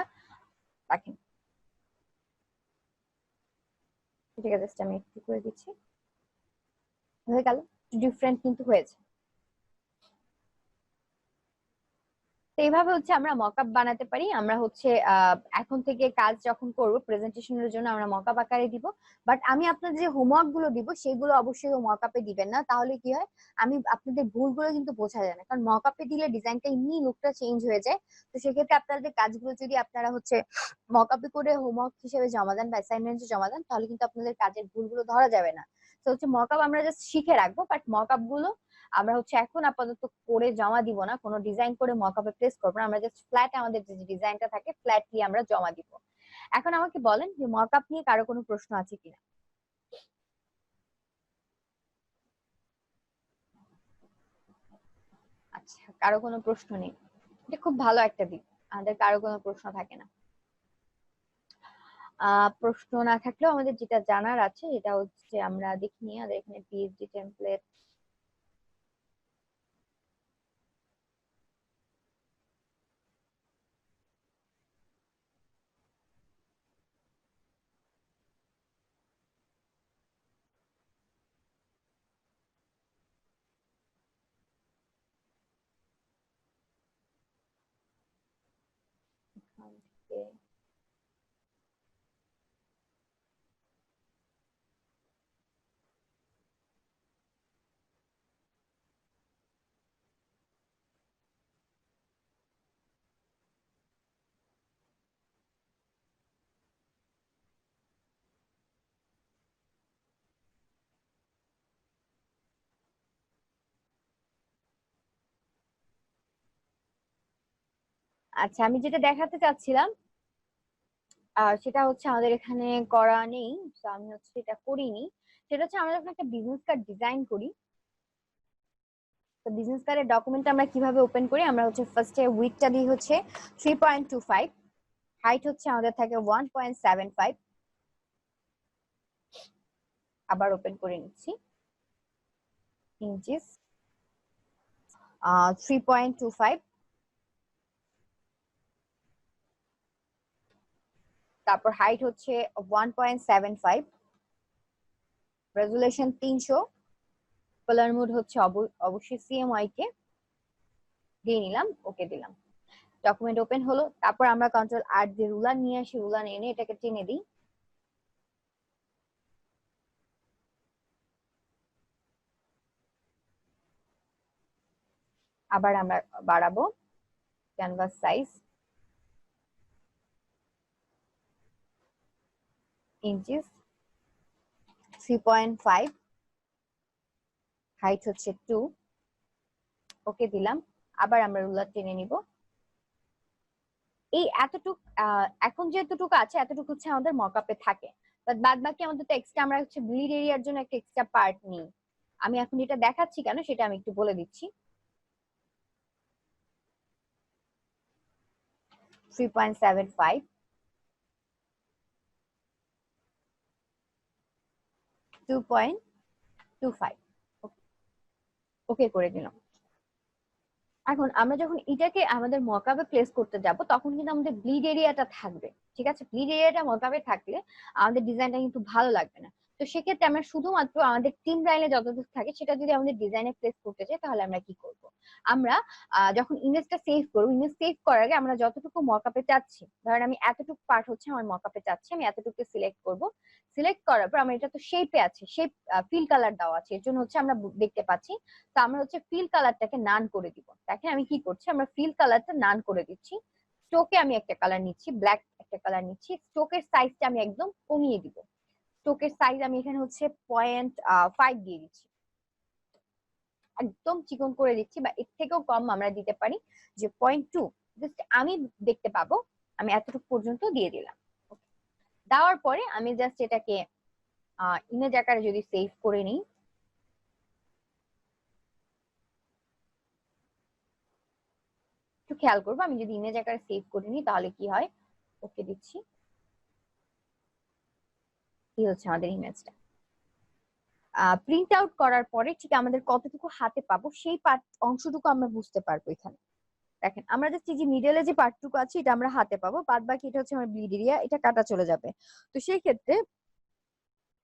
দেখেন। ঠিক আছে, জাস্ট আমি একটু করে দিচ্ছি, হয়ে গেল, ডিফারেন্ট কিন্তু হয়েছে। তো এইভাবে হচ্ছে আমরা মকআপ বানাতে পারি। আমরা হচ্ছে এখন থেকে কাজ যখন করব প্রেজেন্টেশনের জন্য আমরা মকআপ আকারে দিব, বাট আমি আপনাদের যে হোমওয়ার্ক গুলো দিব সেগুলো অবশ্যই মকআপে দিবেন না, তাহলে কি হয় আমি আপনাদের ভুলগুলো কিন্তু বোঝা যায় না, কারণ মকআপে দিলে ডিজাইনটা এমনি লুকটা চেঞ্জ হয়ে যায়। তো সেক্ষেত্রে আপনাদের কাজগুলো যদি আপনারা হচ্ছে মকআপে করে হোমওয়ার্ক হিসেবে জমা দেন বা অ্যাসাইনমেন্টে জমা দেন, তাহলে কিন্তু আপনাদের কাজের ভুলগুলো ধরা যাবে না। তো হচ্ছে মকআপ আমরা জাস্ট শিখে রাখবো, বাট মকআপ গুলো আমরা হচ্ছে এখন আপাতত করে জমা দিব না, কোনো ডিজাইন করে মকআপে প্লেস করবো না, আমরা জাস্ট ফ্ল্যাট আমাদের যে ডিজাইনটা থাকে ফ্ল্যাটলি আমরা জমা দিব। এখন আমাকে বলেন যে মকআপ নিয়ে কারো কোনো প্রশ্ন আছে কিনা। আচ্ছা, কারো কোনো প্রশ্ন নেই, এটা খুব ভালো একটা দিক, আমাদের কারো কোনো প্রশ্ন থাকে না। প্রশ্ন না থাকলেও আমাদের যেটা জানার আছে সেটা হচ্ছে আমরা দেখি নিই আমাদের এখানে পিএইচডি টেমপ্লেট। আচ্ছা, আমি যেটা দেখাতে চাচ্ছিলাম সেটা হচ্ছে আমাদের এখানে করা নেই, তো আমি হচ্ছে এটা করিনি। সেটা হচ্ছে আমরা যখন একটা বিজনেস কার্ড ডিজাইন করি, তো বিজনেস কার্ডের ডকুমেন্ট আমরা কিভাবে ওপেন করি, আমরা হচ্ছে ফার্স্টে উইডথটা দিই হচ্ছে 3.25, হাইট হচ্ছে আমাদের থাকে 1.75, আবার ওপেন করে নিচ্ছি ইঞ্চিস 3.25, তারপর হাইট হচ্ছে 1.75, রেজুলেশন 300, কালার মোড হচ্ছে অবশ্যই CMYK কে দিয়ে নিলাম, ওকে দিলাম। ডকুমেন্ট ওপেন হলো, তারপর আমরা কন্ট্রোল আর দিয়ে রুলার নিয়ে আসি, রুলার এনে এটাকে টেনে দিই। আবার আমরা বাড়াবো ক্যানভাস সাইজ ইঞ্চিস 3.5, হাইট হচ্ছে 2, ওকে দিলাম। আবার আমরা রুলার টেনে নিব। এই এতটুক এখন যেটুকু আছে এতটুকু হচ্ছে আমাদের মকআপে থাকে, বাট বাদ বাকি আমাদের তো এক্সট্রা, আমরা হচ্ছে ব্লিড এরিয়ার জন্য একটা এক্সট্রা পার্ট নিই। আমি এখন এটা দেখাচ্ছি কেন সেটা আমি একটু বলে দিচ্ছি। 3.75, 2.25, ওকে করে দিলাম। এখন আমরা যখন এটাকে আমাদের মকআপে প্লেস করতে যাব তখন কিন্তু আমাদের ব্লিড এরিয়াটা থাকবে, ঠিক আছে? ব্লিড এরিয়াটা মকআপে থাকলে আমাদের ডিজাইনটা কিন্তু ভালো লাগবে না। তো সেক্ষেত্রে আমরা শুধুমাত্র আমাদের টিম লাইনে যতটুকু থাকে সেটা যদি আমাদের ডিজাইনে প্লেস করতে চাই তাহলে আমরা কি করব? আমরা যখন ইমেজটা সেভ করব, ইমেজ সেভ করার আগে আমরা যতটুকু মকআপে চাচ্ছি, ধরেন আমি এতটুকু পার্ট হচ্ছে আমার মকআপে চাচ্ছি, আমি এতটুকু সিলেক্ট করব। সিলেক্ট করার পর আমরা এটা তো শেপে আছে, শেপ ফিল কালার দেওয়া আছে, এর জন্য হচ্ছে আমরা দেখতে পাচ্ছি। তো আমরা হচ্ছে ফিল কালারটাকে নান করে দিব। দেখেন আমি কি করছি, আমরা ফিল কালারটা নান করে দিচ্ছি। স্ট্রোকে আমি একটা কালার নিচ্ছি, ব্ল্যাক একটা কালার নিচ্ছি। স্ট্রোকের সাইজটা আমি একদম কমিয়ে দিব। স্ট্রোকের সাইজ আমি এখানে হচ্ছে 0.5 দিয়ে দিচ্ছি, একদম চিকন করে দিচ্ছি, বা এর থেকেও কম আমরা দিতে পারি, যে 0.2 জাস্ট আমি দেখতে পাবো। আমি এতটুকু পর্যন্ত দিয়ে দিলাম। দেওয়ার পরে আমি জাস্ট এটাকে ইমেজ আকারে যদি সেভ করে নিই, একটু খেয়াল করবো, আমি যদি ইমেজ আকারে সেভ করে নিই তাহলে কি হয়, ওকে দিচ্ছি। এই হচ্ছে আমাদের ইমেজটা। প্রিন্ট আউট করার পরে ঠিক আমাদের কতটুকু হাতে পাবো সেই পার্ট অংশটুকু আমরা বুঝতে পারবো এখানে। দেখেন আমরা জাস্ট এই যে মিডলে যে পার্টটুকু আছে এটা আমরা হাতে পাবো, বাদ বাকি এটা হচ্ছে আমার ব্লিড এরিয়া, এটা কাটা চলে যাবে। তো সেই ক্ষেত্রে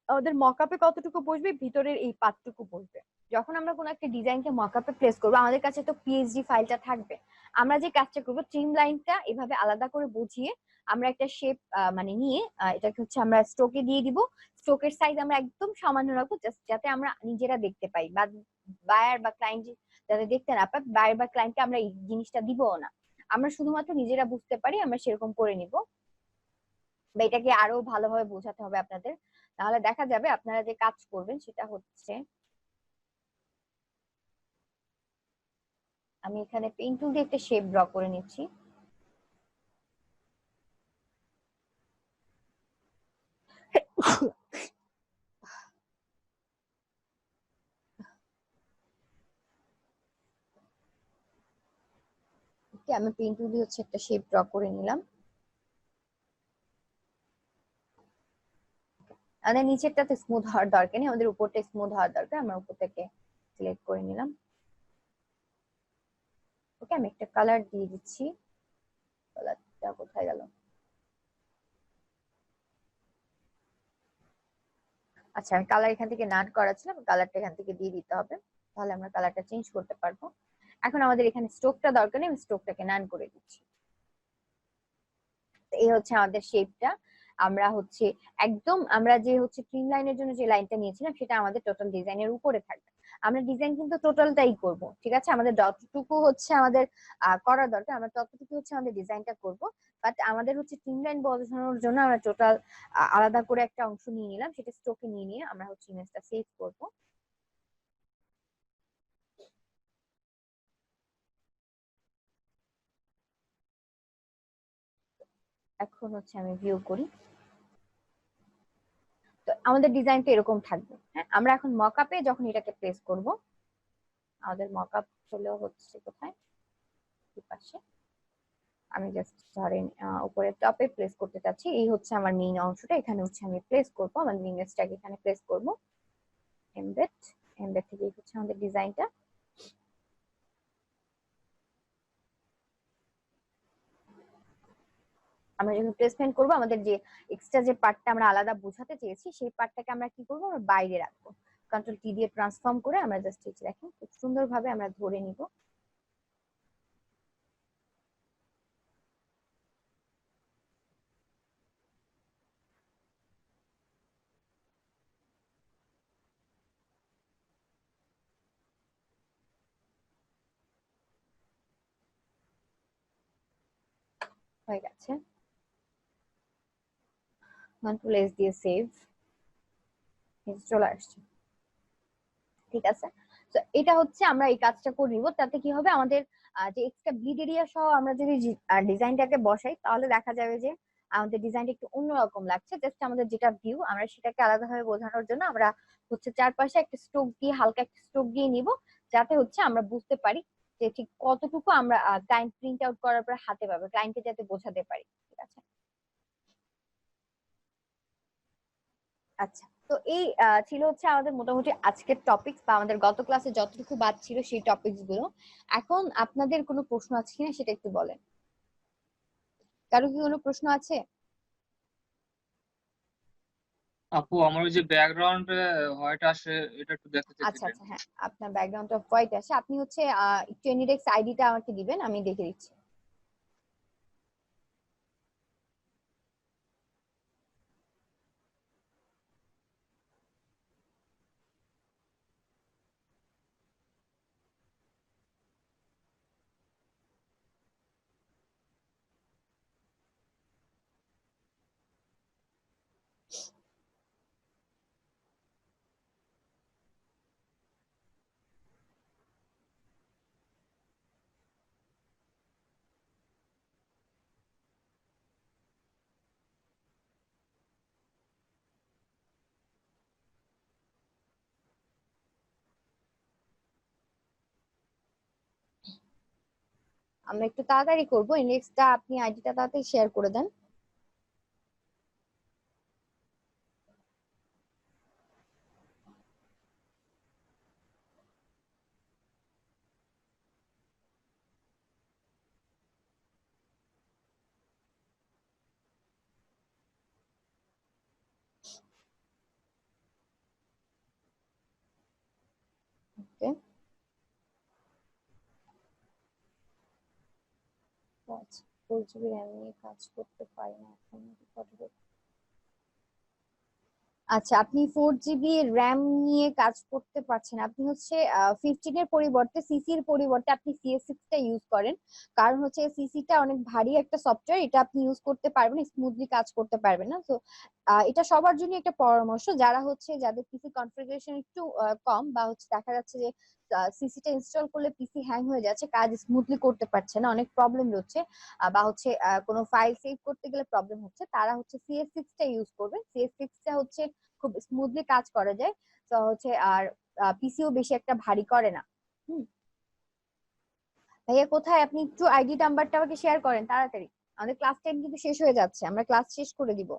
আমাদের মকআপে কতটুকু বসবে, ভিতরের এই পার্টটুকু বসবে। যখন আমরা কোনো একটা ডিজাইনকে মকআপে প্লেস করবো আমাদের কাছে তো পিএইচডি ফাইলটা থাকবে। আমরা যে কাজটা করবো, ট্রিম লাইনটা এভাবে আলাদা করে বুঝিয়ে আমরা একটা শেপ মানে নিয়ে এটাকে হচ্ছে আমরা স্ট্রোকে দিয়ে দিব। স্ট্রোকের সাইজ আমরা একদম সামান্য রাখবো, জাস্ট যাতে আমরা নিজেরা দেখতে পাই, বা বায়ার বা ক্লায়েন্ট যাতে দেখতে না পায়, বায়ার বা ক্লায়েন্টকে আমরা এই জিনিসটা দিবও না। আমরা শুধুমাত্র নিজেরা বুঝতে পারি, আমরা সেরকম করে নিব। বা এটাকে আরো ভালোভাবে বোঝাতে হবে আপনাদের, তাহলে দেখা যাবে আপনারা যে কাজ করবেন সেটা হচ্ছে, আমি এখানে পেন টুল দিয়ে একটা শেপ ড্র করে নিচ্ছি। আমি পেন টুল দিয়ে হচ্ছে একটা শেপ ড্র করে নিলাম। আমাদের নিচেরটাতে স্মুথ হওয়ার দরকার নেই, আমাদের উপরটা স্মুথ হওয়ার দরকার। আমরা উপর থেকে সিলেক্ট করে নিলাম। ওকে, আমি একটা কালার দিয়ে দিচ্ছি। কালারটা কোথায় গেল? আচ্ছা, আমি কালার এখান থেকে নাট করা ছিল, কালারটা এখান থেকে দিয়ে দিতে হবে, তাহলে আমরা কালারটা চেঞ্জ করতে পারবো। এখন আমাদের এখানে স্ট্রোকটা দরকার নেই, আমি স্ট্রোকটাকে নান করে দিচ্ছি। এই হচ্ছে আমাদের শেপটা। আমরা হচ্ছে একদম আমরা যে হচ্ছে ট্রিম লাইনের জন্য যে লাইনটা নিয়েছিলাম সেটা আমাদের টোটাল ডিজাইনের উপরে থাকবে। আমরা ডিজাইন কিন্তু টোটালটাই করব, ঠিক আছে? আমাদের যতটুকু হচ্ছে আমাদের করা দরকার আমরা ততটুকু হচ্ছে আমাদের ডিজাইনটা করব। বাট আমাদের হচ্ছে ট্রিম লাইন বোঝানোর জন্য আমরা টোটাল আলাদা করে একটা অংশ নিয়ে নিলাম, সেটা স্ট্রোকে নিয়ে নিয়ে আমরা হচ্ছে ইমেজটা সেভ করব। এখন হচ্ছে আমি ভিউ করি। তো আমাদের ডিজাইনটা এরকম থাকবে। হ্যাঁ, আমরা এখন মকআপে যখন এটাকে প্লেস করব, আমাদের মকআপ হলো হচ্ছে কোথায়, পাশে। আমি জাস্ট ধরেন উপরে টপে প্লেস করতে চাচ্ছি, এই হচ্ছে আমার মেইন অংশটা, এখানে হচ্ছে আমি প্লেস করব, আমার ইমেজটাকে এখানে প্লেস করব। এমবেড, এমবেড থেকে হচ্ছে আমাদের ডিজাইনটা। আমরা যখন প্লেসমেন্ট করবো আমাদের যে এক্সট্রা যে পার্টটা আমরা আলাদা বোঝাতে চেয়েছি সেই পার্টটাকে আমরা কি করবো, আমরা বাইরে রাখবো। কন্ট্রোল টি দিয়ে ট্রান্সফর্ম করে আমরা জাস্ট দেখেন খুব সুন্দরভাবে আমরা ধরে নিব। হয়ে গেছে, কন্ট্রোল এস দিয়ে সেভ, চলে আসছে। ঠিক আছে, তো এটা হচ্ছে আমরা এই কাজটা করে নিব। তাতে কি হবে, আমাদের যে এক্সট্রা ব্লিড এরিয়া সহ আমরা যদি ডিজাইনটাকে বসাই তাহলে দেখা যাবে যে আমাদের ডিজাইনটা একটু অন্যরকম লাগছে। জাস্ট আমাদের যেটা ভিউ আমরা সেটাকে আলাদাভাবে বোঝানোর জন্য আমরা হচ্ছে চারপাশে একটা স্ট্রোক দিয়ে, হালকা একটা স্ট্রোক দিয়ে নিব, যাতে হচ্ছে আমরা বুঝতে পারি যে ঠিক কতটুকু আমরা ক্লায়েন্ট প্রিন্ট আউট করার পর হাতে পাবে, ক্লায়েন্টকে যাতে বোঝাতে পারি। ঠিক আছে, আচ্ছা। তো এই ছিল হচ্ছে আমাদের মোটামুটি আজকের টপিকস, বা আমাদের গত ক্লাসে যতটুকু বাদ ছিল সেই টপিকস গুলো। এখন আপনাদের কোনো প্রশ্ন আছে কিনা সেটা একটু বলেন। কারো কি কোনো প্রশ্ন আছে? আপু আমার ওই যে ব্যাকগ্রাউন্ড হোয়াইট আসে, এটা একটু দেখতে আচ্ছা চাইছিলেন। আচ্ছা, হ্যাঁ, আপনার ব্যাকগ্রাউন্ড অফ হোয়াইট আছে, আপনি হচ্ছে একটু এনিডেক্স আইডিটা আমাকে দিবেন, আমি দেখে দিচ্ছি। আমরা একটু তাড়াতাড়ি করবো, ইন্ডেক্সটা আপনি আইডিটা তাড়াতাড়ি শেয়ার করে দেন। ওকে, আচ্ছা, 4 GB র্যাম নিয়ে কাজ করতে পারি না এখন। আচ্ছা, আপনি 4 GB র্যাম নিয়ে কাজ করতে পারছেন, আপনি হচ্ছে 15 এর পরিবর্তে, সিসির পরিবর্তে আপনি CS6টা ইউজ করেন। কারণ হচ্ছে সিসিটা অনেক ভারী একটা সফটওয়্যার, এটা আপনি ইউজ করতে পারবেন, স্মুথলি কাজ করতে পারবেন না। তো এটা সবার জন্য একটা পরামর্শ, যারা হচ্ছে যাদের পিসি কনফিগারেশন একটু কম, বা হচ্ছে দেখা যাচ্ছে যে সিসিটা ইনস্টল করলে পিসি হ্যাং হয়ে যাচ্ছে, কাজ স্মুথলি করতে পারছে না, অনেক প্রবলেম হচ্ছে, বা হচ্ছে কোনো ফাইল সেভ করতে গেলে প্রবলেম হচ্ছে, তারা হচ্ছে CS6টা ইউজ করবে। CS6টা হচ্ছে খুব স্মুথলি কাজ করা যায়। তো হচ্ছে আর পিসিও বেশি একটা ভারী করে না। হুম, ভাইয়া কোথায়, আপনি একটু আইডি নাম্বারটা আমাকে শেয়ার করেন তাড়াতাড়ি, আমাদের ক্লাস 10 কিন্তু শেষ হয়ে যাচ্ছে, আমরা ক্লাস শেষ করে দিব।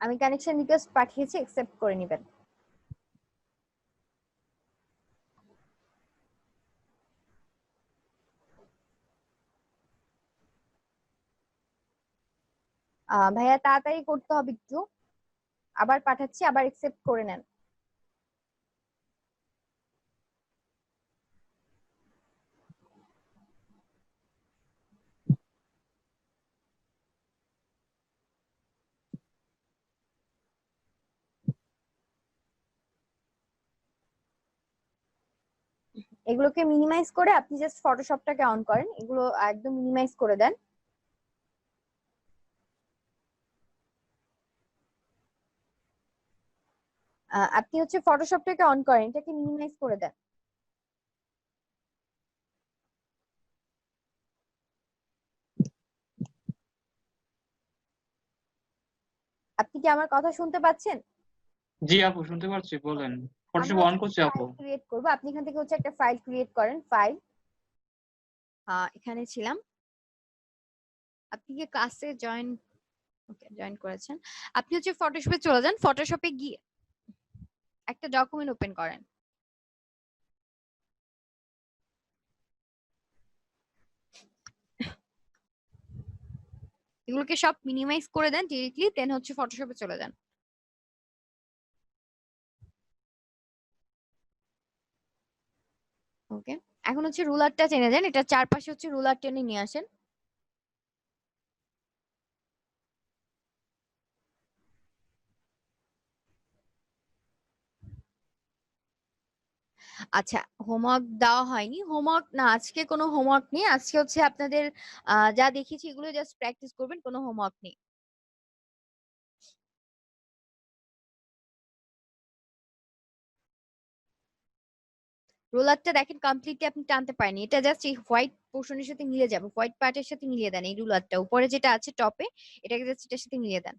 আমি কানেকশন রিকোয়েস্ট পাঠিয়েছি, অ্যাকসেপ্ট করে নেবেন। ভাইয়া তাড়াতাড়ি করতে হবে একটু, আবার পাঠাচ্ছি, আবার অ্যাকসেপ্ট করে নেন। এগুলোকে মিনিমাইজ করে আপনি জাস্ট ফটোশপটাকে অন করেন, এগুলো একদম মিনিমাইজ করে দেন। আপনি হচ্ছে ফটোশপটাকে অন করেন, এটাকে মিনিমাইজ করে দেন। আপনি কি আমার কথা শুনতে পাচ্ছেন? জি আপু, শুনতে পাচ্ছি, বলেন। আমরা ফটোশপ অন হচ্ছে করছি আপু। ফাইল ক্রিয়েট করব, আপনি এখান থেকে হচ্ছে একটা ফাইল ক্রিয়েট করেন। ফাইল, এখানে ছিলাম। আপনি কি ক্লাসে জয়েন, ওকে জয়েন করেছেন। আপনি হচ্ছে ফটোশপে চলে যান, ফটোশপে গিয়ে একটা ডকুমেন্ট ওপেন করেন। এগুলোকে সব মিনিমাইজ করে দেন ডিরেক্টলি, দেন হচ্ছে ফটোশপে চলে যান। ওকে, এখন হচ্ছে রুলারটা টেনে দেন, এটা চারপাশে হচ্ছে রুলার টেনে নিয়ে আসেন। আচ্ছা, হোমওয়ার্ক দেওয়া হয়নি, হোমওয়ার্ক না, আজকে কোনো হোমওয়ার্ক নেই, আজকে হচ্ছে আপনাদের যা দেখেছি এগুলো জাস্ট প্র্যাকটিস করবেন, কোনো হোমওয়ার্ক নেই। রোলারটা দেখেন কমপ্লিটলি আপনি টানতে পারেনি, এটা জাস্ট এই হোয়াইট পোর্শনের সাথে মিলে যাবে, হোয়াইট পার্টের সাথে মিলিয়ে দেন এই রুলারটা উপরে যেটা আছে টপে, এটাকে জাস্ট এটার সাথে মিলিয়ে দেন।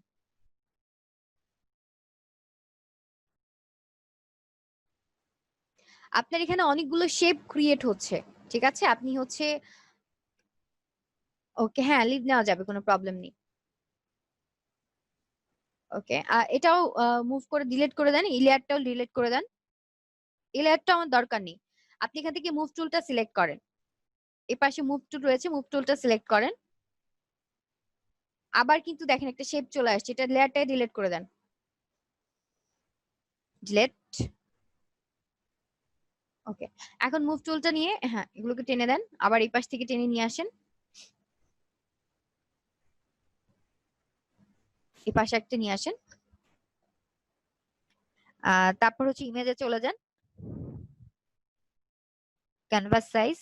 আপনার এখানে অনেকগুলো শেপ ক্রিয়েট হচ্ছে, ঠিক আছে? আপনি হচ্ছে, ওকে হ্যাঁ লিভ নেওয়া যাবে, কোনো প্রবলেম নেই। ওকে, এটাও মুভ করে ডিলিট করে দেন, এই লেয়ারটাও ডিলিট করে দেন। এই লেয়ারটা আমার দরকার নেই। আপনি এখান থেকে মুভ টুলটা সিলেক্ট করেন, এই পাশে মুভ টুল রয়েছে, মুভ টুলটা সিলেক্ট করেন। আবার কিন্তু দেখেন একটা শেপ চলে আসছে, এটা লেয়ারটাই ডিলিট করে দেন। ডিলিট। ওকে, এখন মুভ টুলটা নিয়ে হ্যাঁ এগুলোকে টেনে দেন, আবার এই পাশ থেকে টেনে নিয়ে আসেন, এই পাশে একটা নিয়ে আসেন। তারপর হচ্ছে ইমেজে চলে যান, ক্যানভাস সাইজ।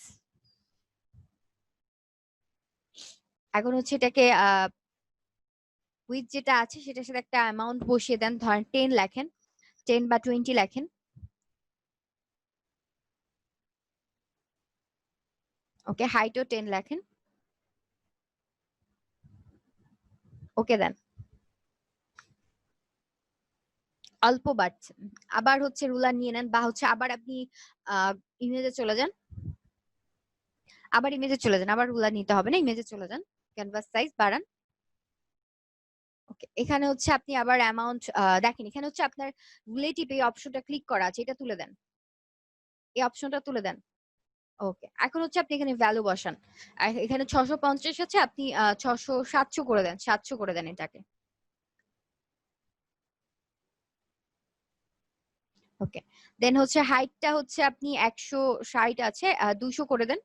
এখন হচ্ছে এটাকে উইথ যেটা আছে সেটার সাথে একটা অ্যামাউন্ট বসিয়ে দেন, ধরেন 10 লেখেন, 10 বা 20 লেখেন। ওকে, হাইটও 10 লেখেন। ওকে দেন, অল্প বাড়ছে। আবার হচ্ছে রুলার নিয়ে নেন, বা হচ্ছে আবার আপনি ইমেজে চলে যান, আবার ইমেজে চলে যান, আবার রুলার নিতে হবে না, ইমেজে চলে যান, ক্যানভাস সাইজ বাড়ান। ওকে, এখানে হচ্ছে আপনি আবার অ্যামাউন্ট দেখেন, এখানে হচ্ছে আপনার রিলেটিভ এই অপশনটা ক্লিক করা আছে, এটা তুলে দেন, এই অপশনটা তুলে দেন। ওকে, এখন হচ্ছে আপনি এখানে ভ্যালু বসান। এখানে 650 আছে, আপনি 600 700 করে দেন, 700 করে দেন এটাকে। ওকে, দেন হচ্ছে হাইটটা হচ্ছে আপনি 160 আছে, 200 করে দেন।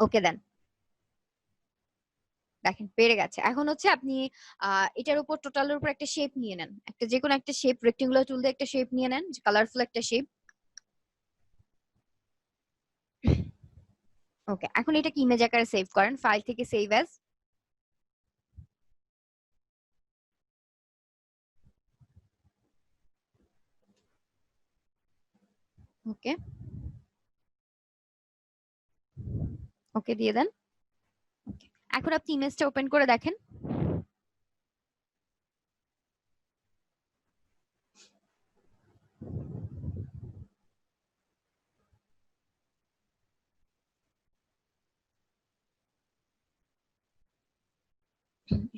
ওকে দেন, দেখেন পেরে গেছে। এখন হচ্ছে আপনি এটার উপর টোটালের উপর একটা শেপ নিয়ে নেন, একটা যে কোনো একটা শেপ, রেক্টেঙ্গুলার টুল দিয়ে একটা শেপ নিয়ে নেন, কালারফুল একটা শেপ। ওকে, এখন এটাকে ইমেজ আকারে সেভ করেন, ফাইল থেকে সেভ অ্যাজ। ওকে, ওকে দিয়ে দেন। ওকে, এখন আপনি ইমেজটা ওপেন করে দেখেন।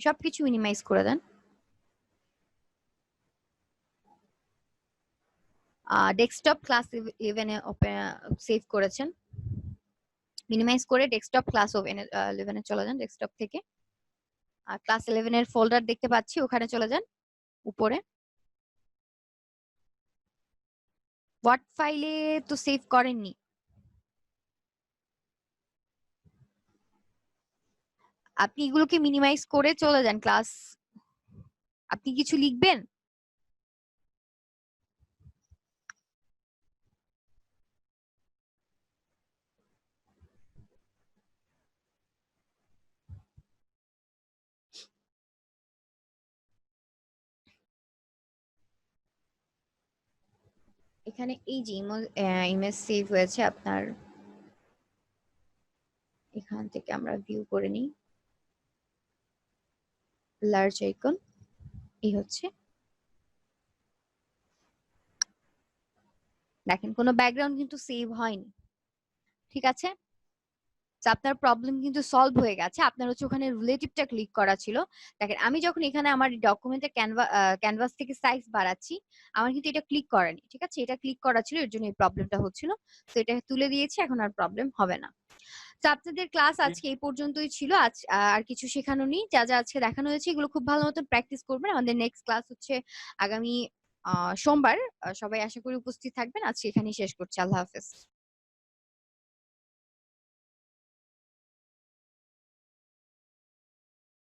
সবকিছু মিনিমাইজ করে দেন। ডেস্কটপ ক্লাস 11 এ ওপেন সেভ করেছেন, মিনিমাইজ করে ডেস্কটপ ক্লাস 11 এ চলে যান, ডেস্কটপ থেকে ক্লাস 11 এর ফোল্ডার দেখতে পাচ্ছি, ওখানে চলে যান উপরে। ওয়ার্ড ফাইলে তো সেভ করেননি, আপনি এগুলোকে মিনিমাইজ করে চলে যান ক্লাস। আপনি কিছু লিখবেন, এখানে এই যে ইমেজ সেভ হয়েছে আপনার, এখান থেকে আমরা ভিউ করে নিই, লার্জ আইকন এই হচ্ছে, দেখেন কোনো ব্যাকগ্রাউন্ড কিন্তু সেভ হয়নি। ঠিক আছে, তো আপনার প্রবলেম কিন্তু সলভ হয়ে গেছে। আপনার হচ্ছে ওখানে রিলেটিভটা ক্লিক করা ছিল। দেখেন আমি যখন এখানে আমার ডকুমেন্টের ক্যানভাস থেকে সাইজ বাড়াচ্ছি, আমার কিন্তু এটা ক্লিক করেনি। ঠিক আছে, এটা ক্লিক করা ছিল, এর জন্য এই প্রবলেমটা হচ্ছিল। তো এটা তুলে দিয়েছি, এখন আর প্রবলেম হবে না। তো আপনাদের ক্লাস আজকে এই পর্যন্তই ছিল। আজ আর কিছু শেখানো নেই, যা যা আজকে দেখানো হয়েছে এগুলো খুব ভালো মতো প্র্যাকটিস করবেন। আমাদের নেক্সট ক্লাস হচ্ছে আগামী সোমবার। সবাই আশা করি উপস্থিত থাকবেন। আজকে এখানেই শেষ করছি। আল্লাহ হাফেজ।